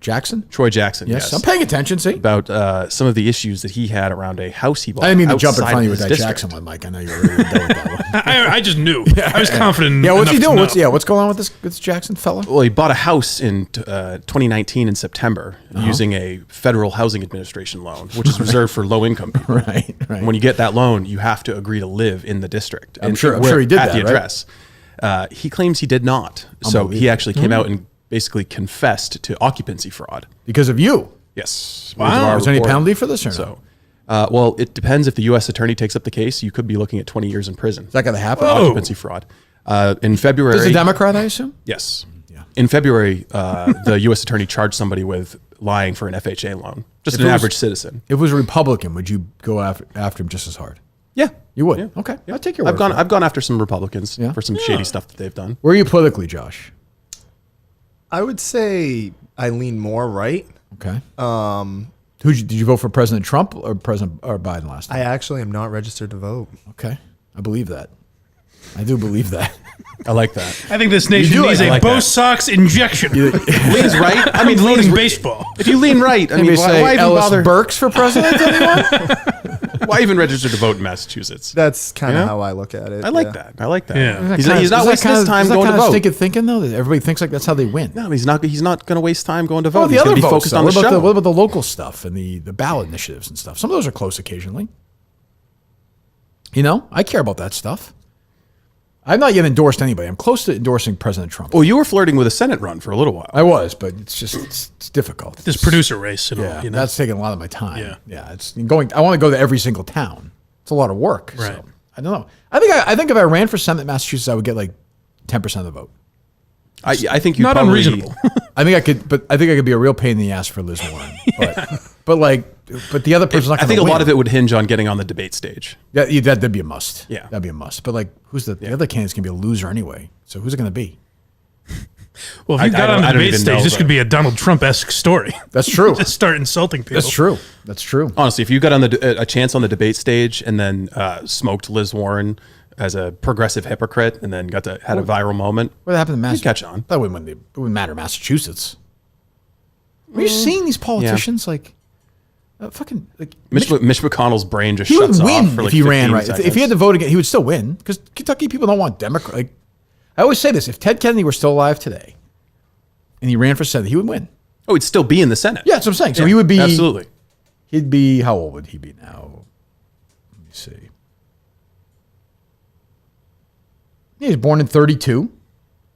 Jackson? Troy Jackson. Yes, I'm paying attention. See, about some of the issues that he had around a house he bought. I didn't mean to jump in outside front of you his with that district. Jackson one, Mike. I know you were really going with that one. I just knew. I was confident. Yeah, what's he enough doing? to know. What's going on with this Jackson fella? Well, he bought a house in 2019 in September using a federal housing administration loan, which is reserved for low-income people. Right. And when you get that loan, you have to agree to live in the district. I'm sure he did at that, the right? address. He claims he did not. So he actually came out and basically confessed to occupancy fraud. Because of you. Yes. Wow. Is there any penalty for this or no? So, well, it depends. If the U.S. attorney takes up the case, you could be looking at 20 years in prison. Is that going to happen? For occupancy fraud. In February. Is a Democrat, I assume? Yes. Yeah. In February, the U.S. attorney charged somebody with lying for an FHA loan. Just an average citizen. If it was a Republican, would you go after him just as hard? Yeah. You would? Yeah. Okay. I'll take your word for it. I've gone after some Republicans Yeah. for some shady stuff that they've done. Where are you politically, Josh? I would say I lean more right. Okay. Did you vote for President Trump or Biden last time? I actually am not registered to vote. Okay. I believe that. I do believe that. I like that. I think this nation do needs like a that. BoSox injection. Leans right. I mean, Voting leans baseball. If you lean right, I mean, Anybody say why even Ellis bother? Burks for president? Anyone? Why even register to vote in Massachusetts? That's kind of Yeah. how I look at it. I like that. I like that. Yeah. He's not wasting his time going to vote. Stinking thinking though that everybody thinks like that's how they win. No, he's not going to waste time going to vote. Oh, the He's other going to be votes, focused though. on the show. What about the local stuff and the ballot initiatives and stuff? Some of those are close occasionally. I care about that stuff. I've not yet endorsed anybody. I'm close to endorsing President Trump. Well, you were flirting with a Senate run for a little while. I was, but it's difficult. This producer race. Yeah, that's taking a lot of my time. Yeah. Yeah, it's going. I want to go to every single town. It's a lot of work. Right. So, I don't know. I think if I ran for Senate, Massachusetts, I would get like 10% of the vote. I think you Not probably unreasonable. I think I could, but I think I could be a real pain in the ass for Liz Warren. But the other person's not I going to think a win. lot of it would hinge on getting on the debate stage. That'd be a must. Yeah. That'd be a must. But who's the other candidate's going to be a loser anyway? So who's it going to be? Well, if you got I on the don't debate even stage, know, this but- could be a Donald Trump-esque story. That's true. Just start insulting people. That's true. That's true. Honestly, if you got on a chance on the debate stage and then smoked Liz Warren as a progressive hypocrite and then had a viral moment, What happened in you'd Massachusetts? catch on. That wouldn't matter. Massachusetts. Are you seeing these politicians fucking like Mitch McConnell's brain just he would shuts win off for like if he ran 15 right. seconds. If he had to vote again, he would still win because Kentucky people don't want Democrat. Like I always say this: if Ted Kennedy were still alive today, and he ran for Senate, he would win. Oh, he'd still be in the Senate. Yeah, that's what I'm saying. So he would be absolutely. He'd be how old would he be now? Let me see. He was born in 32.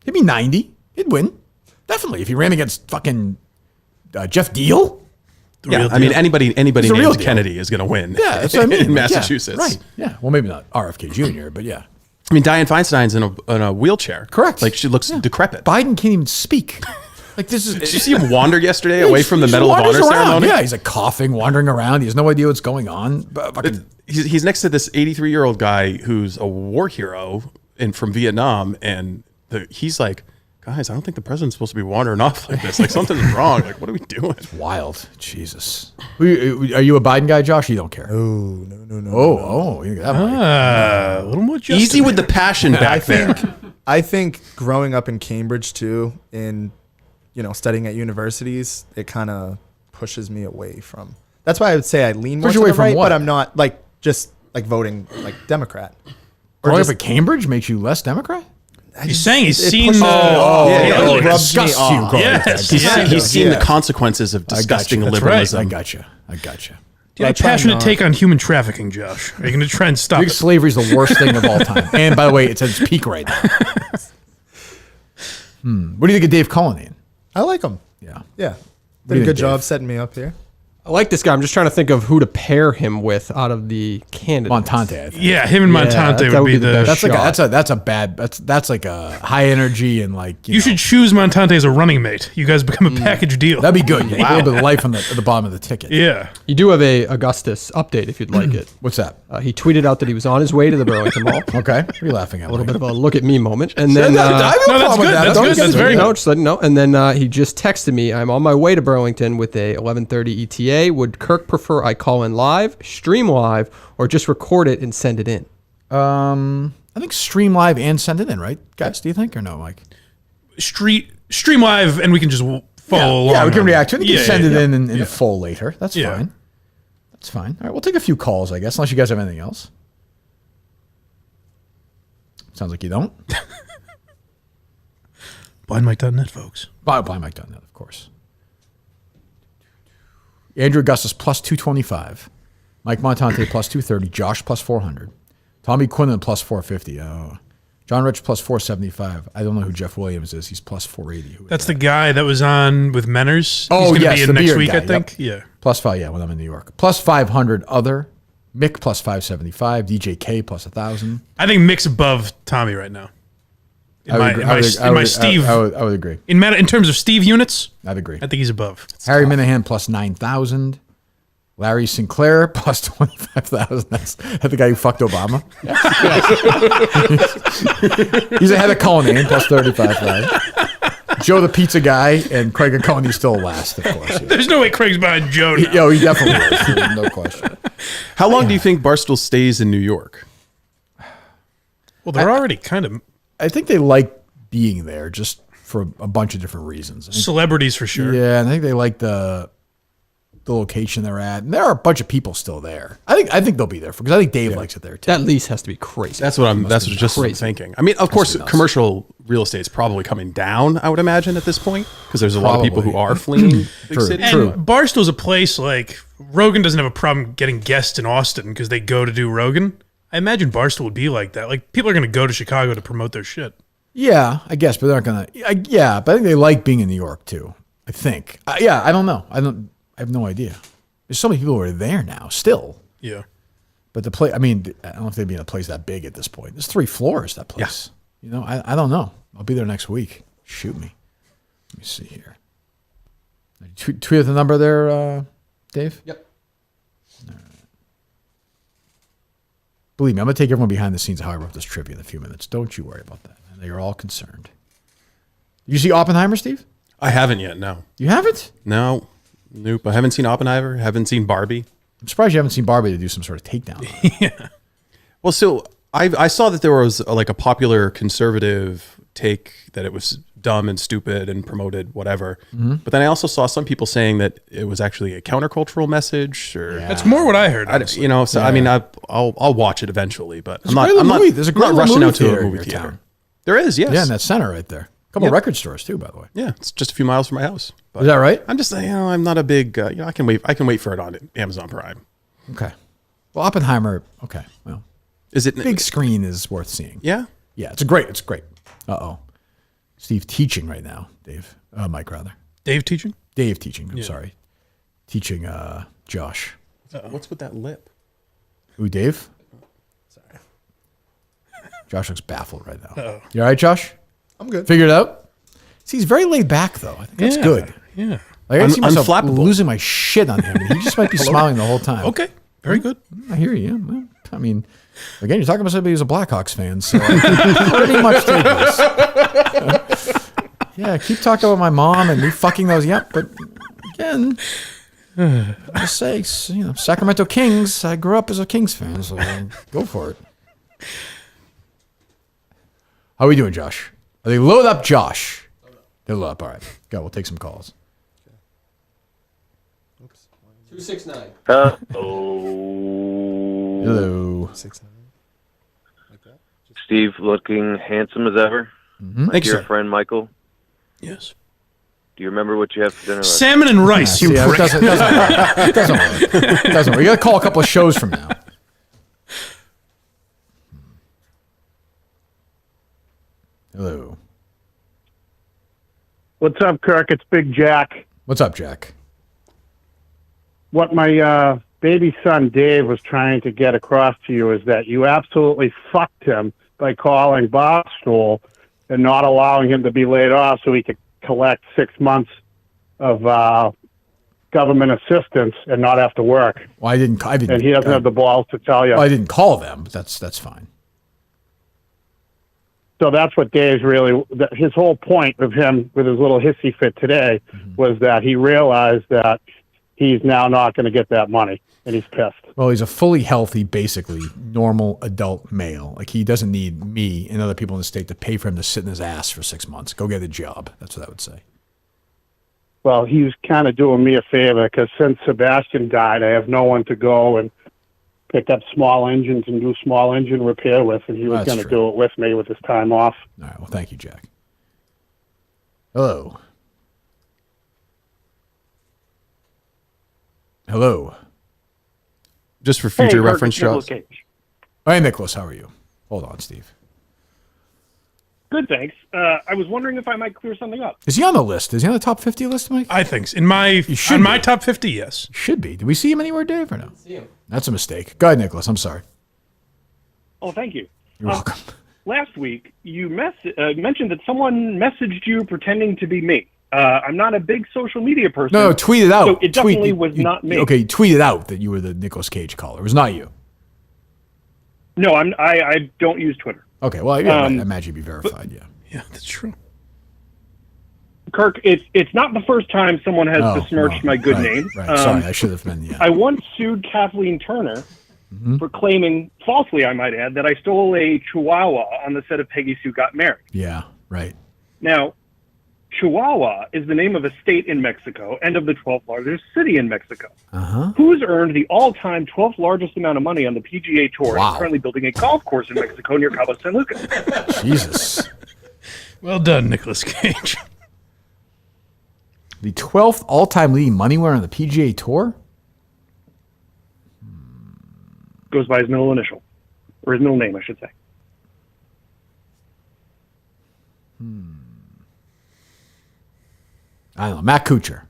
He'd be 90. He'd win. Definitely. If he ran against fucking Jeff Deal. Yeah, I mean anybody He's a real named deal. Kennedy is going to win. Yeah, that's what I mean. in Like, Massachusetts. Yeah, right. Yeah. Well, maybe not RFK Jr., but yeah. I mean, Dianne Feinstein's in a wheelchair. Correct. Like she looks decrepit. Biden can't even speak. Like this is. Did you see him wander yesterday away from the He Medal of wanders Honor around. ceremony? Yeah, he's like coughing, wandering around. He has no idea what's going on. But fucking, He's next to this 83-year-old guy who's a war hero from Vietnam, and he's like, guys, I don't think the president's supposed to be wandering off like this. Like something's wrong. Like what are we doing? wild. Jesus. Are you a Biden guy, Josh? You don't care. No. Oh, you got that mic. A little more Easy with the passion back there. I think growing up in Cambridge too, in studying at universities, it kind of pushes me away from. That's why I would say I lean more Push to you away the from right, what? but I'm not like just like voting like Democrat. Or Growing up just- at Cambridge makes you less Democrat? He's saying he's it seen pushes- the. it rubs me disgusts you off. growing up at Yes. Cambridge. He's seen Yeah. the consequences of disgusting That's liberalism. right. I gotcha. Do you have a try passionate not- take on human trafficking, Josh? Are you going to try and stop I think it? slavery is the worst thing of all time. And by the way, it's at its peak right now. What do you think of Dave Cullinane? I like them. Yeah. Yeah, do you did a good think, job Dave? setting me up here. I like this guy. I'm just trying to think of who to pair him with out of the candidates. Montante, I think. Yeah, him and Montante that would be the. That's like shot. that's a bad that's like a high energy and like You should choose Montante as a running mate. You guys become a package deal. that'd be good. You get a little bit of life on the bottom of the ticket. Yeah. You do have a Augustus update if you'd like it. What's that? He tweeted out that he was on his way to the Burlington Mall. Okay. What are you laughing at? A little bit of a look at me moment, and No, then no, I have no No, that's problem with good. that. That's Don't good. get That's it. very you know, good. just letting you know. And then he just texted me, "I'm on my way to Burlington with a 11:30 ETA. Would Kirk prefer I call in live, stream live, or just record it and send it in?" I think stream live and send it in, right, guys? Do you think or no, Mike? Stream live, and we can just follow along. Yeah, we can react to it. You can send it yeah. in full later. That's Yeah. fine. That's fine. All right, we'll take a few calls, I guess, unless you guys have anything else. Sounds like you don't. BlindMike.net, folks. BlindMike.net, of course. Andrew Augustus plus 225. Mike Montante plus 230. Josh plus 400. Tommy Quinlan plus 450. Oh. John Rich plus 475. I don't know who Jeff Williams is. He's plus 480. Who is That's that? the guy that was on with Menners. Oh, He's going to yes, be the in next beard week, guy, I think. yep. Yeah. Plus 5, yeah, when I'm in New York. Plus 500 other. Mick plus 575. DJ K plus 1,000. I think Mick's above Tommy right now. In my Steve. I would agree. In terms of Steve units, I'd agree. I think he's above. Harry Minahan plus 9,000. Larry Sinclair plus 25,000. That's the guy who fucked Obama. He's ahead of Cullinane plus 35,000. Joe the pizza guy and Craig Coney still last, of course. Yeah. There's no way Craig's behind Joe now. Yo, he definitely is. No question. How long do you think Barstool stays in New York? Well, they're already kind of I think they like being there just for a bunch of different reasons. I think- celebrities for sure. Yeah, and I think they like the location they're at. And there are a bunch of people still there. I think they'll be there because I think Dave likes it there too. That lease has to be crazy. That's what just what I'm thinking. I mean, of course, commercial real estate's probably coming down, I would imagine, at this point, because there's a lot of people who are fleeing big True. cities. And Barstool's a place like Rogan doesn't have a problem getting guests in Austin because they go to do Rogan. I imagine Barstool would be like that. Like people are going to go to Chicago to promote their shit. Yeah, I guess, but they're not gonna. Yeah, but I think they like being in New York too. I think. Yeah, I don't know. I have no idea. There's so many people who are there now still. Yeah. But the place. I mean, I don't know if they'd be in a place that big at this point. There's 3 floors. That place. Yeah. You know, I don't know. I'll be there next week. Shoot me. Let me see here. Tweet the number there, Dave. Yep. Believe me, I'm going to take everyone behind the scenes of how I wrote this trivia in a few minutes. Don't you worry about that. I know you're all concerned. You see Oppenheimer, Steve? I haven't yet, no. You haven't? No. Nope. I haven't seen Oppenheimer, haven't seen Barbie. I'm surprised you haven't seen Barbie to do some sort of takedown. Well, so I saw that there was like a popular conservative take that it was dumb and stupid and promoted whatever. But then I also saw some people saying that it was actually a countercultural message, or That's more what I heard. I, you know. So I mean, I'll watch it eventually, but There's a great not rushing out to a in movie your theater. town. There is, yes. Yeah, in that center right there. A couple record stores too, by the way. Yeah, it's just a few miles from my house. But Is that right? I'm just saying, I'm not a big. I can wait for it on Amazon Prime. Okay. Well, Oppenheimer. Okay. Well, Is it big screen is worth seeing. Yeah. Yeah, it's great. Uh-oh. Steve teaching right now, Dave. Mike, rather. Dave teaching? Dave teaching. I'm sorry. Teaching Josh. What's with that lip? Who, Dave? Sorry. Josh looks baffled right now. You all right, Josh? I'm good. Figured it out? See, he's very laid back, though. I think that's good. Yeah. Like, I see myself unflappable. losing my shit on him. He just might be smiling the whole time. Okay. Very good. I hear you. Well, I mean, again, you're talking about somebody who's a Blackhawks fan, so I pretty much take this. Yeah, keep talking about my mom and me fucking those. Yep, but again, I just say, Sacramento Kings. I grew up as a Kings fan, so go for it. How are we doing, Josh? Are they load up, Josh? They're load up. All right, go. We'll take some calls. 269. Hello. 6-9. Like that. Steve, looking handsome as ever. My Thank you, dear sir. friend Michael, Yes. do you remember what you had for dinner last Salmon and rice, you See, it prick. doesn't work. It doesn't work. It doesn't work. You got to call a couple of shows from now. Hello. What's up, Kirk? It's Big Jack. What's up, Jack? What my baby son Dave was trying to get across to you is that you absolutely fucked him by calling Barstool and not allowing him to be laid off so he could collect 6 months of government assistance and not have to work. Well, I didn't. And he doesn't have the balls to tell you. Well, I didn't call them, but that's fine. So that's what Dave's really, his whole point of him with his little hissy fit today was that he realized that he's now not going to get that money, and he's pissed. Well, he's a fully healthy, basically normal adult male. Like, he doesn't need me and other people in the state to pay for him to sit in his ass for 6 months. Go get a job. That's what I would say. Well, he was kind of doing me a favor because since Sebastian died, I have no one to go and pick up small engines and do small engine repair with, and he was That's going to true. do it with me with his time off. All right. Well, thank you, Jack. Hello. Hello. Just for future Kirk, reference, it's Nicolas Josh. Cage. Hey, Nicholas. How are you? Hold on, Steve. Good, thanks. I was wondering if I might clear something up. Is he on the list? Is he on the top 50 list, Mike? I think so. In my should be. top 50, yes. Should be. Did we see him anywhere, Dave, or no? That's a mistake. Go ahead, Nicholas. I'm sorry. Oh, thank you. You're welcome. Last week, you mentioned that someone messaged you pretending to be me. I'm not a big social media person. No, tweet it out. So it definitely was not me. Okay, tweet it out that you were the Nicolas Cage caller. It was not you. No, I don't use Twitter. Okay, well, yeah, I imagine you'd be verified, yeah. Yeah, that's true. Kirk, it's not the first time someone has besmirched my good name. Right. Sorry, I should have been, yeah. I once sued Kathleen Turner for claiming, falsely I might add, that I stole a Chihuahua on the set of Peggy Sue Got Married. Yeah, right. Now, Chihuahua is the name of a state in Mexico and of the 12th largest city in Mexico. Who's earned the all-time 12th largest amount of money on the PGA Tour and is currently building a golf course in Mexico near Cabo San Lucas. Jesus. Well done, Nicolas Cage. The 12th all-time leading money winner on the PGA Tour? Goes by his middle initial. Or his middle name, I should say. I don't know. Matt Kuchar.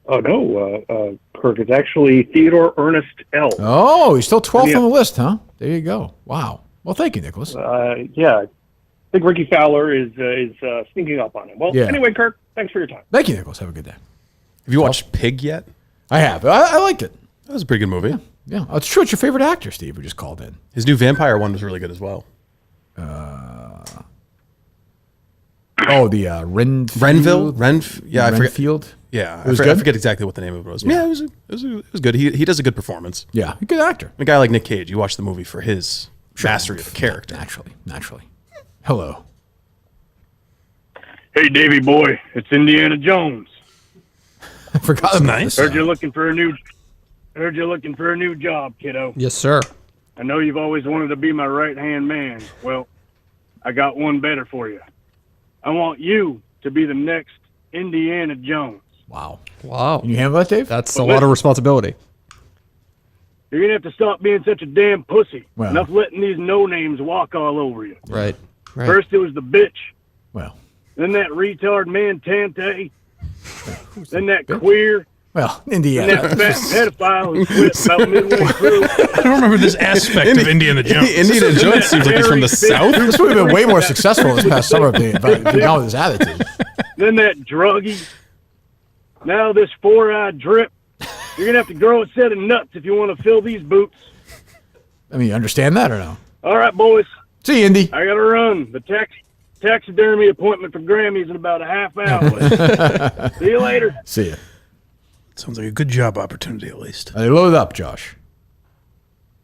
Oh, no. Kirk, it's actually Theodore Ernest L. Oh, he's still 12th on the list, huh? There you go. Wow. Well, thank you, Nicholas. Yeah. I think Ricky Fowler is sneaking up on him. Well, Yeah. anyway, Kirk, thanks for your time. Thank you, Nicholas. Have a good day. Have you watched Pig yet? I have. I liked it. That was a pretty good movie. Yeah. It's true. It's your favorite actor, Steve, who just called in. His new vampire one was really good as well. Oh, the Renfield? Yeah, I forget. Renfield? Yeah, It was I good? forget exactly what the name of it was. Yeah, it was good. He does a good performance. Yeah, a good actor. A guy like Nick Cage, you watch the movie for his mastery of the character. Naturally. Hello. Hey, Davey boy, it's Indiana Jones. I forgot about this. Heard you're looking for a new job, kiddo. Yes, sir. I know you've always wanted to be my right-hand man. Well, I got one better for you. I want you to be the next Indiana Jones. Wow. Wow. Can you handle that, Dave? That's a lot of responsibility. You're going to have to stop being such a damn pussy. Well. Enough letting these no-names walk all over you. Right. First it was the bitch. Well. Then that retard man Tante. Then that queer. Well, And Indiana. that fat pedophile who quit about midway through. I don't remember this aspect of Indiana Jones. Indiana Jones seems like he's from the South. This would have been way more successful this past summer if he gone with his attitude. Then that druggie. Now this four-eyed drip. You're going to have to grow a set of nuts if you want to fill these boots. I mean, you understand that or no? All right, boys. See you, Indy. I got to run. The taxidermy appointment for Grammy's in about a half hour. See you later. See ya. Sounds like a good job opportunity, at least. Are they loaded up, Josh?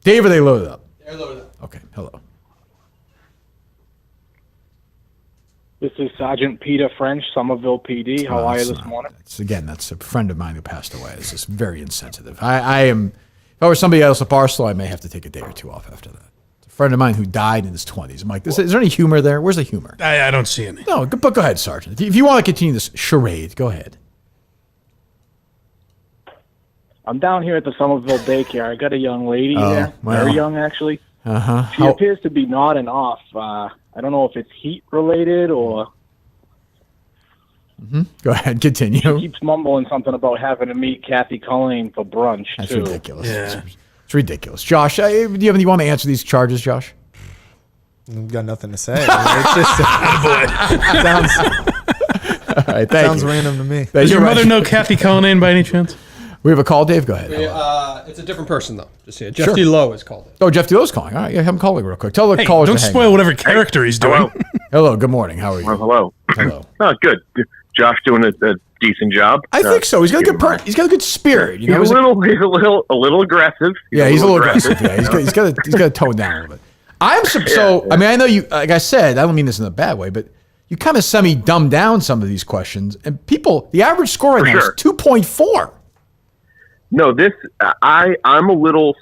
Dave, are they loaded up? They're loaded up. Okay, hello. This is Sergeant Peter French, Somerville PD. How are you this morning? That's a friend of mine who passed away. It's just very insensitive. I am, if I were somebody else at Barstool, I may have to take a day or two off after that. It's a friend of mine who died in his 20s. I'm like, is there any humor there? Where's the humor? I don't see any. No, but go ahead, Sergeant. If you want to continue this charade, go ahead. I'm down here at the Somerville daycare. I got a young lady there, very young actually. Uh-huh. She appears to be nodding off. I don't know if it's heat related or... Go ahead, continue. She keeps mumbling something about having to meet Kathy Cullen for brunch, That's too. ridiculous. Yeah. It's ridiculous. Josh, do you want to answer these charges, Josh? I've got nothing to say. It's just sounds, All right, sounds random to me. Does your mother know Kathy Cullen by any chance? We have a call, Dave? Go ahead. It's a different person, though. Just here. Jeff D. Lowe is called. Oh, Jeff D. Lowe's calling. All right, yeah, have him calling real quick. Tell the callers don't to hang spoil on. whatever character he's doing. Hello, good morning. How are you? Hello. Hello. Oh, good. Josh doing a decent job. I think so. He's got a good he's got a good spirit. You know, He's a little aggressive. Yeah, he's a little aggressive. Yeah, he's got to tone down a little bit. I mean, I know you. Like I said, I don't mean this in a bad way, but you kind of semi-dumb down some of these questions, and the average score right now is 2.4. No, I'm a little.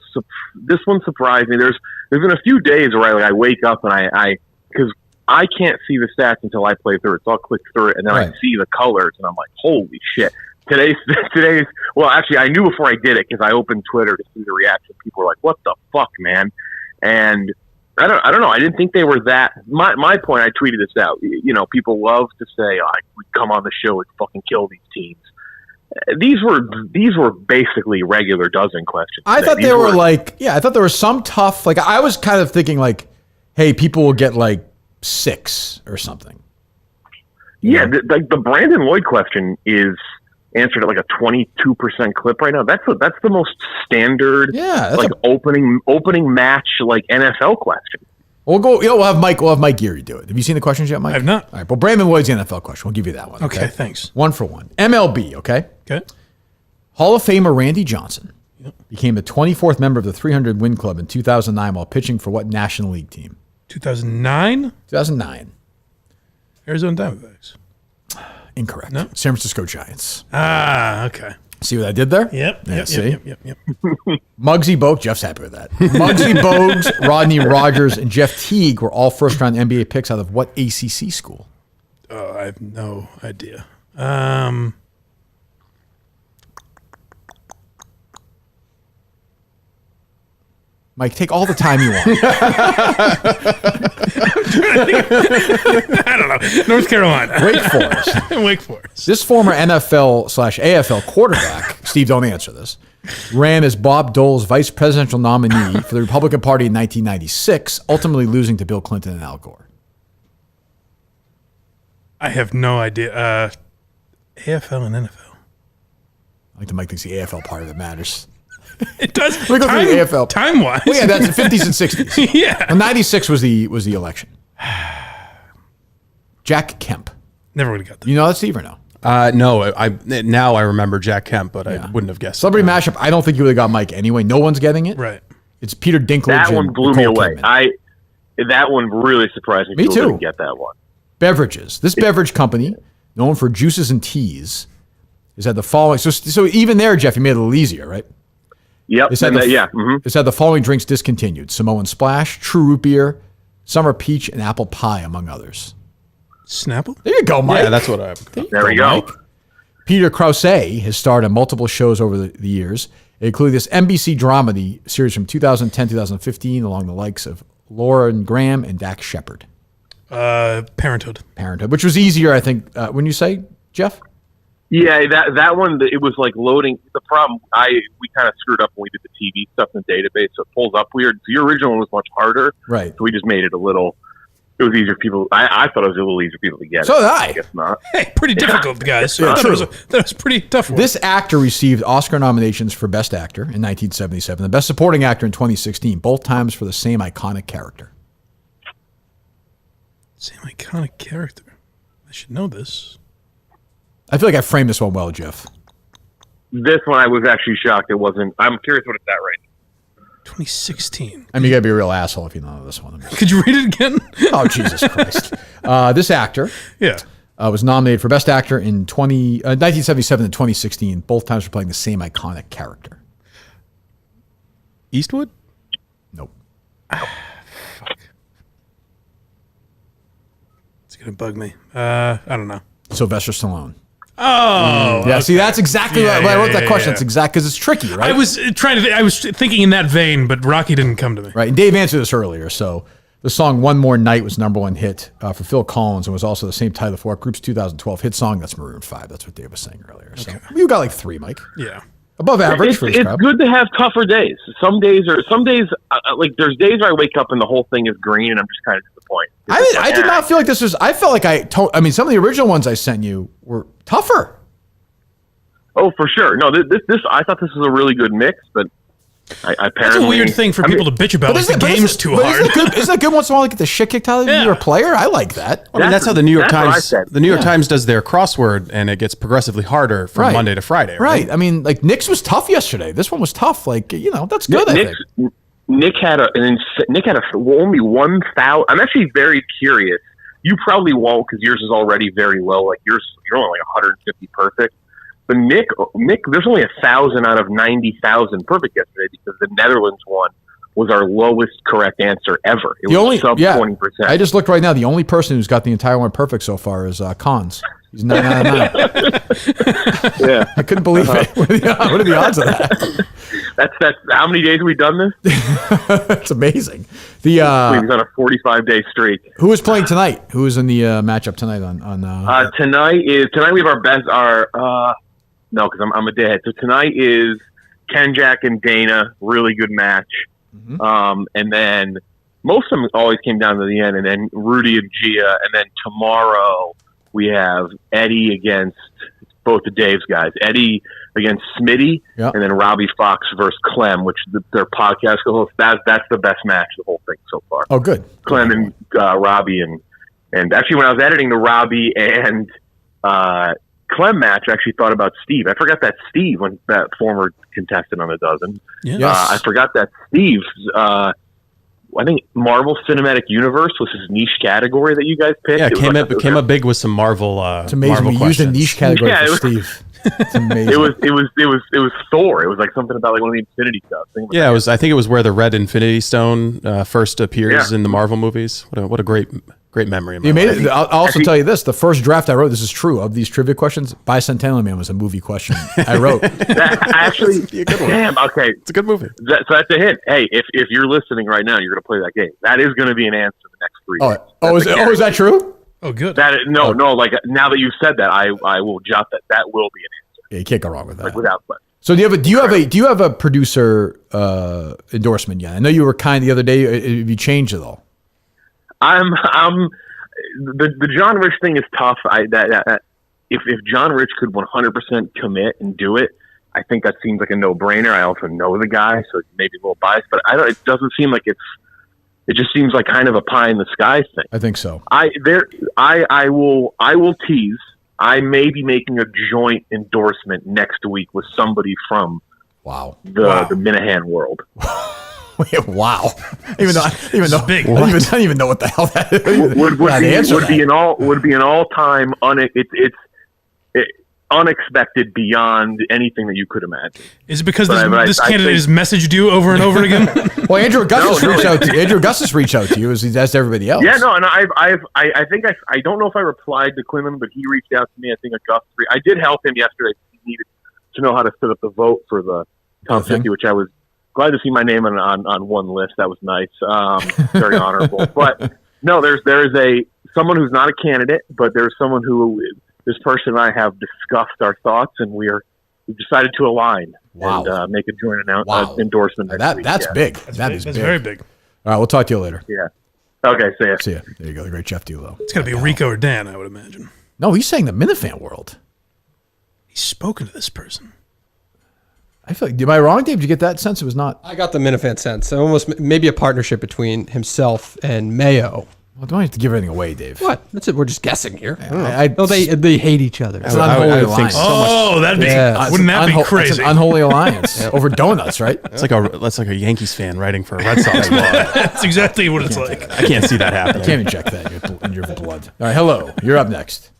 This one surprised me. There's been a few days where I wake up and because I can't see the stats until I play through it, so I'll click through it and then I see the colors and I'm like, holy shit. Today's. Well, actually, I knew before I did it because I opened Twitter to see the reaction. People were like, "What the fuck, man?" And I don't know. I didn't think they were that. My point. I tweeted this out. You know, people love to say, "Oh, we come on the show and fucking kill these teams." These were basically regular dozen questions. I thought they were I thought there were some tough. Like I was kind of thinking like, hey, people will get like 6 or something. Yeah, the Brandon Lloyd question is answered at like a 22% clip right now. That's the most standard, opening match like NFL question. We'll go. We'll have Mike Geary do it. Have you seen the questions yet, Mike? I've not. All right. Well, Brandon Lloyd's the NFL question. We'll give you that one. Okay, thanks. 1 for 1. MLB. Okay. Okay. Hall of Famer Randy Johnson became the 24th member of the 300 win club in 2009 while pitching for what National League team? 2009. 2009. Arizona Diamondbacks. Incorrect. No. San Francisco Giants. Ah, okay. See what I did there? Yep. Yeah, Yep. Muggsy Bogues. Jeff's happy with that. Muggsy Bogues, Rodney Rogers, and Jeff Teague were all first-round NBA picks out of what ACC school? Oh, I have no idea. Mike, take all the time you want. I don't know. North Carolina. Wake Forest. Wake Forest. This former NFL/AFL quarterback, Steve, don't answer this, ran as Bob Dole's vice presidential nominee for the Republican Party in 1996, ultimately losing to Bill Clinton and Al Gore. I have no idea. AFL and NFL. I like to Mike thinks the AFL part of it matters. It does. We go through the AFL Time-wise. Well, yeah, that's the 50s and 60s. Yeah. Well, 96 was the election. Jack Kemp. Never would have got that. You know that, Steve, or no? No. Now I remember Jack Kemp, but I wouldn't have guessed. Celebrity mashup. I don't think you would have got Mike anyway. No one's getting it. Right. It's Peter Dinklage. That one blew me away. that one really surprised me. Me People too. didn't get that one. Beverages. This beverage company, known for juices and teas, has had the following. So even there, Jeff, you made it a little easier, right? Yep. It's had It's had the following drinks discontinued: Samoan Splash, True Root Beer, Summer Peach, and Apple Pie, among others. Snapple? There you go, Mike. Yeah, that's what I have. There we go. Mike. Peter Krause has starred on multiple shows over the years, including this NBC dramedy series from 2010-2015, along the likes of Lauren Graham and Dax Shepard. Parenthood, which was easier, I think. When you say, Jeff? Yeah, that one, it was like loading. The problem, we kind of screwed up when we did the TV stuff in the database, so it pulls up weird. So your original one was much harder. Right. So we just made it a little, it was easier for people. I thought it was a little easier for people to get. So it. did I. Guess not. Hey, pretty difficult, guys. Yeah, that was pretty tough one. This actor received Oscar nominations for Best Actor in 1977 and Best Supporting Actor in 2016, both times for the same iconic character. Same iconic character. I should know this. I feel like I framed this one well, Jeff. This one, I was actually shocked it wasn't. I'm curious what it's at right now. 2016. I mean, you gotta be a real asshole if you know this one. Could you read it again? Oh, Jesus Christ. This actor was nominated for Best Actor in 1977 and 2016, both times for playing the same iconic character. Eastwood? Nope. Fuck. It's going to bug me. I don't know. Sylvester Stallone. Oh, yeah. See, that's exactly why I wrote that question. That's exact because it's tricky, right? I was thinking in that vein, but Rocky didn't come to me. Right, and Dave answered this earlier. So the song "One More Night" was #1 hit for Phil Collins and was also the same title for our group's 2012 hit song. That's Maroon 5. That's what Dave was saying earlier. So you got like 3, Mike. Yeah, above average for this It's crowd. good to have tougher days. Some days like there's days where I wake up and the whole thing is green and I'm just kind of disappointed. I did not feel like this was. I felt like I mean, some of the original ones I sent you were tougher. Oh, for sure. No, this I thought this was a really good mix, but I apparently That's a weird thing for people to bitch about. Like the game's too hard. Isn't it good once in a while to get the shit kicked out of you? You're a player. I like that. I mean, that's how the New York Times Times does their crossword, and it gets progressively harder from Monday to Friday. Right. I mean, like Nick's was tough yesterday. This one was tough. Like, that's good. I think. Nick had only 1,000. I'm actually very curious. You probably won't because yours is already very low. Like you're only like 150 perfect. But Nick, there's only 1,000 out of 90,000 perfect yesterday because the Netherlands one was our lowest correct answer ever. It was sub 20%. I just looked right now. The only person who's got the entire one perfect so far is Cons. He's 9 out of 9. Yeah, I couldn't believe it. What are the odds of that? That's how many days have we done this? It's amazing. He's on a 45-day streak. Who is playing tonight? Who is in the matchup tonight tonight we have our best no, because I'm a deadhead. So tonight is Ken, Jack, and Dana. Really good match. Mm-hmm. And then most of them always came down to the end. And then Rudy and Gia. And then tomorrow we have Eddie against both of Dave's guys. Eddie against Smitty, and then Robbie Fox versus Clem, which their podcast host. That's the best match of the whole thing so far. Oh, good. Clem and Robbie and actually when I was editing the Robbie and Clem match, I actually thought about Steve. I forgot that Steve, that former contestant on A Dozen. Yeah. Yes. I forgot that Steve. I think Marvel Cinematic Universe was his niche category that you guys picked. Yeah, came up big with some Marvel. It's amazing. Marvel we used a niche category for Steve. It's amazing. It was Thor. It was like something about like one of the Infinity stuff. Yeah, it was. I think it was where the red Infinity Stone first appears in the Marvel movies. What a great memory. You made it. I'll also tell you this: the first draft I wrote, this is true, of these trivia questions, Bicentennial Man was a movie question I wrote. Damn. Okay, it's a good movie. So that's a hint. Hey, if you're listening right now, you're going to play that game. That is going to be an answer the next 3 days. Is that true? Oh, good. No. Like now that you've said that, I will jot that. That will be an answer. Yeah, you can't go wrong with that. Like without question. So do you have a producer endorsement yet? I know you were kind the other day. Have you changed it all? I'm the John Rich thing is tough. If John Rich could 100% commit and do it, I think that seems like a no-brainer. I also know the guy, so it's maybe a little biased, but it doesn't seem like it just seems like kind of a pie in the sky thing. I think so. I will tease. I may be making a joint endorsement next week with somebody from the Minahan world. Wow. Even though, big. I don't even know what the hell that is. would be an all-time unexpected beyond anything that you could imagine. Is it because this candidate has messaged you over and over again? Well, Andrew Augustus reached out to you. Andrew Augustus reached out to you as he's asked everybody else. Yeah, no, and I think I don't know if I replied to Quinlan, but he reached out to me. I think Augustus. I did help him yesterday. He needed to know how to set up the vote for the top 50, which I was glad to see my name on one list. That was nice, very honorable. But no, there's someone who's not a candidate, but there's someone who this person and I have discussed our thoughts, and we've decided to align and make a joint endorsement. That's big. That's big. Very big. All right, we'll talk to you later. Yeah. Okay, see ya. See ya. There you go. The great Jeff Dulo. It's got to be Rico or Dan, I would imagine. No, he's saying the Minifan world. He's spoken to this person. I feel like, am I wrong, Dave? Did you get that sense? It was not. I got the Minifan sense. Almost maybe a partnership between himself and Mayo. Well, don't have to give everything away, Dave. What? That's it. We're just guessing here. They hate each other. It's an unholy alliance. That'd be. Wouldn't that be crazy? It's an unholy alliance over donuts, right? It's like a Yankees fan writing for a Red Sox blog. That's exactly what it's like. I can't see that happening. I can't inject that in your blood. All right, hello. You're up next.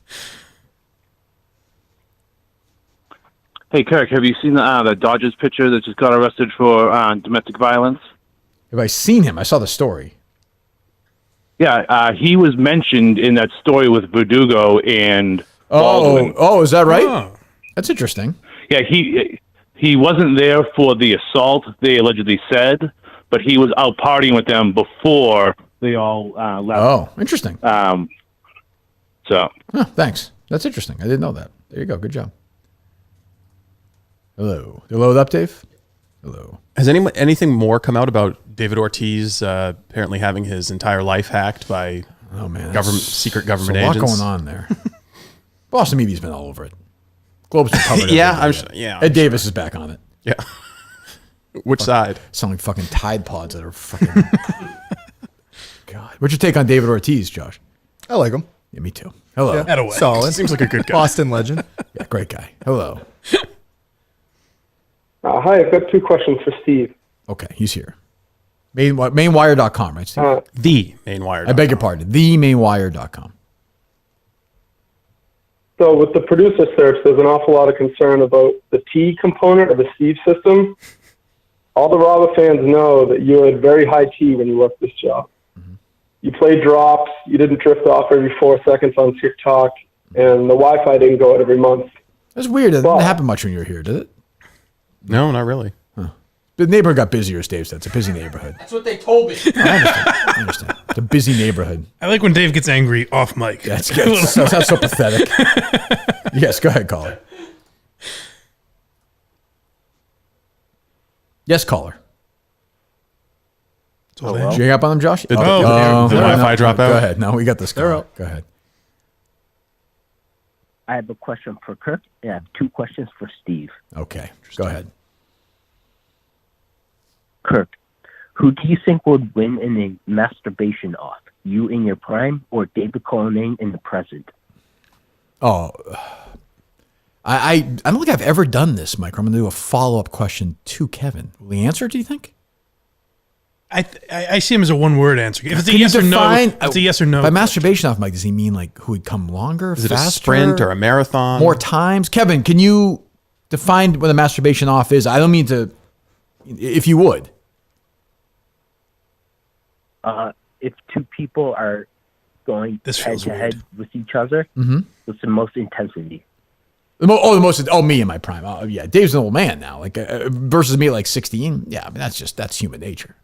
Hey, Kirk, have you seen the Dodgers pitcher that just got arrested for domestic violence? Have I seen him? I saw the story. Yeah, he was mentioned in that story with Verdugo and Baldwin. Oh, is that right? Oh. That's interesting. Yeah, he wasn't there for the assault, they allegedly said, but he was out partying with them before they all left. Oh, interesting. Thanks. That's interesting. I didn't know that. There you go. Good job. Hello. You load up, Dave? Hello. Has anything more come out about David Ortiz apparently having his entire life hacked by secret government agents? There's a lot going on there. Boston media's been all over it. Globe's been covered. Ed Davis is back on it. Yeah. Which side? Sound like fucking Tide Pods that are fucking. God. What's your take on David Ortiz, Josh? I like him. Yeah, me too. Hello. Yeah. Solid. Seems like a good guy. Boston legend. Yeah, great guy. Hello. Hi, I've got two questions for Steve. Okay, he's here. Mainwire.com, right, Steve? The Mainwire.com. I beg your pardon. TheMainWire.com. So with the producer search, there's an awful lot of concern about the T component of the Steve system. All the Robert fans know that you had very high T when you worked this job. Mm-hmm. You played drops. You didn't drift off every 4 seconds on TikTok, and the Wi-Fi didn't go out every month. That's weird. It didn't happen much when you were here, did it? No, not really. Huh. The neighborhood got busier, as Dave said. It's a busy neighborhood. That's what they told me. I understand. It's a busy neighborhood. I like when Dave gets angry off mic. That's good. Sounds so pathetic. Yes, go ahead, caller. Yes, caller. Did you hang up on them, Josh? Did the Wi-Fi drop out? Go ahead. No, we got this. Go ahead. I have a question for Kirk. I have two questions for Steve. Okay, go ahead. Kirk, who do you think would win in a masturbation off? You in your prime or David Cullinane in the present? Oh, I don't think I've ever done this, Mike. I'm going to do a follow-up question to Kevin. Will he answer, do you think? I see him as a one-word answer. If it's a yes or no, it's a yes or no. By masturbation off, Mike, does he mean like who would come longer, Is it faster? a sprint or a marathon? More times? Kevin, can you define what a masturbation off is? I don't mean to, if you would. If two people are going head-to-head with each other, what's the most intensity? Me in my prime. Oh, yeah, Dave's an old man now. Like versus me at like 16. Yeah, I mean that's human nature.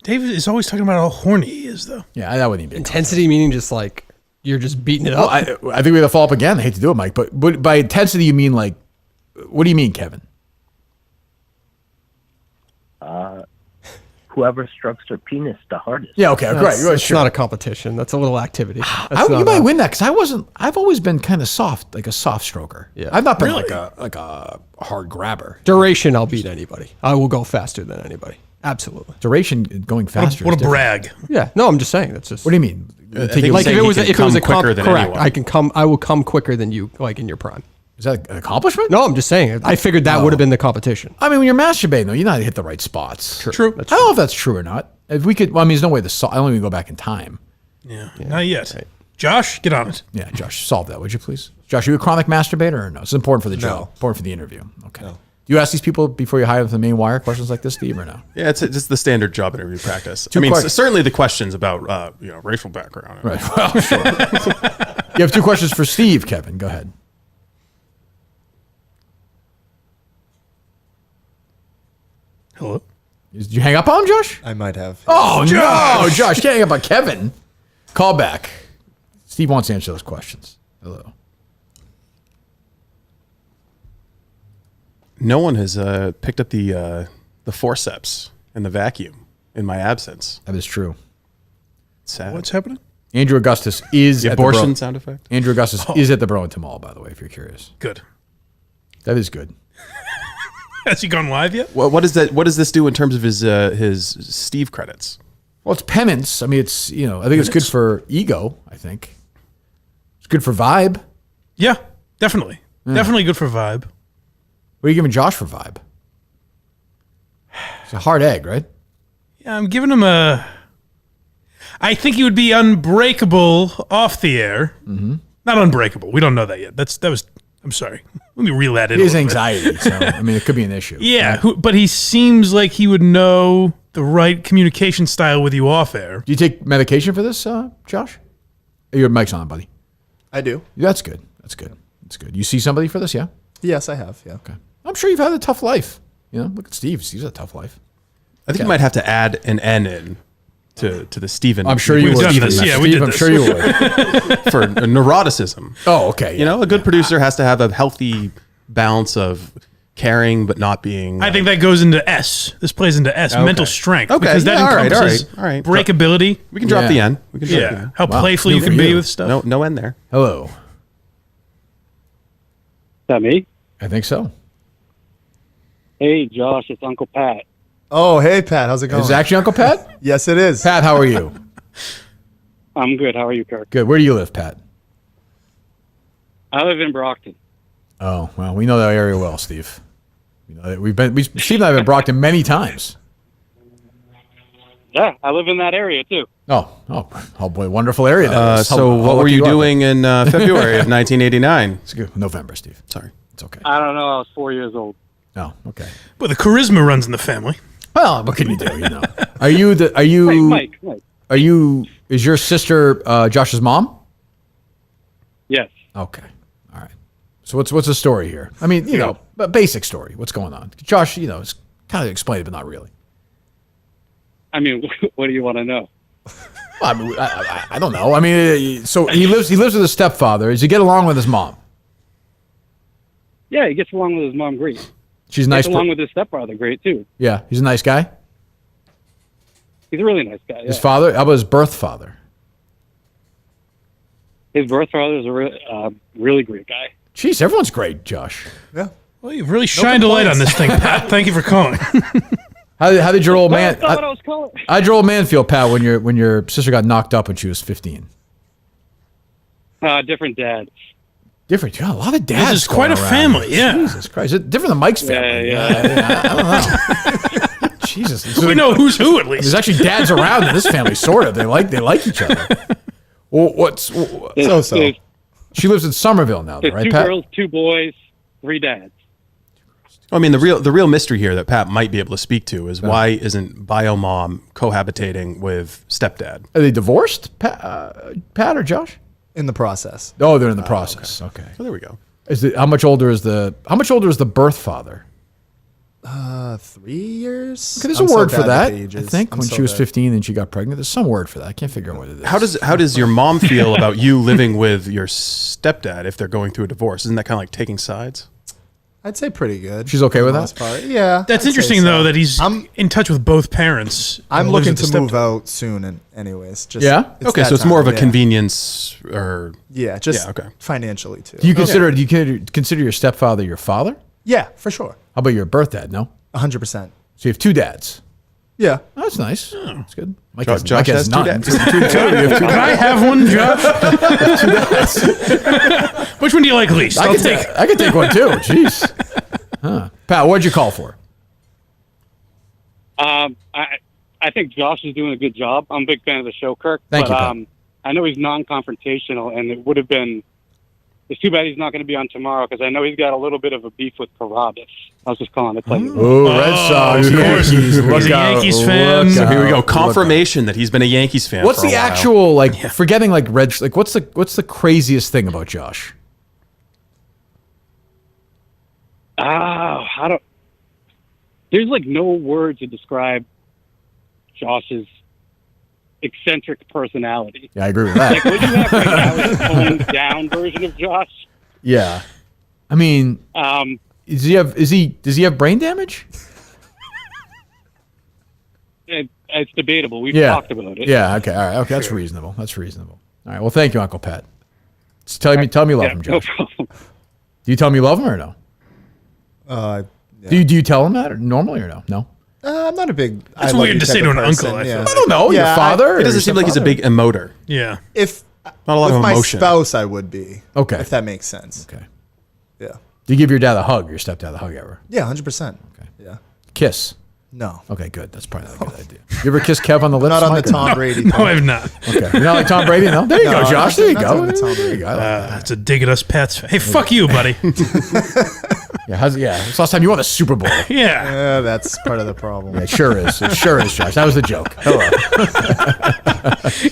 Dave is always talking about how horny he is, though. Yeah, that wouldn't even be intensity meaning just like you're just beating it up. I think we have to follow up again. I hate to do it, Mike, but by intensity you mean like, what do you mean, Kevin? Whoever strokes their penis the hardest. Yeah, okay, great. It's not a competition. That's a little activity. You might win that because I've always been kind of soft, like a soft stroker. Yeah, I've not been like a hard grabber. Duration, I'll beat anybody. I will go faster than anybody. Absolutely. Duration going faster. What a brag. Yeah. No, I'm just saying. That's just. What do you mean? Like if it was a quicker than correct, anyone. I will come quicker than you, like in your prime. Is that an accomplishment? No, I'm just saying. I figured that would have been the competition. I mean, when you're masturbating, though, you know how to hit the right spots. True. I don't know if that's true or not. If we could, well, I mean, there's no way I don't even go back in time. Yeah. Not yet. Right. Josh, get on it. Yeah, Josh, solve that, would you please? Josh, are you a chronic masturbator or no? It's important for the job. Important for the interview. Okay. No. Do you ask these people before you hire them to the main wire questions like this, Steve, or no? Yeah, it's just the standard job interview practice. I mean, certainly the questions about racial background. Right. Well, sure. You have 2 questions for Steve, Kevin. Go ahead. Hello. Did you hang up on him, Josh? I might have. Oh, no, Josh, you can't hang up on Kevin. Call back. Steve wants to answer those questions. Hello. No one has picked up the forceps and the vacuum in my absence. That is true. It's sad. What's happening? Andrew Augustus is the at abortion sound effect. Andrew Augustus is at the Burlington Mall, by the way, if you're curious. Good. That is good. Has he gone live yet? What does that? What does this do in terms of his Steve credits? Well, it's penance. I mean, it's I think it's good for ego. I think it's good for vibe. Yeah, definitely. Definitely good for vibe. What are you giving Josh for vibe? It's a hard egg, right? Yeah, I'm giving him a. I think he would be unbreakable off the air. Mm-hmm. Not unbreakable. We don't know that yet. That was. I'm sorry. Let me reel that in. He has anxiety, so I mean, it could be an issue. Yeah, but he seems like he would know the right communication style with you off air. Do you take medication for this, Josh? Your mic's on, buddy. I do. That's good. That's good. That's good. You see somebody for this, yeah? Yes, I have. Yeah. Okay. I'm sure you've had a tough life. Look at Steve. Steve's had a tough life. I think you might have to add an N in to the Stephen. I'm sure you would. Yeah, we did I'm this. sure you would. For neuroticism. Oh, okay. A good producer has to have a healthy balance of caring but not being. I think that goes into S. This plays into S. Okay. Mental strength. Okay. Because that encompasses all right. breakability. We can drop the N. We can drop the N. How playful you can be with stuff. No N there. Hello. Is that me? I think so. Hey, Josh, it's Uncle Pat. Oh, hey, Pat. How's it going? Is it actually Uncle Pat? Yes, it is. Pat, how are you? I'm good. How are you, Kirk? Good. Where do you live, Pat? I live in Brockton. Oh, well, we know that area well, Steve. Steve and I have been Brockton many times. Yeah, I live in that area, too. Oh boy, wonderful area. That is. So what were you doing in February of 1989? It's good. November, Steve. Sorry. It's okay. I don't know. I was 4 years old. Oh, okay. But the charisma runs in the family. Well, what can you do? Are you Mike. Are you? Is your sister Josh's mom? Yes. Okay. All right. So what's the story here? I mean, a basic story. What's going on? Josh, it's kind of explained, but not really. I mean, what do you want to know? Well, I mean, I don't know. I mean, so he lives with his stepfather. Does he get along with his mom? Yeah, he gets along with his mom great. She's nice. Gets along with his stepfather great, too. Yeah, he's a nice guy. He's a really nice guy. His father? How about his birth father? His birth father is a really great guy. Jeez, everyone's great, Josh. Yeah. Well, you've really shined a light on this thing, Pat. Thank you for calling. How did your old man? That's not what I was calling. How did your old man feel, Pat, when your sister got knocked up when she was 15? Different dads. Different. Yeah, a lot of dads. This is quite a going around. family. Yeah. Jesus Christ. Is it different than Mike's family? Yeah. I don't know. Jesus. We know who's who, at least. There's actually dads around in this family, sort of. They like each other. Well, so. She lives in Somerville now, though, right, two Pat? 2 girls, 2 boys, 3 dads. I mean, the real mystery here that Pat might be able to speak to is why isn't bio mom cohabitating with stepdad? Are they divorced, Pat or Josh? In the process. Oh, they're in the process. Okay. So there we go. How much older is the birth father? 3 years. Okay, there's a word for that. I think when she was 15 and she got pregnant, there's some word for that. I can't figure out what it is. How does your mom feel about you living with your stepdad if they're going through a divorce? Isn't that kind of like taking sides? I'd say pretty good. She's okay with that? Part. Yeah. That's interesting, though, that he's in touch with both parents. I'm looking to move out soon, anyways. Just, yeah. Okay, so it's more of a convenience, or okay, financially too. Do you consider your stepfather your father? Yeah, for sure. How about your birth dad? No. 100%. So you have 2 dads. Yeah. Oh, that's nice. That's good. Mike Josh has two none. dads. Can I have one, Josh? Which one do you like least? I can take one too. Jeez. Huh. Pat, what'd you call for? I think Josh is doing a good job. I'm a big fan of the show, Kirk. Thank you, Pat. I know he's non-confrontational, and it would have been. It's too bad he's not going to be on tomorrow because I know he's got a little bit of a beef with Carrabbas. I was just calling to tell you. Oh, Red Sox, of course. Yankees. He's a Yankees fan. So here we go. Confirmation that he's been a Yankees fan. What's for a the while. actual forgetting Reds? Like what's the craziest thing about Josh? There's no words to describe Josh's eccentric personality. Yeah, I agree with that. What you have right now is a toned down version of Josh. Yeah, I mean, does he have brain damage? It's debatable. We've talked about it. Yeah. Okay. All right. Okay. That's reasonable. All right. Well, thank you, Uncle Pat. Just tell me you love him, Josh. No problem. Do you tell him you love him or no? Yeah. Do you tell him that normally or no? No. I'm not a big. It's weird to say to an uncle. I feel. I don't know. Your father. It doesn't seem like he's a big emoter. Yeah. If not a lot with of my emotion. spouse, I would be. Okay. If that makes sense. Okay. Yeah. Do you give your dad a hug, your stepdad a hug ever? Yeah, 100%. Okay. Yeah. Kiss. No. Okay, good. That's probably not a good idea. You ever kiss Kev on the lips? Not on the Mike, or Tom no? Brady. No, I've not. Okay. You're not like Tom Brady, no? There you go, Josh. There you not go. doing the Tom There you Brady. go. I like that. That's a dig at us Pats. Hey, fuck you, buddy. Yeah, it's the last time you won a Super Bowl. Yeah. Yeah, that's part of the problem. Yeah, it sure is. It sure is, Josh. That was the joke. Hello.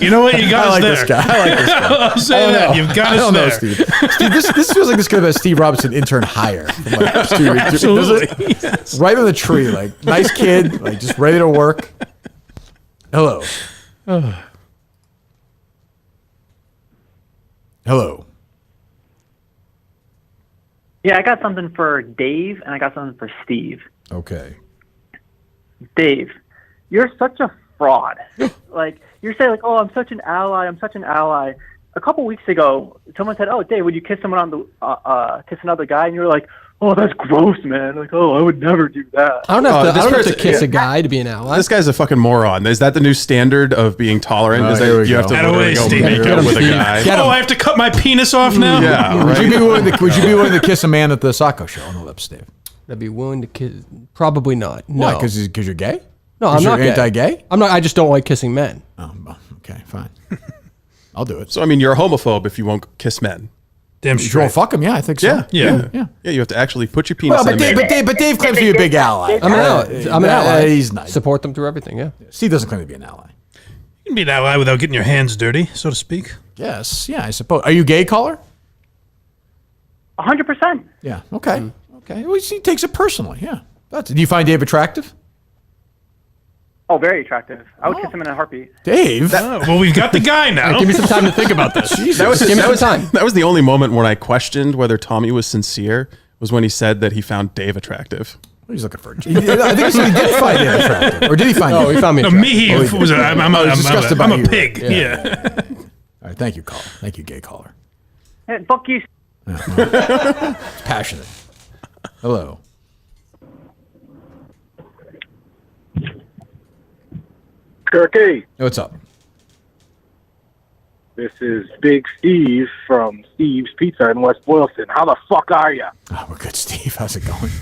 You know what? You got I us like there. this guy. I like this guy. I'll say that. You've got us I don't know, there. Steve. Steve, this feels like this could have been a Steve Robinson intern hire. From Absolutely. Yes. Right on the tree. Like, nice kid. Like, just ready to work. Hello. Hello. Yeah, I got something for Dave, and I got something for Steve. Okay. Dave, you're such a fraud. You're saying oh, I'm such an ally. A couple weeks ago, someone said, "Oh, Dave, would you kiss someone on the kiss another guy?" And you were like, "Oh, that's gross, man. I would never do that." I don't have to kiss a guy to be an ally. This guy's a fucking moron. Is that the new standard of being tolerant? Is that you have to literally go make out with a guy? Oh, I have to cut my penis off now? Yeah. Would you be willing to kiss a man at the Sacco show on the lips, Dave? I'd be willing to kiss. Probably not. No. Why? Because you're gay? No, I'm not you're gay. anti-gay? I'm not. I just don't like kissing men. Oh, well, okay, fine. I'll do it. So, I mean, you're a homophobe if you won't kiss men. Damn You won't fuck him? Yeah, I think so. Yeah. You have to actually put your penis Well, in but Dave claims to be a big ally. I'm an ally. I'm an ally. He's nice. Support them through everything. Yeah. Steve doesn't claim to be an ally. You can be an ally without getting your hands dirty, so to speak. Yes. Yeah, I suppose. Are you gay, caller? 100%. Yeah. Okay. Okay. Well, he takes it personally. Yeah. Do you find Dave attractive? Oh, very attractive. I would kiss him in a heartbeat. Dave? Well, we've got the guy now. Give me some time to think about this. That was Give me some time. That was the only moment when I questioned whether Tommy was sincere. Was when he said that he found Dave attractive. He's looking for. I think he did find Dave attractive, or did he find? No, he found me No, attractive. me, he was. I'm a pig. Right? Yeah. All right. Thank you, caller. Thank you, gay caller. Hey, fuck you. It's passionate. Hello. Kirky, Hey, what's up? this is Big Steve from Steve's Pizza in West Boylston. How the fuck are you? Oh, we're good, Steve. How's it going?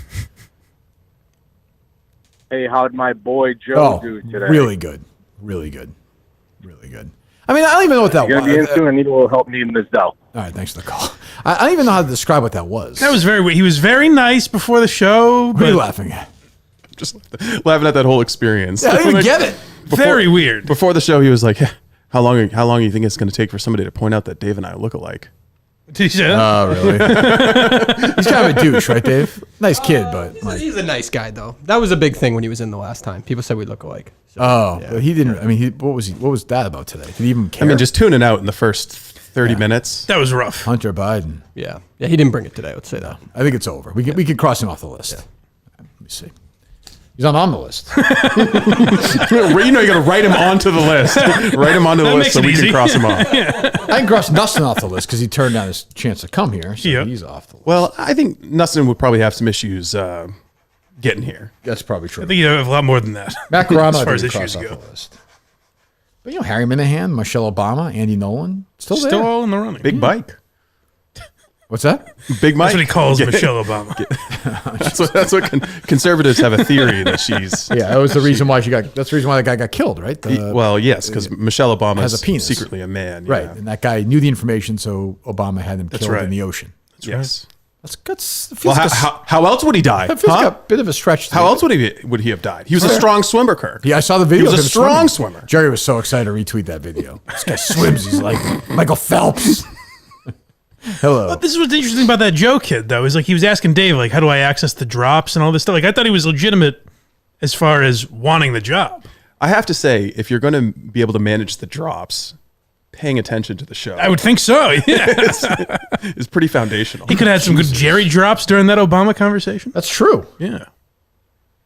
Hey, how'd my boy Joe Oh, do today? really good. Really good. Really good. I mean, I don't even know what that You're was. gonna be in soon. I need a little help needing this dough. All right, thanks for the call. I don't even know how to describe what that was. That was very weird. He was very nice before the show. What are you But laughing at? Just laughing at that whole experience. Yeah, I didn't even get it. very weird. Before the show, he was like, how long do you think it's going to take for somebody to point out that Dave and I look alike? Did you say that? Oh, really? He's kind of a douche, right, Dave? Nice kid, but like, He's a nice guy, though. That was a big thing when he was in the last time. People said we look alike. So, but he didn't. I mean, what was that about today? Did he even care? I mean, just tuning out in the first 30 minutes. That was rough. Hunter Biden. Yeah, he didn't bring it today. Let's say that. I think it's over. We could cross him off the list. Let me see. He's on the list. You know, you got to write him onto the list. Write him onto the That list so makes it we easy. can cross him off. I can cross Dustin off the list because he turned down his chance to come here. So Yep. he's off the list. Well, I think Nustin would probably have some issues getting here. That's probably true. I think you have a lot more than that. Matt Carrabbas, as far as I think, issues crossed go. off the list. But Harry Minahan, Michelle Obama, Andy Nolan, still there. Still all in the running. Big Mike. What's that? Big Mike. That's what he calls Michelle Obama. That's what conservatives have a theory that she's. Yeah, that was the reason why that's the reason why that guy got killed, right? Well, yes, because Michelle Obama has a penis. secretly a man. Right, yeah. and that guy knew the information, so Obama had him killed right. in the ocean. Yes. That's Well, how else would he die? That feels like a bit of a stretch. How else would he have died? He was a strong swimmer, Kirk. Yeah, I saw the video. He was of a him strong swimming. swimmer. Jerry was so excited to retweet that video. This guy swims. He's like Michael Phelps. Hello. But this is what's interesting about that Joe kid, though, is like he was asking Dave, like, how do I access the drops and all this stuff? Like, I thought he was legitimate as far as wanting the job. I have to say, if you're going to be able to manage the drops, paying attention to the show. I would think so, yeah. is pretty foundational. He could have had some good Jerry drops during that Obama conversation. That's true. Yeah.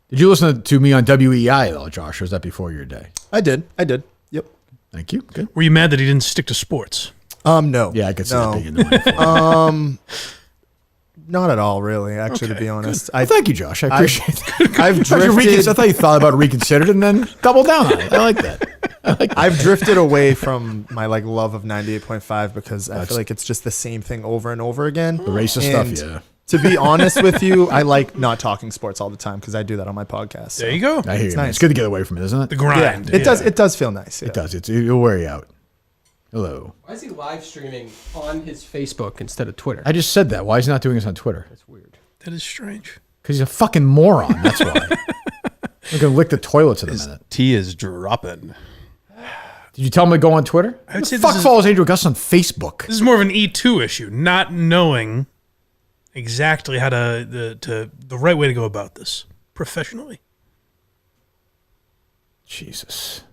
Did you listen to me on WEI, though, Josh, or was that before your day? I did. Yep. Thank you. Good. Were you mad that he didn't stick to sports? No. Yeah, I could see no. that being in the way. Not at all, really. Actually, to be honest. Well, thank you, Josh. I appreciate that. I've drifted. I thought you thought about reconsidered and then doubled down on it. I like that. I've drifted away from my love of 98.5 because I feel like it's just the same thing over and over again. The racist And stuff, yeah. To be honest with you, I like not talking sports all the time because I do that on my podcast. So. There you go. I hear It's you. Man. nice. It's good to get away from it, isn't it? The grind. Yeah, it does. It does feel nice. Yeah. It does. It'll wear you out. Hello. Why is he live streaming on his Facebook instead of Twitter? I just said that. Why is he not doing this on Twitter? That's weird. That is strange. Because he's a fucking moron. That's why. I'm going to lick the toilets in a minute. Tea is dropping. Did you tell him to go on Twitter? I would say fuck follows Andrew Augustus on Facebook. This is more of an E2 issue, not knowing exactly how to the right way to go about this professionally. Jesus.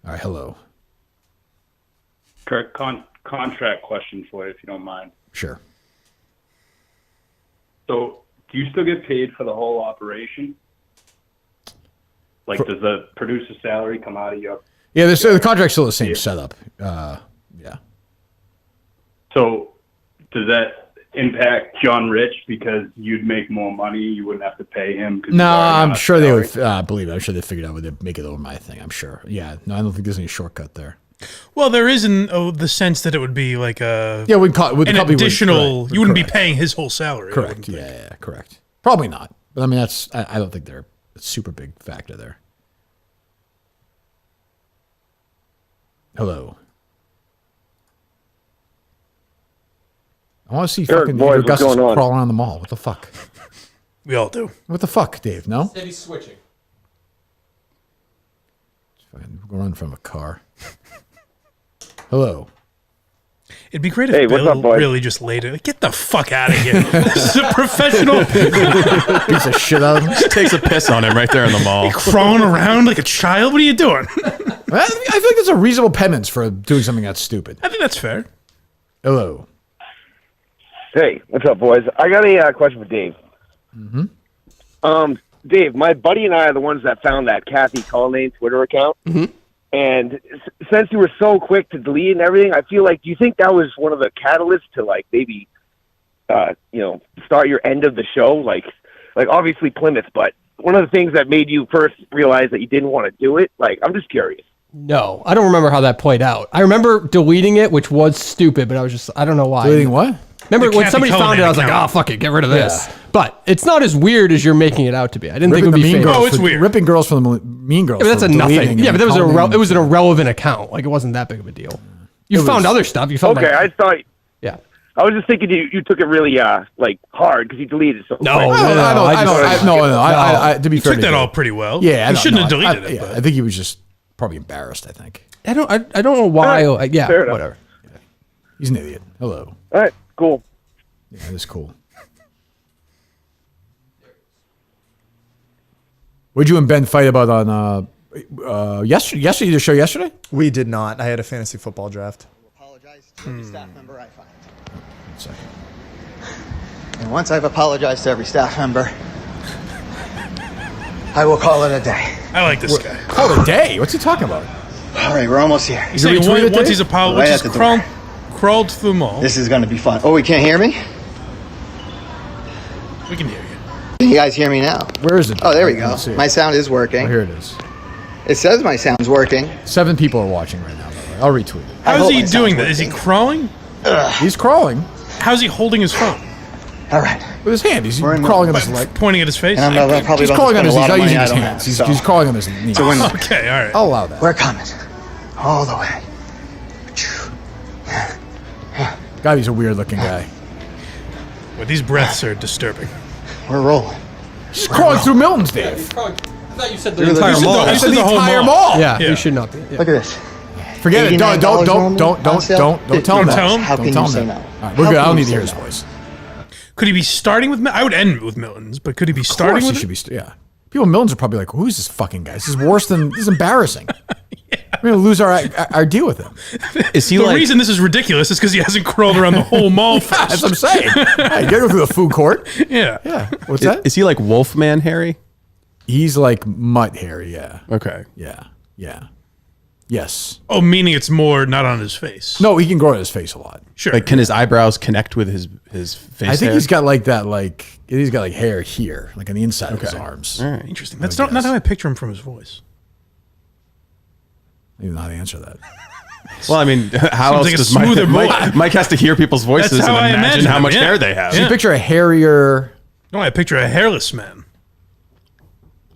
All right, hello. Kirk, contract question for you, if you don't mind. Sure. So, do you still get paid for the whole operation? Like, does the producer's salary come out of your... Yeah, the contract's still the same setup. Yeah. So, does that impact John Rich because you'd make more money, you wouldn't have to pay him? No, I'm sure they would believe it. I'm sure they figured out what they'd make it over my thing. I'm sure. Yeah, no, I don't think there's any shortcut there. Well, there is the sense that it would be like a an additional. You wouldn't be correct. paying his whole salary. Correct. Yeah, correct. Probably not. But I mean, I don't think they're a super big factor there. Hello. I want to see Kirk, fucking boys, what's Augustus going on? crawl around the mall. What the fuck? We all do. What the fuck, Dave? No? Steady switching. Fucking run from a car. Hello. It'd be great if Hey, what's Bill up, boys? really just laid it. Get the fuck out of here. This is a professional. Piece of shit out of him. Just takes a piss on him right there in the mall. Crawling around like a child. What are you doing? I feel like there's a reasonable penance for doing something that's stupid. I think that's fair. Hello. Hey, what's up, boys? I got a question for Dave. Mm-hmm. Dave, my buddy and I are the ones that found that Kathy Cullinane Twitter account. Mm-hmm. And since you were so quick to delete and everything, I feel like, do you think that was one of the catalysts to like maybe, start your end of the show? Like obviously Plymouth, but one of the things that made you first realize that you didn't want to do it. Like, I'm just curious. No, I don't remember how that played out. I remember deleting it, which was stupid, but I don't know why. Deleting what? Remember The when Kathy somebody found it, I was like, Cullinane oh, fuck it, get rid of this. Yeah. But it's not as weird as you're making it out to be. I didn't think it Ripping would the be Mean famous. Girls. Oh, it's for- weird. Ripping girls from the Mean Girls. Yeah, but that's for a nothing. deleting Yeah, and but Cullinane. it was an irrelevant account. Like, it wasn't that big of a deal. You found other stuff. You found Okay, I thought. Yeah. I was just thinking you took it really hard because you deleted it so No, quick. To be You fair, took to that Dave. all pretty well. Yeah, You shouldn't have deleted it. Yeah, but- I think he was just probably embarrassed. I think I don't know why. All right, Yeah, fair enough. whatever. he's an idiot. Hello. All right, cool. Yeah, that's cool. What'd you and Ben fight about on yesterday? Yesterday, the show yesterday? We did not. I had a fantasy football draft. Every staff member I find. One second. And once I've apologized to every staff member, I will call it a day. I like this guy. Call it a day. What's he talking about? All right, we're almost here. He's saying retweet it, once Dave? he's Right at the door. crawled through the mall. This is going to be fun. Oh, we can't hear me? We can hear you. Can you guys hear me now? Where is it? Oh, there we I go. don't see it. My sound is working. Oh, here it is. It says my sound's working. 7 people are watching right now, by the way. I'll retweet it. How is he doing that? Is he crawling? He's crawling. How's he holding his phone? All right. With his hand. He's crawling on his leg. Pointing at his face? And I'm probably He's about crawling to on his spend a knees. lot He's of not money using his I don't hands. have, He's crawling on his knees. So when- Okay, all right. I'll allow that. We're coming. All the way. God, he's a weird looking guy. Well, these breaths are disturbing. We're rolling. He's crawling through Miltons, Dave. I thought you said the You're entire looking- mall. I said the entire mall. Yeah, you should not be. Yeah. Look at this. Forget it. Don't $89 tell him on that. sale? Don't tell him that. How Don't can tell you him say that. no? All right, we're How good. I can don't you need to hear say his no? voice. Could he be starting with? I would end with Miltons, but could he be Of starting course he with? should be. Yeah. People in Miltons are probably like, "Who's this fucking guy? This is worse than. This is embarrassing. We're gonna lose our deal with him." Is he The like? reason this is ridiculous is because he hasn't crawled around the whole mall first. That's what I'm saying. Yeah, you gotta go through the food court. Yeah. Yeah. What's that? Is he like Wolfman Harry? He's like Mutt Harry. Yeah. Okay. Yeah. Yeah. Yes. Oh, meaning it's more not on his face. No, he can grow on his face a lot. Sure. Like, can his eyebrows connect with his face? I think hair? he's got like that. Like he's got like hair here, like on the inside of his arms. All right. Interesting. That's not how I picture him from his voice. I don't even know how to answer that. Well, I mean, how else like a does smoother boy. Mike has to hear people's voices That's and how I imagine imagine how him, much yeah. hair they have. So you picture a hairier No, I picture a hairless man.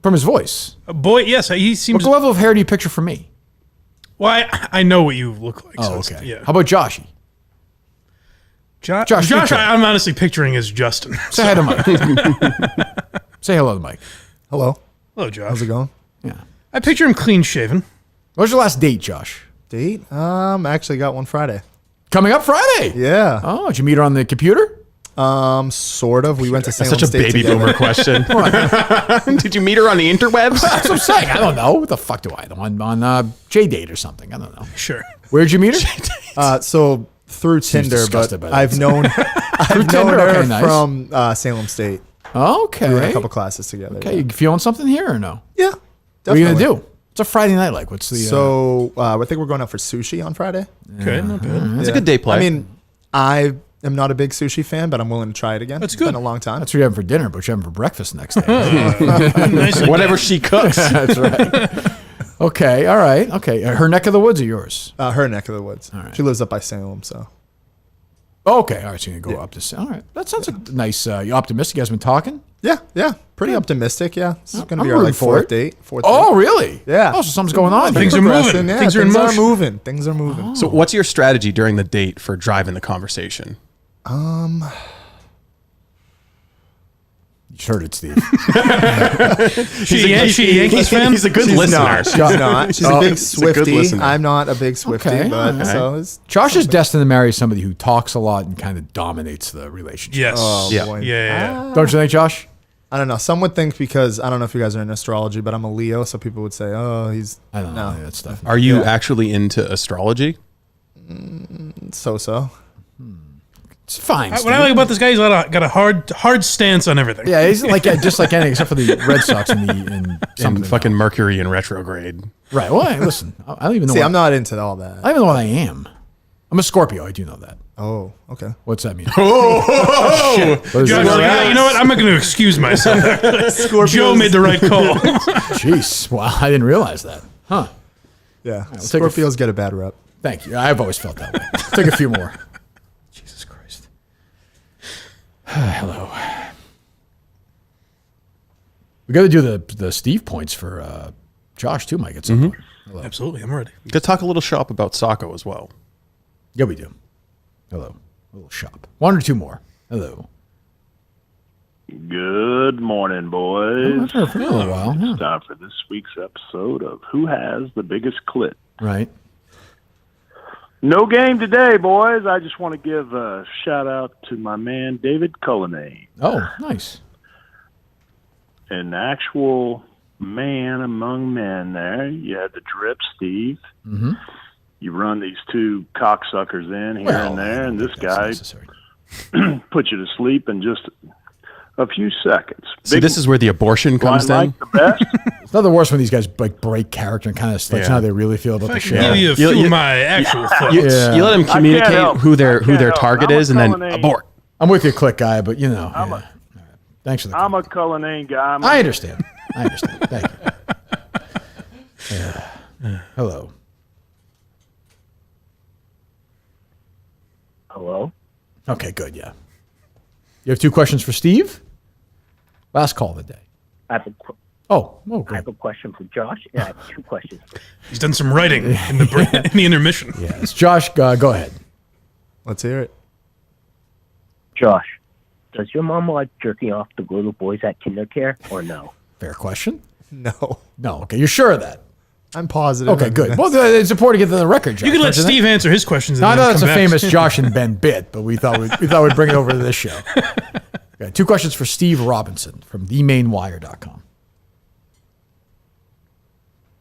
from his voice. A boy, yes, he seems. What level of hair do you picture from me? Well, I know what you look like. Oh, so okay. yeah. How about Joshy? Josh, you try. I'm honestly picturing as Justin. Say hi to Mike. Say hello to Mike. Hello. Hello, Josh. How's it going? Yeah. I picture him clean shaven. What was your last date, Josh? Date? Actually got one Friday. Coming up Friday. Yeah. Oh, did you meet her on the computer? Sort of. We went to That's Salem such a State baby together. boomer question. Did you meet her on the interwebs? That's what I'm saying. I don't know. What the fuck do I know? On J-Date or something. I don't know. Sure. Where'd you meet her? So through Tinder, disgusted but by that. I've known I've known Tinder? her Okay, nice. from Salem State. Okay. We were in a couple classes together. Okay, you feeling something here or no? Yeah. What are you gonna definitely. do? It's a Friday night like. What's the? So I think we're going out for sushi on Friday. Okay, not bad. That's a good day play. I mean, I am not a big sushi fan, but I'm willing to try it again. That's It's good. been a long time. That's what you're having for dinner, but you're having for breakfast next day. Nicely Whatever done. she cooks. That's right. Okay, all right. Okay, her neck of the woods or yours? Her neck of the woods. All right. She lives up by Salem, so. Okay, all right. So you're gonna go up to. All right, that sounds like nice. You optimistic? You guys been talking? Yeah. Pretty optimistic. Yeah, this is going to I'm be our rooting like for fourth it. date. Fourth Oh, date. really? Yeah. Oh, so something's going on. Things here. are Progressing, moving. Yeah, Things are in motion. moving. Things are moving. So, what's your strategy during the date for driving the conversation? You heard it, Steve. She a Yankees fan? He's a good She's listener. not. She's not. She's a big He's a good Swiftie. listener. I'm not a big Swiftie, Okay, but all right. so it's Josh is destined to marry somebody who talks a lot and kind of dominates the relationship. Yes. Oh, Yeah. boy. Yeah. Don't you think, Josh? I don't know. Some would think because I don't know if you guys are in astrology, but I'm a Leo, so people would say, "Oh, he's I don't know No. any of that stuff. Are you actually into astrology? so." It's fine. What I Steve. like about this guy, he's got a hard stance on everything. Yeah, he's like just like anything except for the Red Sox and And something. fucking Mercury in retrograde. Right. Well, hey, listen. I don't even know. See, what, I'm not into all that. I don't even know what I am. I'm a Scorpio. I do know that. Oh, okay. What's that mean? Oh, What is Josh, that? you know what? I'm not going to excuse myself. Joe made the right call. Jeez. Wow. I didn't realize that. Huh. Yeah, take a f- Scorpios get a bad rep. Thank you. I've always felt that way. Take a few more. Jesus Christ. Hello. We got to do the Steve points for Josh too, Mike. At some point. Hello. Absolutely, I'm ready. Could talk a little shop about Sacco as well. Yeah, we do. Hello. A little shop. One or two more. Hello. Good morning, boys. Oh, I've heard from you in a while. Yeah. It's time for this week's episode of Who Has the Biggest Clit. Right. No game today, boys. I just want to give a shout out to my man David Cullinane, Oh, nice. an actual man among men. There, you had the drip, Steve. Mm-hmm. You run these two cocksuckers in here and there, and this guy necessary. put you to sleep in just a few seconds. See, this is where the abortion comes I in. like the best. It's not the worst when these guys like break character and kind of let you know how they really feel about the show. Give you a few of my actual thoughts. You let them communicate who their target is, and then abort. I'm with you, Click Guy, but you know. Thanks for the. I'm a Cullinane guy. I understand. Thank you. Hello. Hello? Okay, good. Yeah. You have 2 questions for Steve? Last call of the day. I have great. I have a question for Josh, and I have 2 questions. He's done some writing in the intermission. Yes. Josh, go ahead. Let's hear it. Josh, does your mom like jerking off the little boys at kindercare or no? Fair question. No. No. Okay, you're sure of that? I'm positive. Okay, good. Well, it's important to get to the record, Josh. You can let don't Steve think? answer his questions. No, I and know then that's a come back. famous Josh and Ben bit, but we thought we'd bring it over to this show. Okay, 2 questions for Steve Robinson from themainwire.com.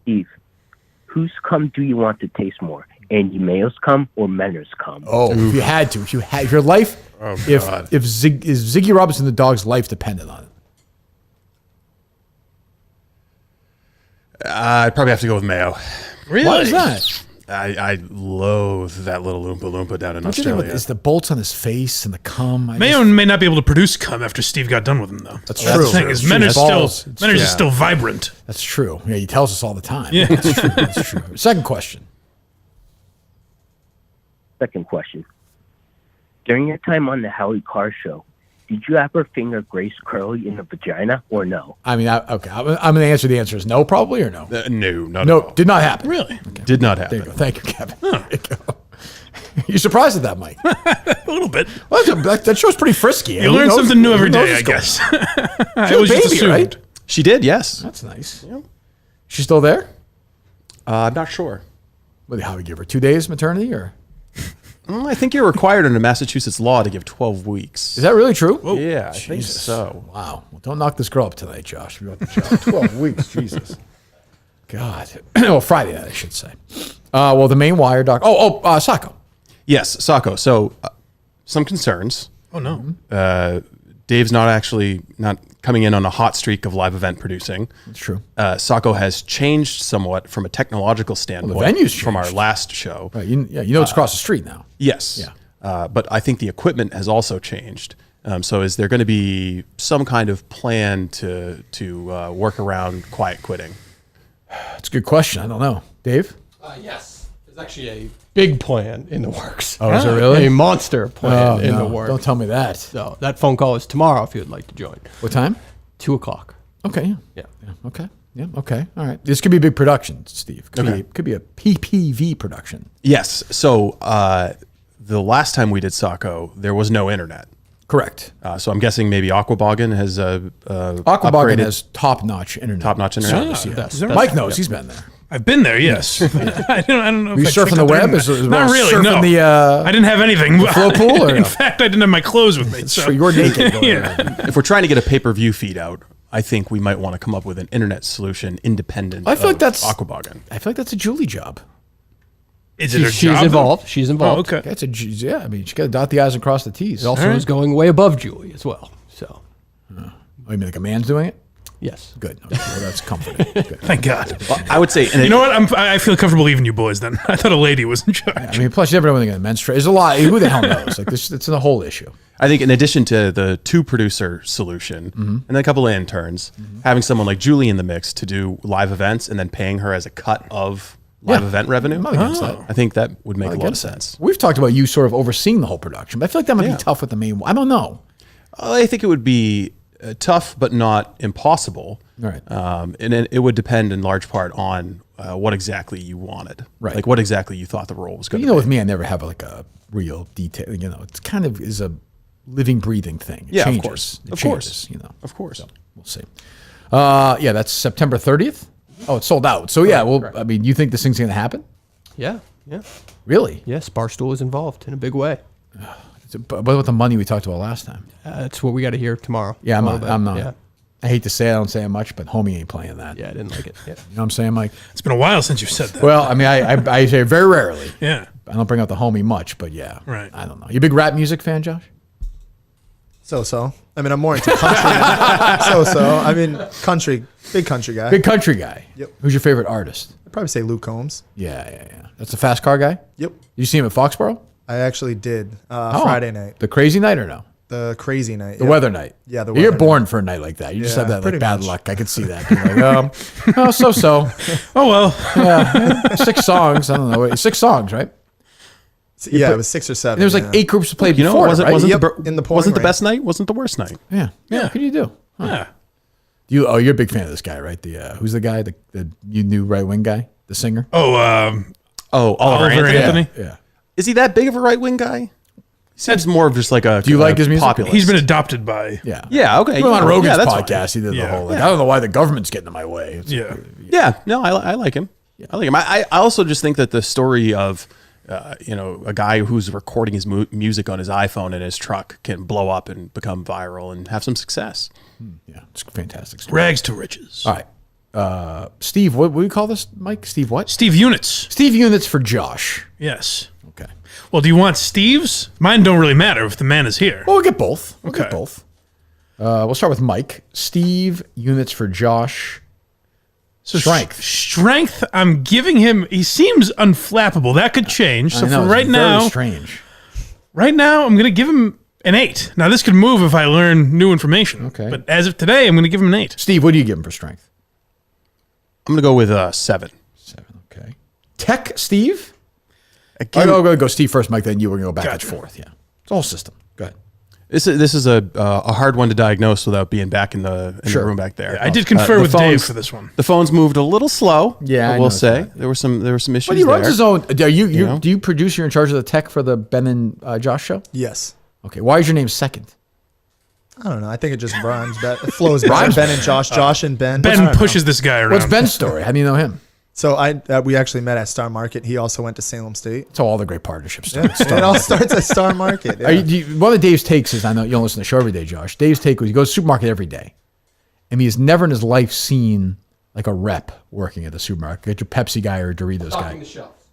Steve, whose cum do you want to taste more? Andy Mayo's cum or Menner's cum? Oh, if you had to, if your life, if Ziggy Robinson the dog's life depended on it. I'd probably have to go with Mayo. Really? Why is that? I loathe that little Oompa Loompa down in Don't you think Australia. it's the bolts on his face and the cum? Mayo may not be able to produce cum after Steve got done with him, though. That's The true. thing is, That's Menner's true. is still vibrant. That's true. Yeah, he tells us all the time. Yeah. That's true. That's true. Second question. Second question. During your time on the Howie Carr show, did you ever finger Grace Curley in the vagina or no? I mean, I'm going to answer. The answer is no, probably, or no? No, not No, at all. did not happen. Really? Did not There happen. you go. Thank you, Kevin. There you go. You're surprised at that, Mike? A little bit. Well, that show's pretty frisky. You learn something new every day, I guess. I always just assumed. Right? She did, yes. That's nice. She's still there? I'm not sure. What did Howie give her? 2 days maternity, or I think you're required under Massachusetts law to give 12 weeks. is that really true? Yeah, I think so. Wow. Well, don't knock this girl up tonight, Josh. We want the job. 12 weeks. Jesus. God. Well, Friday night, I should say. Well, the main wire doc. Sacco. Yes, Sacco. So, some concerns. Oh, no. Dave's not coming in on a hot streak of live event producing. That's true. Sacco has changed somewhat from a technological standpoint venue's from our changed. last show. Right. You know it's across the street now. Yes. Yeah. But I think the equipment has also changed. So is there going to be some kind of plan to work around quiet quitting? That's a good question. I don't know. Dave? Yes. There's actually a big plan in the works. Oh, is there really? A monster plan in the works. Don't tell me that. So that phone call is tomorrow if you would like to join. What time? 2:00. Okay. Yeah. Okay. Yeah. Okay. All right. This could be a big production, Steve. Could be a PPV production. Yes. So the last time we did Sacco, there was no internet. Correct. So I'm guessing maybe Aquaboggan has Aquaboggan upgraded. has top-notch internet. Top-notch internet. Service, Yeah. Mike knows. He's been there. I've been there, yes. I don't know. Were you if I surfing checked the out web? internet. As well Not as really. surfing No, I didn't have anything. the flow pool, or In no? fact, I didn't have my clothes with me. So You're naked. Going Yeah. around. If we're trying to get a pay-per-view feed out, I think we might want to come up with an internet solution independent I feel of like that's Aquaboggan. I feel like that's a Julie job. Is it her She's job? involved. She's involved. Oh, okay. That's yeah. I mean, she got to dot the i's and cross the t's. It also is going way above Julie as well. So Oh, you mean like a man's doing it? yes. Good. Okay. Well, that's comforting. Good. Thank God. I would say, You know what? I feel comfortable leaving you boys then. I thought a lady was in charge. I mean, plus you never know when they're going to menstruate. There's a lot. Who the hell knows? Like this, it's a whole issue. I think in addition to the 2-producer solution and then a couple of interns, having someone like Julie in the mix to do live events and then paying her as a cut of live event revenue, I'm not against that. I think that would make a lot of against sense. We've talked about you sort of overseeing the whole production, but I feel like that might be tough with the main. I don't know. I think it would be tough, but not impossible. Right. And it would depend in large part on what exactly you wanted. Right. Like what exactly you thought the role was going You to know, be. with me, I never have like a real detail. You know, it's kind of is a living, breathing thing. It Yeah, changes. of course. It Of changes, course. You know, Of course. So we'll see. Yeah, that's September 30th. Oh, it's sold out. So yeah, well, I mean, you think this thing's going to happen? Yeah. Yeah. Really? Yes. Barstool is involved in a big way. But what about the money we talked about last time? That's what we got to hear tomorrow. Yeah, I'm A little not. bit. I'm not. Yeah. I hate to say it, I don't say it much, but homie ain't playing that. Yeah, I didn't like it. Yeah. You know what I'm saying, Mike? It's been a while since you said that. Well, I mean, I say it very rarely. Yeah. I don't bring out the homie much, but yeah. Right. I don't know. You a big rap music fan, Josh? So. I mean, I'm more into country. I mean, big country guy. Big country guy. Yep. Who's your favorite artist? I'd probably say Luke Combs. Yeah. That's the fast car guy? Yep. You see him at Foxborough? I actually did Friday night. The crazy night or no? The crazy night. The weather night. Yeah, the You're weather born night. for a night like that. You just Yeah, have that like pretty bad much. luck. I could see that. You're like, so. Oh, well. Yeah. 6 songs. I don't know. 6 songs, right? Yeah, it was 6 or 7. There's like 8 groups to play You know, before, wasn't right? in the wasn't the pouring best night? Wasn't the worst night? Yeah. What do you do? Yeah. You're a big fan of this guy, right? Who's the guy? The you knew right wing guy, the singer. Oliver Anthony. Yeah. Is he that big of a right wing guy? He seems more of just like a. Do you like his music? Populist. He's been adopted by. Yeah. Yeah. Okay. He went on Rogan's that's podcast. fine. He did the Yeah. whole. Like, I don't know why the government's getting in my way. Yeah. No, I like him. I like him. I also just think that the story of. A guy who's recording his music on his iPhone in his truck can blow up and become viral and have some success. Yeah, it's a fantastic story. Rags to riches. All right. Steve, what do we call this, Mike? Steve what? Steve Units. Steve Units for Josh. Yes. Okay. Well, do you want Steve's? Mine don't really matter if the man is here. Well, we'll get both. Okay. We'll start with Mike. Steve Units for Josh. So Strength. Strength, I'm giving him, he seems unflappable. That could change. So I know, for right it's very now, strange. Right now, I'm going to give him an 8. Now, this could move if I learn new information. Okay. But as of today, I'm going to give him an 8. Steve, what do you give him for strength? I'm going to go with 7. 7, okay. Tech, Steve? Again, I'm going to go Steve first, Mike, then you. We're going to go back and forth. Yeah. It's a whole system. Go ahead. This is a hard one to diagnose without being back in the room back there. Yeah, I did confer the with Dave phones- for this one. The phones moved a little slow. Yeah, I I will noticed say that. there were some issues Well, he runs there. his own. Do you know? do you produce? You're in charge of the tech for the Ben and Josh show? Yes. Okay. Why is your name second? I don't know. I think it just rhymes. It flows better. Rhymes Ben and Josh and Ben. I Ben don't pushes know. this guy around. What's Ben's story? How do you know him? So we actually met at Star Market. He also went to Salem State. It's all the great partnerships. Yeah. It all starts at Star Market. Yeah. One of Dave's takes is, I know you don't listen to the show every day, Josh. Dave's take was he goes to the supermarket every day. And he has never in his life seen like a rep working at the supermarket. Get your Pepsi guy or a Doritos guy.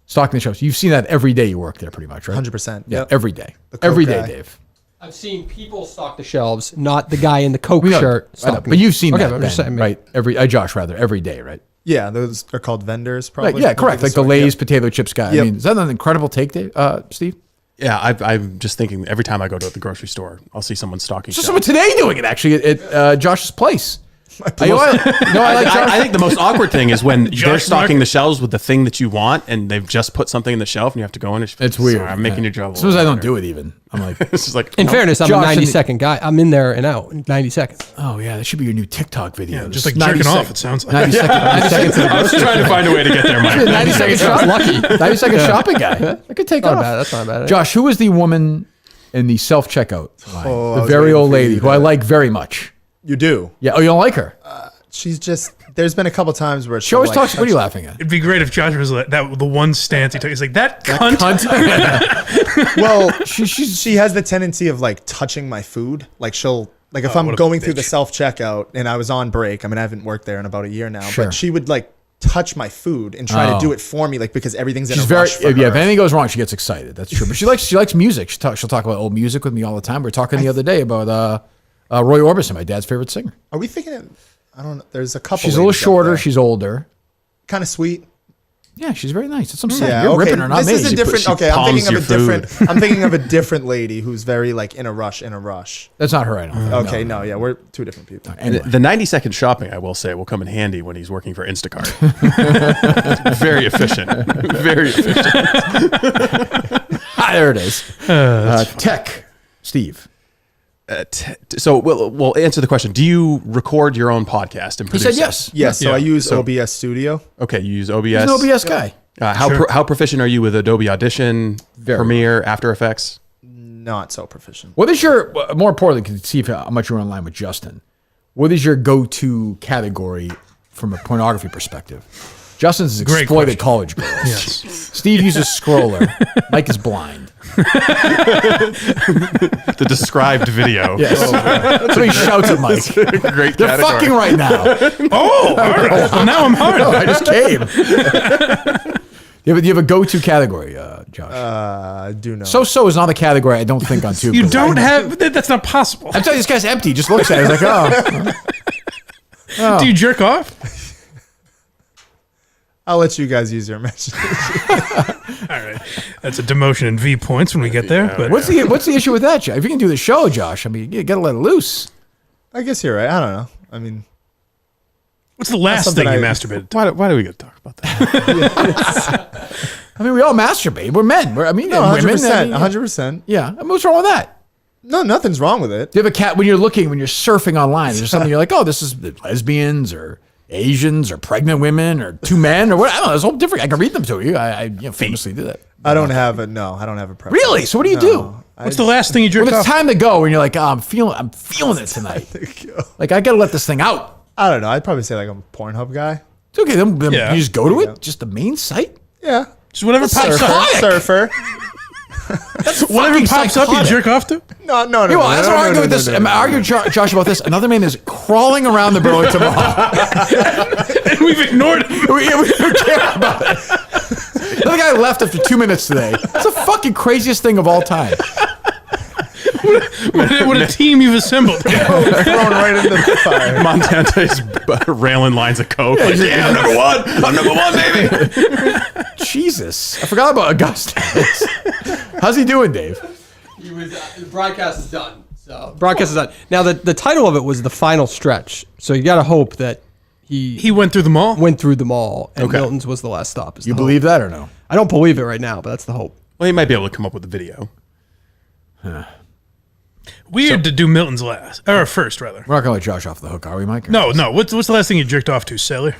Stocking the shelves. You've seen that every day you work there pretty much, right? 100%. Yeah, Yep. every day. The Coke Every day, guy. Dave. I've seen people stock the shelves, not the guy in the Coke We know, shirt. I know, stocking but you've seen okay, that, I'm just Ben, saying, right? Josh, rather, every day, right? Yeah, those are called vendors, probably. Right, yeah, correct. Like the Lay's potato chips guy. Yep. I mean, is that an incredible take, Dave, Steve? Yeah, I'm just thinking every time I go to the grocery store, I'll see someone stocking. So someone today doing it actually at Josh's place. I think the most awkward thing is when Josh they're stocking Mark- the shelves with the thing that you want, and they've just put something in the shelf, and you have to go in. It's weird. Sorry, I'm making your job. As soon as I don't do it, even I'm like, This is like In no. fairness, I'm Josh a and 90-second guy. I'm in there and out in 90 seconds. oh yeah, that should be your new TikTok video. Yeah, just like jerking off, it sounds like. 90 seconds. I was trying to find a way to get there, Mike. 90 second shop. Lucky. 90 second shopping guy. That could take Not off. bad. That's not bad. Josh, who was the woman in the self checkout line? Oh, I The was very waiting old for you lady to who I like very much. You do. Yeah. Oh, you don't like her? She's just. There's been a couple times where She always talks. What are you laughing at? It'd be great if Josh was like that. The one stance he took, he's like that cunt. Well, she has the tendency of like touching my food. Like she'll like if what I'm a going through the bitch. self checkout and I was on break. I mean, I haven't worked there in about a year now, Sure. but she would like touch my food and try to do it for me, like because everything's in She's a very rush for yeah. If her. anything goes wrong, she gets excited. That's true. But she likes music. She'll talk about old music with me all the time. We were talking the other day about Roy Orbison, my dad's favorite singer. Are we thinking? I don't know. There's a couple. She's a little shorter. She's older. kind of sweet. Yeah, she's very nice. That's what I'm saying. Yeah, You're okay. ripping her, not This me. is a different. Okay, I'm thinking of a palms different. I'm thinking of a different lady who's very like in a rush. That's not her. I don't think. Okay, no, yeah, we're two different people. Anyway. The 90-second shopping, I will say, will come in handy when he's working for Instacart. Very efficient. Very efficient. There it is. Tech, Steve. So we'll answer the question. Do you record your own podcast and He produce said it? yes. Yes, so I use So- OBS Studio. Okay, you use OBS. He's an OBS guy. How proficient are you with Adobe Audition, Premiere, After Effects? Not so proficient. What is your, more importantly, to see how much you're online with Justin, what is your go-to category from a pornography perspective? Justin's Great exploited question. college girls. Yes. Steve uses scroller. Mike is blind. The described video. Yes. So he shouts at Mike. Great They're category. fucking right now. Oh, well, now I'm hard. I just came. Do you have a go-to category, Josh? I do know. So is not a category I don't think on too. You don't have. That's not possible. I'm telling you, this guy's empty. He just looks at it. He's like, oh. Do you jerk off? I'll let you guys use your imagination. All right, that's a demotion in V points when we get there. But What's the issue with that, Josh? If you can do the show, Josh, I mean, you got to let it loose. I guess you're right. I don't know. I mean, what's the last thing you masturbated to? Why do we got to talk about that? I mean, we all masturbate. We're men. no, 100%. 100%. Yeah. I mean, what's wrong with that? No, nothing's wrong with it. Do you have a cat when you're surfing online? Is there something you're like, oh, this is lesbians or Asians or pregnant women or two men or what? I don't know. It's all different. I can read them to you. I famously do that. I don't have a preference. Really? So what do you do? What's the last thing you jerked When off? it's time to go and you're like, oh, I'm feeling it tonight. Like, I got to let this thing out. I don't know. I'd probably say like I'm a Pornhub guy. It's okay. Then Yeah. you just go to it? Just the main site? Yeah. Just whatever pops up. Surfer. That's Whatever fucking pops up, you psychotic. jerk off to? No. Yeah, well, that's what I'm arguing with this. I'm arguing, Josh, about this. Another man is crawling around the Burlington Mall. And we've ignored him. we don't care about it. Another guy left after 2 minutes today. That's the fucking craziest thing of all time. What a team you've assembled. Thrown right into the fire. Montante's railing lines of coke. Yeah, I'm number one. I'm number one, baby. Jesus. I forgot about Augustus. How's he doing, Dave? He was. The broadcast is done. So broadcast is done. Now the title of it was The Final Stretch. So you got to hope that he went through the mall. And Miltons was the last stop. You believe that or no? I don't believe it right now, but that's the hope. Well, he might be able to come up with a video. Weird to do Milton's last or first, rather. We're not gonna let Josh off the hook, are we, Mike? No. What's the last thing you jerked off to, sailor?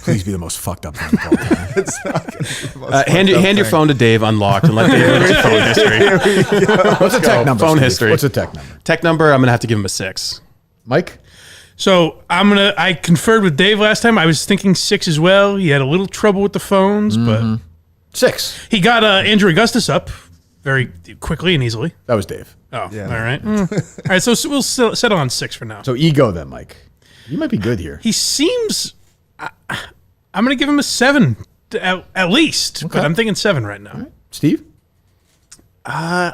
Please be the most fucked up thing of all time. It's not gonna be the most Hand fucked up your thing. phone to Dave unlocked and let Dave look at phone history. What's the tech number? Phone Steve? history. What's the tech number? Tech number, I'm going to have to give him a 6. Mike? So I conferred with Dave last time. I was thinking 6 as well. He had a little trouble with the phones, but 6. he got Andrew Augustus up very quickly and easily. That was Dave. Oh, Yeah. all right. All right, so we'll settle on 6 for now. So ego then, Mike. You might be good here. He seems. I'm going to give him a 7 at least, Okay. but I'm thinking 7 right now. Right. Steve? I'm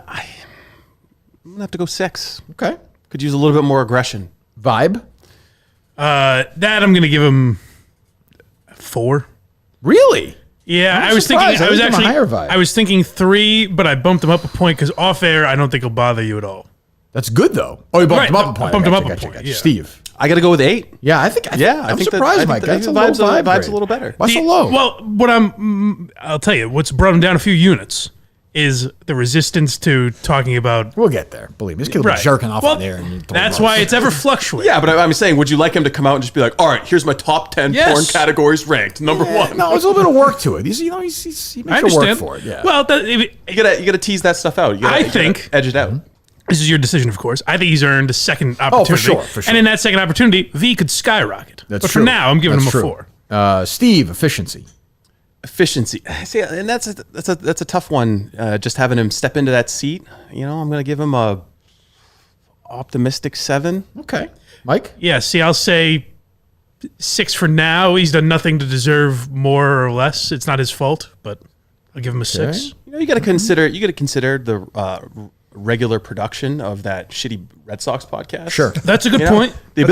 going to have to go 6. Okay. Could use a little bit more aggression. Vibe? That I'm going to give him 4. Really? Yeah, I'm I was thinking. surprised. I I was think I'm a actually. higher vibe. I was thinking 3, but I bumped him up a point because off air, I don't think he'll bother you at all. That's good, though. Oh, you bumped Right, him up a point. bumped him up a Gotcha, point, gotcha. yeah. Steve? I got to go with 8. Yeah, I think. I'm surprised, Mike. That's a low vibe vibe's grade. a little better. Why so low? Well, I'll tell you, what's brought him down a few units is the resistance to talking about. We'll get there. Believe me, this kid will be Right. jerking off Well, on there. And that's why it's ever fluctuating. Yeah, but I'm saying, would you like him to come out and just be like, all right, here's my top 10 Yes. porn categories ranked, number 1. No, there's a little bit of work to it. He I makes you understand. work for it. Yeah. Well, You gotta tease that stuff out. You gotta, I you gotta think- edge it out. this is your decision, of course. I think he's earned a second opportunity. for sure. And in that second opportunity, V could skyrocket. That's but true. for now, I'm giving That's him a true. 4. Steve, efficiency. Efficiency. See, and that's a tough one. Just having him step into that seat. You know, I'm gonna give him a optimistic 7. Okay. Mike? Yeah, see, I'll say 6 for now. He's done nothing to deserve more or less. It's not his fault, but I'll give him a 6. You know, you got to consider the regular production of that shitty Red Sox podcast. Sure. That's a good You know, point. The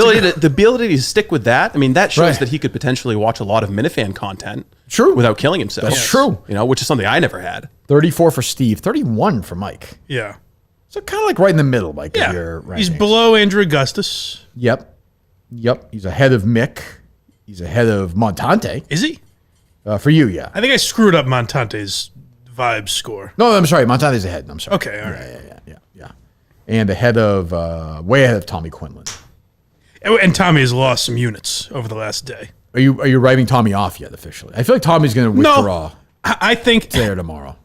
ability to stick with that. I mean, that shows Right. that he could potentially watch a lot of Minifan content. True. Without killing himself. That's true. You know, which is something I never had. 34 for Steve. 31 for Mike. Yeah. So kind of like right in the middle, Mike. Of your He's rankings. below Andrew Augustus. Yep. He's ahead of Mick. He's ahead of Montante. Is he? For you, yeah. I think I screwed up Montante's vibe score. No, I'm sorry. Montante's ahead. I'm sorry. Okay, all right. Yeah. And ahead of, way ahead of Tommy Quinlan. And Tommy has lost some units over the last day. Are you writing Tommy off yet officially? I feel like Tommy's going to withdraw I think today or tomorrow.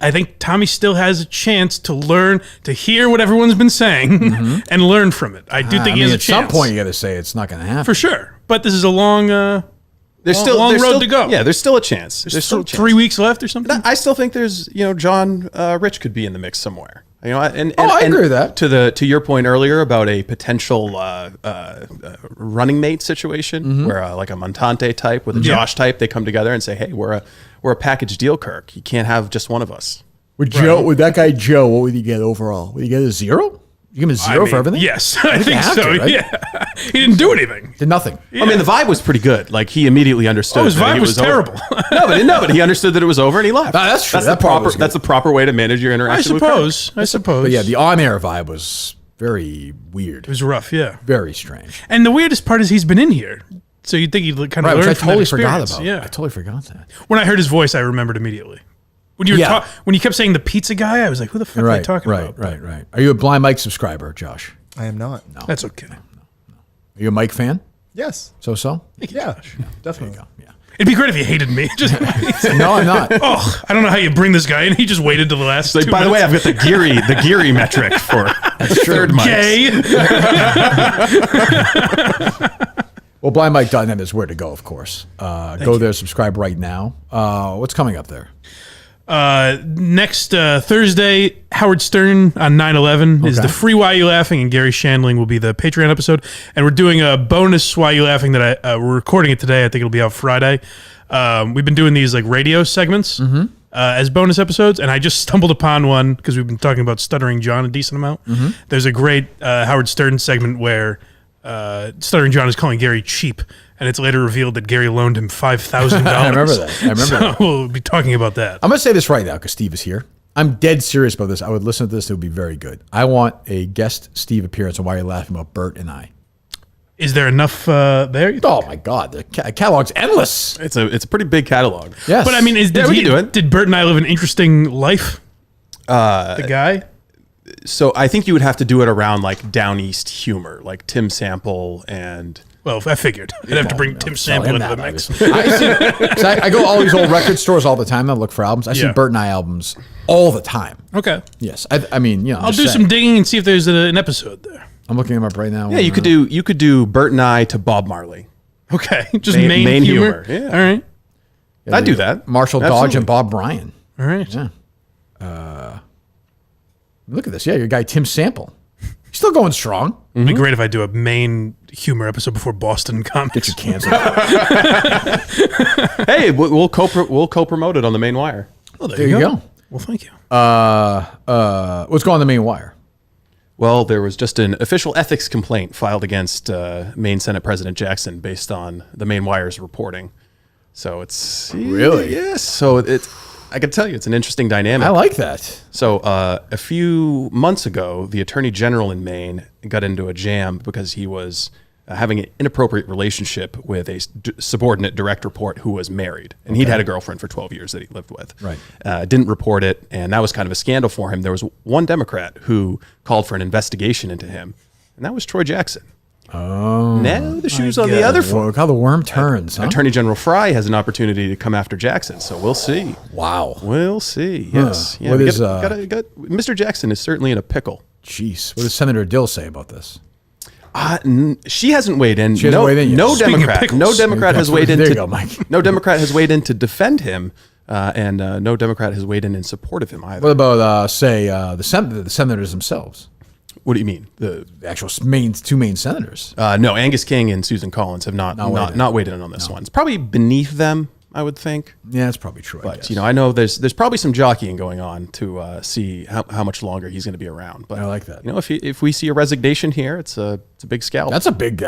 I think Tommy still has a chance to learn, to hear what everyone's been saying and learn from it. I do think he has a at chance. some point you got to say it's not going to happen. For sure. But this is a long There's long road to go. Yeah, there's still a chance. There's still 3 weeks left or something. I still think there's, John Rich could be in the mix somewhere. You know, and I agree with that. To your point earlier about a potential running mate situation where like a Montante type with a Josh type, they come together and say, "Hey, we're a package deal, Kirk. You can't have just one of us." With that guy Joe, what would he get overall? Would he get a 0? You give him a 0 for everything? Yes, I think so. Right? Yeah, he didn't do anything. Did nothing. I mean, the vibe was pretty good. Like he immediately understood. His vibe was terrible. but he understood that it was over and he left. That's true. That's the proper way to manage your interaction. I suppose. But yeah, the on-air vibe was very weird. It was rough. Yeah, very strange. And the weirdest part is he's been in here, so you'd think he'd kind of learn I from totally that forgot experience. about. Yeah, I totally forgot that. When I heard his voice, I remembered immediately. When you were when you kept saying the pizza guy, I was like, "Who the fuck are they talking about?" Right. Are you a Blind Mike subscriber, Josh? I am not. No, that's okay. No. Are you a Mike fan? Yes. So? Yeah, definitely. Yeah. It'd be great if you hated me. Just No, I'm not. Oh, I don't know how you bring this guy in. He just waited till the last. So, by the way, I've got the Geary metric for third mic. Gay. Well, blindmike.net is where to go, of course. Go there, subscribe right now. What's coming up there? Next Thursday, Howard Stern on 9/11 is the free Why You Laughing, and Gary Shandling will be the Patreon episode. And we're doing a bonus Why You Laughing that we're recording it today. I think it'll be out Friday. We've been doing these like radio segments as bonus episodes, and I just stumbled upon one because we've been talking about Stuttering John a decent amount. There's a great Howard Stern segment where Stuttering John is calling Gary cheap, and it's later revealed that Gary loaned him $5,000. I remember that. So we'll be talking about that. I'm going to say this right now because Steve is here. I'm dead serious about this. I would listen to this. It would be very good. I want a guest Steve appearance on Why You're Laughing about Bert and I. Is there enough there? Oh, my God. The catalog's endless. It's a pretty big catalog. Yes. But I mean, we can do it. Did Bert and I live an interesting life? The guy? So I think you would have to do it around like Down East humor, like Tim Sample and... Well, I figured. I'd have to bring Tim Sample into the mix. I go to all these old record stores all the time. I look for albums. I see Bert and I albums all the time. Okay. Yes. I mean, you know. I'll do some digging and see if there's an episode there. I'm looking them up right now. Yeah, you could do Bert and I to Bob Marley. Okay. Just Maine humor. Yeah. All right. Yeah, I'd do that. Marshall Dodge and Bob Bryan. All right. Yeah. Look at this. Yeah, your guy Tim Sample. He's still going strong. It'd be great if I do a Maine humor episode before Boston comes. Get you canceled. Hey, we'll co-promote it on the Main Wire. Well, there you go. Well, thank you. What's going on the Main Wire? Well, there was just an official ethics complaint filed against Maine Senate President Jackson based on the Main Wire's reporting. So it's really yes. So I can tell you, it's an interesting dynamic. I like that. So a few months ago, the Attorney General in Maine got into a jam because he was having an inappropriate relationship with a subordinate direct report who was married. And he'd had a girlfriend for 12 years that he lived with. Right. Didn't report it, and that was kind of a scandal for him. There was one Democrat who called for an investigation into him, and that was Troy Jackson. Oh. Now the shoe's on the other foot. Look how the worm turns. Huh? Attorney General Fry has an opportunity to come after Jackson, so we'll see. Wow. We'll see. Yes. What is Mr. Jackson is certainly in a pickle. Jeez. What does Senator Dill say about this? She hasn't weighed in. She hasn't weighed in yet. No Democrat has weighed in. There you go, Mike. No Democrat has weighed in to defend him, and no Democrat has weighed in support of him either. What about the senators themselves? What do you mean? The actual two main senators? No, Angus King and Susan Collins have not weighed in on this one. It's probably beneath them, I would think. Yeah, that's probably true. But I know there's probably some jockeying going on to see how much longer he's going to be around. But I like that. If we see a resignation here, it's a big scalp. That's a big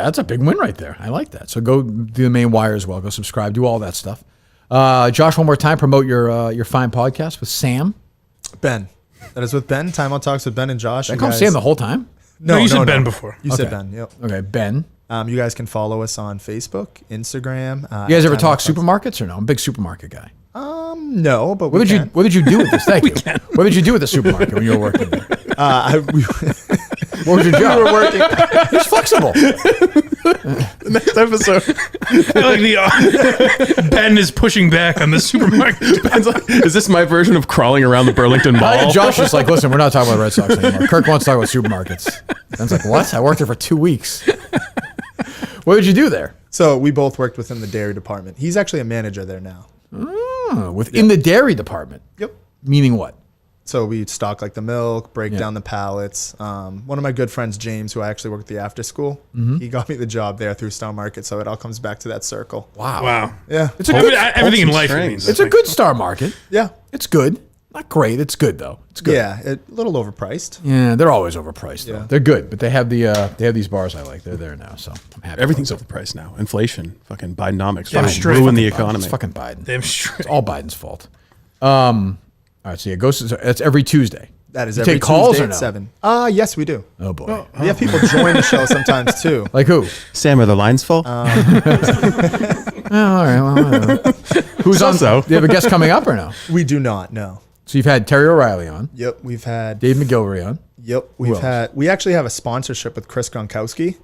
win right there. I like that. So go do the Main Wire as well. Go subscribe. Do all that stuff. Josh, one more time, promote your fine podcast with Sam. Ben. That is with Ben. Time Out Talks with Ben and Josh. I call Sam the whole time? No, you said Ben before. You said Ben, yep. Okay, Ben. You guys can follow us on Facebook, Instagram. You guys ever talk supermarkets or no? I'm a big supermarket guy. No, but what did you do with this? Thank you. What did you do with the supermarket when you were working there? What was your job? We were working. He's flexible. Next episode. I like Ben is pushing back on the supermarket. Ben's like, is this my version of crawling around the Burlington Mall? Josh is like, listen, we're not talking about Red Sox anymore. Kirk wants to talk about supermarkets. Ben's like, what? I worked there for 2 weeks. What did you do there? So we both worked within the dairy department. He's actually a manager there now. Within the dairy department? Yep. Meaning what? So we stock like the milk, break down the pallets. One of my good friends, James, who I actually work at the after school, he got me the job there through Star Market. So it all comes back to that circle. Wow. Yeah. It's a good, everything in life means it's a good Star Market. Yeah. It's good. Not great. It's good though. It's good. Yeah. A little overpriced. Yeah, they're always overpriced though. Yeah. They're good, but they have these bars I like. They're there now, so I'm happy. Everything's overpriced now. Inflation, fucking Bidenomics, Damn fucking straight. ruin the Fucking Biden. economy. It's fucking Biden. Damn straight. It's all Biden's fault. All right, so yeah, it's every Tuesday. That is You every take calls Tuesday or at no? 7. Yes, we do. Oh boy. We have people join the show sometimes too. Like who? Sam, are the lines full? All right. Well, who's on? So. Do you have a guest coming up or no? We do not, no. So you've had Terry O'Reilly on. Yep, we've had Dave McGilvery on. Yep, Who else? we actually have a sponsorship with Chris Gronkowski.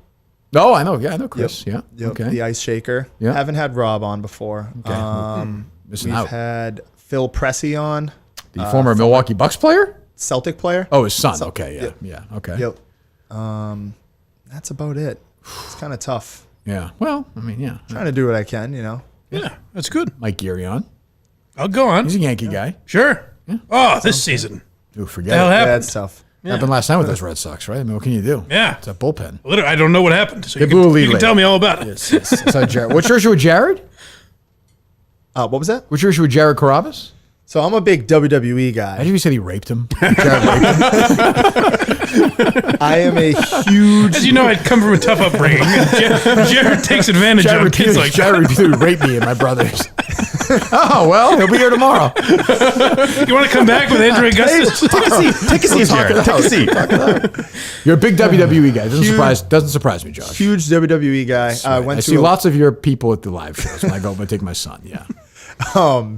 Oh, I know. Yeah, I know Chris. Yep. Yeah. Yep. Okay. The ice shaker. Yeah. Haven't had Rob on before. Okay. Missing We've out. had Phil Pressey on. The former Milwaukee Bucks player? Celtic player. Oh, his son. Okay. Yeah. Yep. Yeah. Okay. Yep. That's about it. It's kind of tough. Yeah. Well, I mean, yeah. Trying to do what I can, you know. Yeah, that's good. Mike Geary on. I'll go on. He's a Yankee guy. Sure. Oh, this season. Ooh, forget The hell it. happened? Yeah, it's tough. Yeah. Happened last night with those Red Sox, right? I mean, what can you do? Yeah. It's a bullpen. Literally, I don't know what happened. So They you blew a can, lead you can late. tell me all about it. Yes. It's not Jared. What's your issue with Jared? What was that? What's your issue with Jared Carrabbas? So I'm a big WWE guy. Imagine if you said he raped him. Jared raped him. I am a huge. As you know, I'd come from a tough upbringing. Jared takes advantage of kids like Jared that. repeatedly raped me and my brothers. Oh, well, he'll be here tomorrow. You want to come back with Andrew Augustus? Take a seat. Take a seat, Jared. Take a seat. You're a big WWE guy. Doesn't surprise me, Josh. Huge WWE guy. I see lots of your people at the live shows when I go and take my son. Yeah.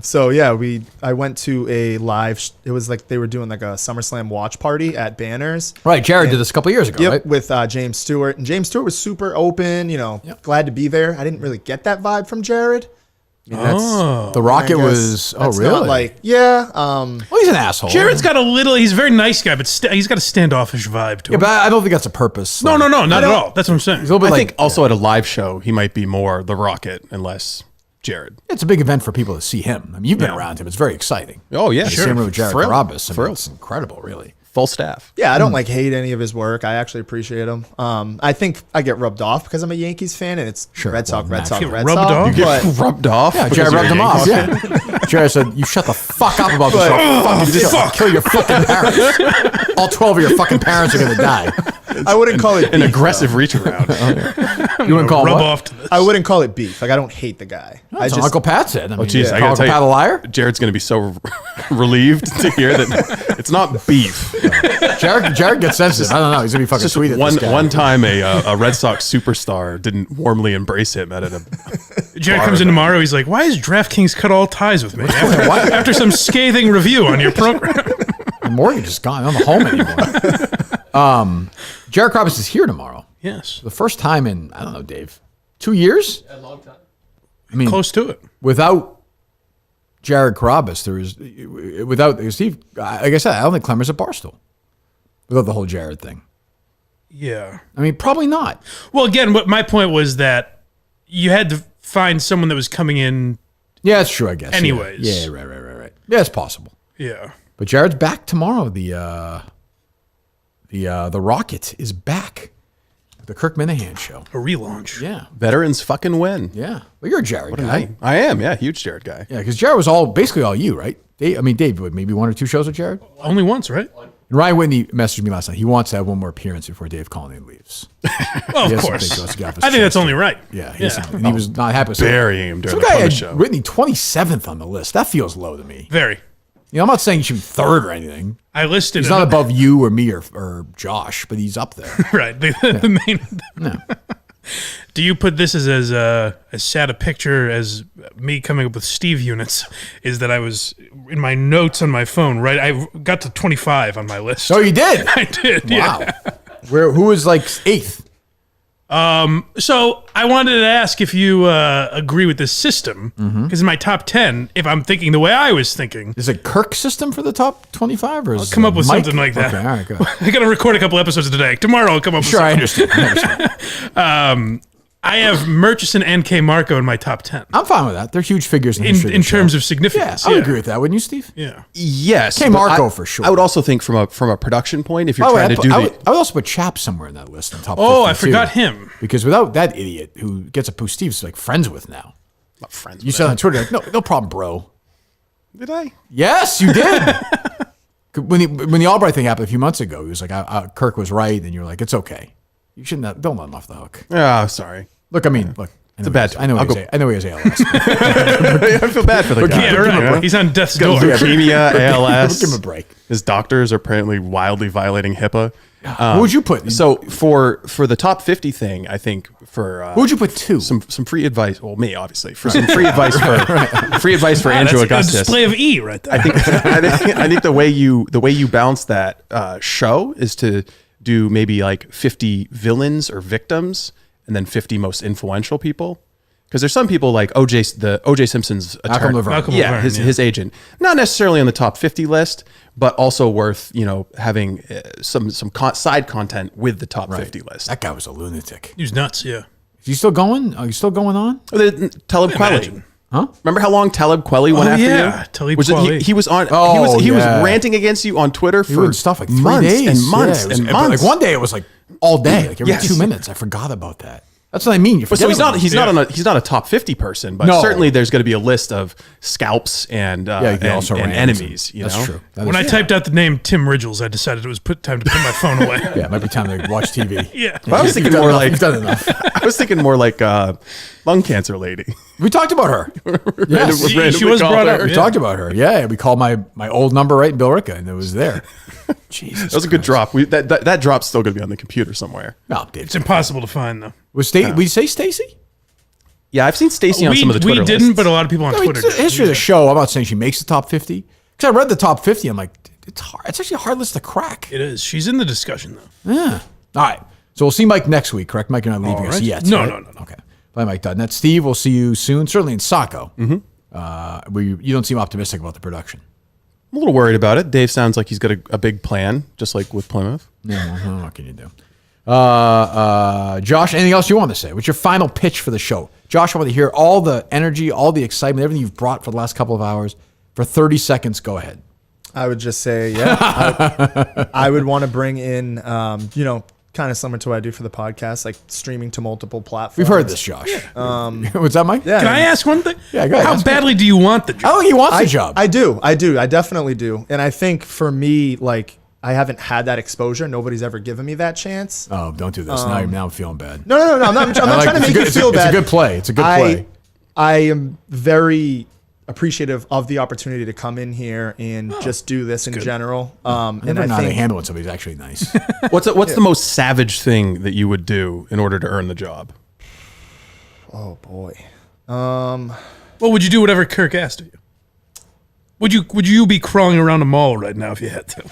So yeah, I went to a live. It was like they were doing like a SummerSlam watch party at Banners. Right. Jared did this a couple of years ago, Yep, right? with James Stewart, and James Stewart was super open. You know, glad to be there. I didn't really get that vibe from Jared. I mean, The Rocket I guess was. Oh, that's really? not like, yeah. Well, he's an asshole. Jared's got a little. He's a very nice guy, but he's got a standoffish vibe to Yeah, him. but I don't think that's a purpose. No, not at all. That's what I'm saying. He's a little bit I like. think also at a live show, he might be more the Rocket and less Jared. It's a big event for people to see him. I mean, you've been around him. It's very exciting. Oh, yeah. The Sure. same way with Jared Thrilled. Carrabbas. I mean, Thrilled. it's incredible, really. Full staff. Yeah, I don't like hate any of his work. I actually appreciate him. I think I get rubbed off because I'm a Yankees fan, and it's Red Sox, Red Sox, Red rubbed Sox. off? You get But rubbed off? Yeah, because Jared you're rubbed a him off. Yankees fan? Yeah. Jared said, "You shut the fuck up about this. I'll kill your fucking parents. All 12 of your fucking parents are gonna die." I wouldn't call it An beef, aggressive reach around. You wouldn't call Rub what? off to this. I wouldn't call it beef. Like I don't hate the guy. I That's what Uncle Pat said. I mean, Jeez, I call gotta Uncle tell Pat a liar. you, Jared's going to be so relieved to hear that it's not beef. Jared gets sensitive. I don't know. He's gonna be fucking Just sweet at one this guy. one time, a Red Sox superstar didn't warmly embrace him at a. Jared bar comes in event. tomorrow. He's like, "Why has DraftKings cut all ties with me after some scathing review on your program?" The mortgage is gone. I don't have a home anymore. Jared Carrabbas is here tomorrow. Yes, The first time in, I don't know, Dave, 2 years? A long time. I mean, close to it. without Jared Carrabbas, without Steve, like I said, I don't think Clemmer's at Barstool. Without the whole Jared thing. Yeah. I mean, probably not. Well, again, what my point was that you had to find someone that was coming in. Yeah, that's true, I guess. Anyways. Yeah, right. Yeah, it's possible. Yeah. But Jared's back tomorrow. The Rocket is back. The Kirk Minahan show. A relaunch. Yeah. Veterans fucking win. Yeah. Well, you're a Jared What a guy. night. I am, yeah, huge Jared guy. Yeah, because Jared was basically all you, right? Dave, what, maybe 1 or 2 shows with Jared? Only once, right? And Ryan Whitney messaged me last night. He wants to have one more appearance before Dave Cullinane leaves. Well, He of has course. something he wants to get off his I think that's chest. only right. Yeah, Yeah. and he was not happy. Burying him during Some the guy Puppet had show. Whitney 27th on the list. That feels low to me. Very. You know, I'm not saying he should be 3rd or anything. I listed He's him. not above you or me or Josh, but he's up there. Right. The main. No. Do you put this as sad a picture as me coming up with Steve units? Is that I was in my notes on my phone, right? I got to 25 on my list. Oh, you did? I did. Wow. Yeah. Who was like 8th? So I wanted to ask if you agree with this system, because in my top 10, if I'm thinking the way I was thinking, Is it Kirk system for the top 25? Or I'll come up with Mike? something like that. Okay, all right, good. I got to record a couple episodes today. Tomorrow I'll come up with Sure, I something. understand. I have Murchison and K. Marco in my top 10. I'm fine with that. They're huge figures in, history of the in show. terms of significance. Yeah, I would agree with that. Wouldn't you, Steve? Yeah. Yes. K. but Marco for sure. I would also think from a production point, if you're By the way, trying to do I the. would also put Chap somewhere in that list, in top 50 Oh, I too. forgot him. Because without that idiot who Steve's like friends with now. Not friends. You said on Twitter, like, no problem, bro. Did I? Yes, you did. when the Albright thing happened a few months ago, he was like, Kirk was right, and you're like, it's okay. You shouldn't have, don't let him off the hook. Oh, sorry. Look, I mean, look. It's a bad I know he has ALS. I feel bad for the guy. Yeah, right. He's on death's door. Leukemia, ALS. Give him a break. His doctors are apparently wildly violating HIPAA. What would you put? So for the top 50 thing, I think for who would you put two? Some free advice. Well, me obviously for some free advice for Andrew That's Augustus. a display of E right there. I think the way you balance that show is to do maybe like 50 villains or victims, and then 50 most influential people. Because there's some people like O.J. Simpson's attorney, his agent, not necessarily on the top 50 list, but also worth having some side content with the top 50 list. That guy was a lunatic. He was nuts. Yeah. Is he still going? Are you still going on? Talib Kweli. Huh? Remember how long Talib Kweli went after you? Talib Kweli. He was on. He was ranting against you on Twitter for stuff like 3 months days and months and months. Like one day it was like all day, like every 2 minutes. I forgot about that. That's what I mean. So he's not a top 50 person, but certainly there's going to be a list of scalps and enemies. That's true. When I typed out the name Tim Ridgels, I decided it was time to put my phone away. Yeah, it might be time to watch TV. Yeah. Well, I was thinking more like you've done enough. I was thinking more like lung cancer lady. We talked about her. Yes, she was brought up. We talked about her. Yeah, we called my old number right in Billerica, and it was there. Jesus, that was a good drop. That drop's still going to be on the computer somewhere. No, it's impossible to find though. Would you say Stacy? Yeah, I've seen Stacy on some of the Twitter We didn't, lists. but a lot of people on Twitter did. History of the show. I'm not saying she makes the top 50 because I read the top 50. I'm like, it's hard. It's actually a hard list to crack. It is. She's in the discussion though. Yeah. All right. So we'll see Mike next week. Correct, Mike? You're not leaving us yet. No, right? no. Okay. Bye, Mike.net. Steve, we'll see you soon. Certainly in Saco. Mm-hmm. You don't seem optimistic about the production. I'm a little worried about it. Dave sounds like he's got a big plan, just like with Plymouth. Yeah, what can you do? Josh, anything else you want to say? What's your final pitch for the show? Josh, I want to hear all the energy, all the excitement, everything you've brought for the last couple of hours. For 30 seconds, go ahead. I would just say, I would want to bring in, kind of similar to what I do for the podcast, like streaming to multiple platforms. We've heard this, Josh. What's that, Mike? Yeah. Can I ask one thing? Yeah, go ahead. How badly do you want the job? I don't think he wants the job. I do. I definitely do. And I think for me, like, I haven't had that exposure. Nobody's ever given me that chance. Oh, don't do this. Now I'm feeling bad. No. I'm not trying to make you feel bad. It's a good play. It's a good play. I am very appreciative of the opportunity to come in here and just do this in general. And I think handle when somebody's actually nice. What's the most savage thing that you would do in order to earn the job? Oh boy. Well, would you do whatever Kirk asked of you? Would you be crawling around a mall right now if you had to?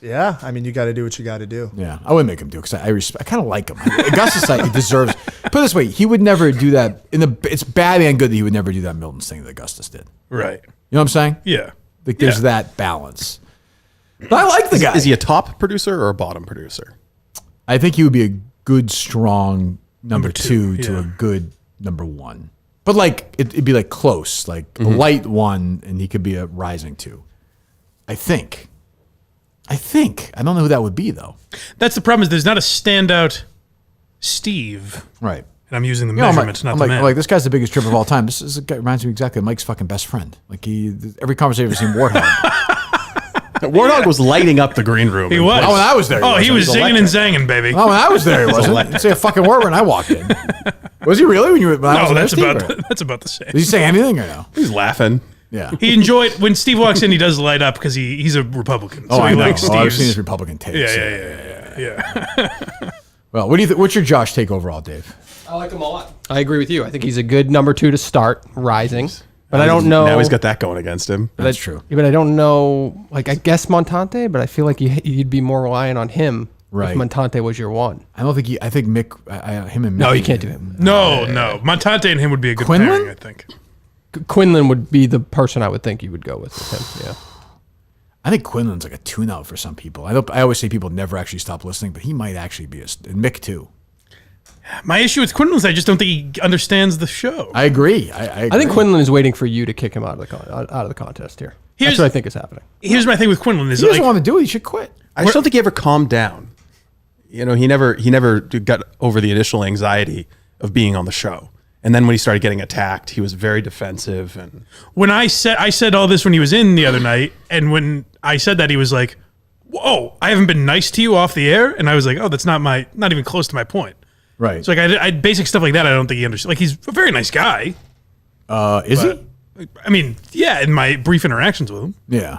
Yeah, I mean, you got to do what you got to do. Yeah, I wouldn't make him do it because I kind of like him. Augustus, he deserves. Put it this way, he would never do that. It's bad and good that he would never do that Miltons thing that Augustus did. Right. You know what I'm saying? Yeah. Like there's that balance. But I like the guy. Is he a top producer or a bottom producer? I think he would be a good, strong number two to a good number one. But like it'd be like close, like a light one, and he could be a rising two. I think. I don't know who that would be though. That's the problem. Is there's not a standout Steve. Right. And I'm using the measurements, not the man. Like this guy's the biggest trip of all time. This is a guy reminds me exactly of Mike's fucking best friend. Like every conversation I've seen Warthog. Warthog was lighting up the green room. He was. Oh, when I was there. He was zinging and zanging, baby. Oh, when I was there, he wasn't. He didn't say a fucking word when I walked in. Was he really? That's about the same. Did he say anything or no? He's laughing. Yeah. He enjoyed when Steve walks in. He does light up because he's a Republican. So he I know. likes I've Steve's. seen his Republican takes. Yeah. Well, what do you think? What's your Josh take overall, Dave? I like him a lot. I agree with you. I think he's a good number two to start, rising. But I don't know. Now he's got that going against him. That's true. Yeah, but I don't know. Like, I guess Montante, but I feel like you'd be more reliant on him. Right. If Montante was your one. I don't think I think Mick, him and Mick. No, you can't do him. No. Montante and him would be a good pairing, I think. Quinlan would be the person I would think you would go with him. Yeah. I think Quinlan's like a tune-out for some people. I always say people never actually stop listening, but he might actually be and Mick too. My issue with Quinlan is I just don't think he understands the show. I agree. I think Quinlan is waiting for you to kick him out of the contest here. That's what I think is happening. Here's my thing with Quinlan: is he doesn't want to do it. He should quit. I just don't think he ever calmed down. You know, he never got over the initial anxiety of being on the show. And then when he started getting attacked, he was very defensive. And when I said all this when he was in the other night, and when I said that, he was like, "Whoa, I haven't been nice to you off the air," and I was like, "Oh, that's not even close to my point." Right. So like I basic stuff like that, I don't think he understands. Like, he's a very nice guy. Is he? I mean, yeah, in my brief interactions with him. Yeah.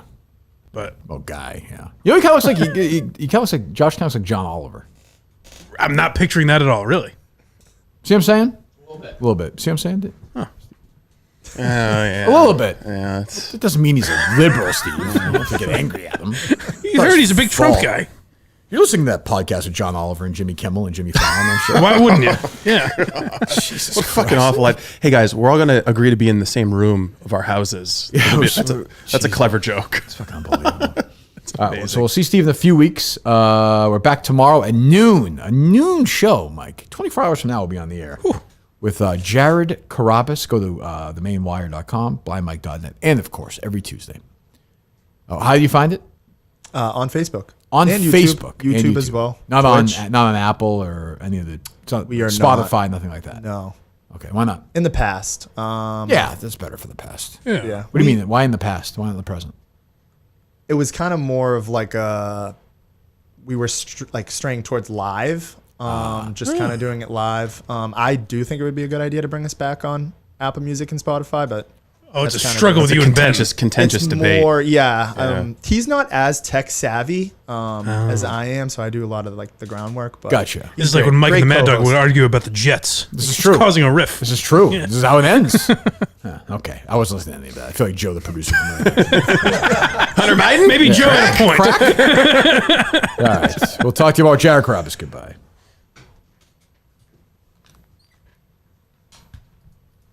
But guy, yeah. You know, he kind of looks like he kind of looks like Josh. Kind of looks like John Oliver. I'm not picturing that at all, really. See what I'm saying? A little bit. See what I'm saying? Oh, yeah. A little bit. Yeah. It doesn't mean he's a liberal, Steve. You don't have to get angry at him. You heard he's a big Trump guy. You're listening to that podcast with John Oliver and Jimmy Kimmel and Jimmy Fallon and shit. Why wouldn't you? Yeah. Jesus what Christ. fucking awful life. Hey guys, we're all going to agree to be in the same room of our houses. Yeah, that's a clever joke. It's fucking unbelievable. All right, so we'll see Steve in a few weeks. We're back tomorrow at noon. A noon show, Mike. 24 hours from now, we'll be on the air. With Jared Carrabbas. Go to themainwire.com, blindmike.net, and of course, every Tuesday. Oh, how do you find it? On Facebook. On and Facebook. YouTube, and as well. Not Twitch. on Apple or any of the We are Spotify, nothing like that. No. Okay, why not? In the past. Yeah, that's better for the past. Yeah. What do you mean? Why in the past? Why not in the present? It was kind of more of like we were straying towards live, just kind of doing it live. I do think it would be a good idea to bring us back on Apple Music and Spotify, but it's a struggle with you and Ben. Contentious it's debate. More, he's not as tech savvy as I am, so I do a lot of like the groundwork. But Gotcha. This is like when Mike and the Mad Dog would argue about the Jets. This is true. Causing a riff. This is true. Yeah. This is how it ends. Okay. I wasn't listening to any of that. I feel like Joe, the producer. Hunter Biden? Maybe Joe had a point. All right. We'll talk to you about Jared Carrabbas. Goodbye.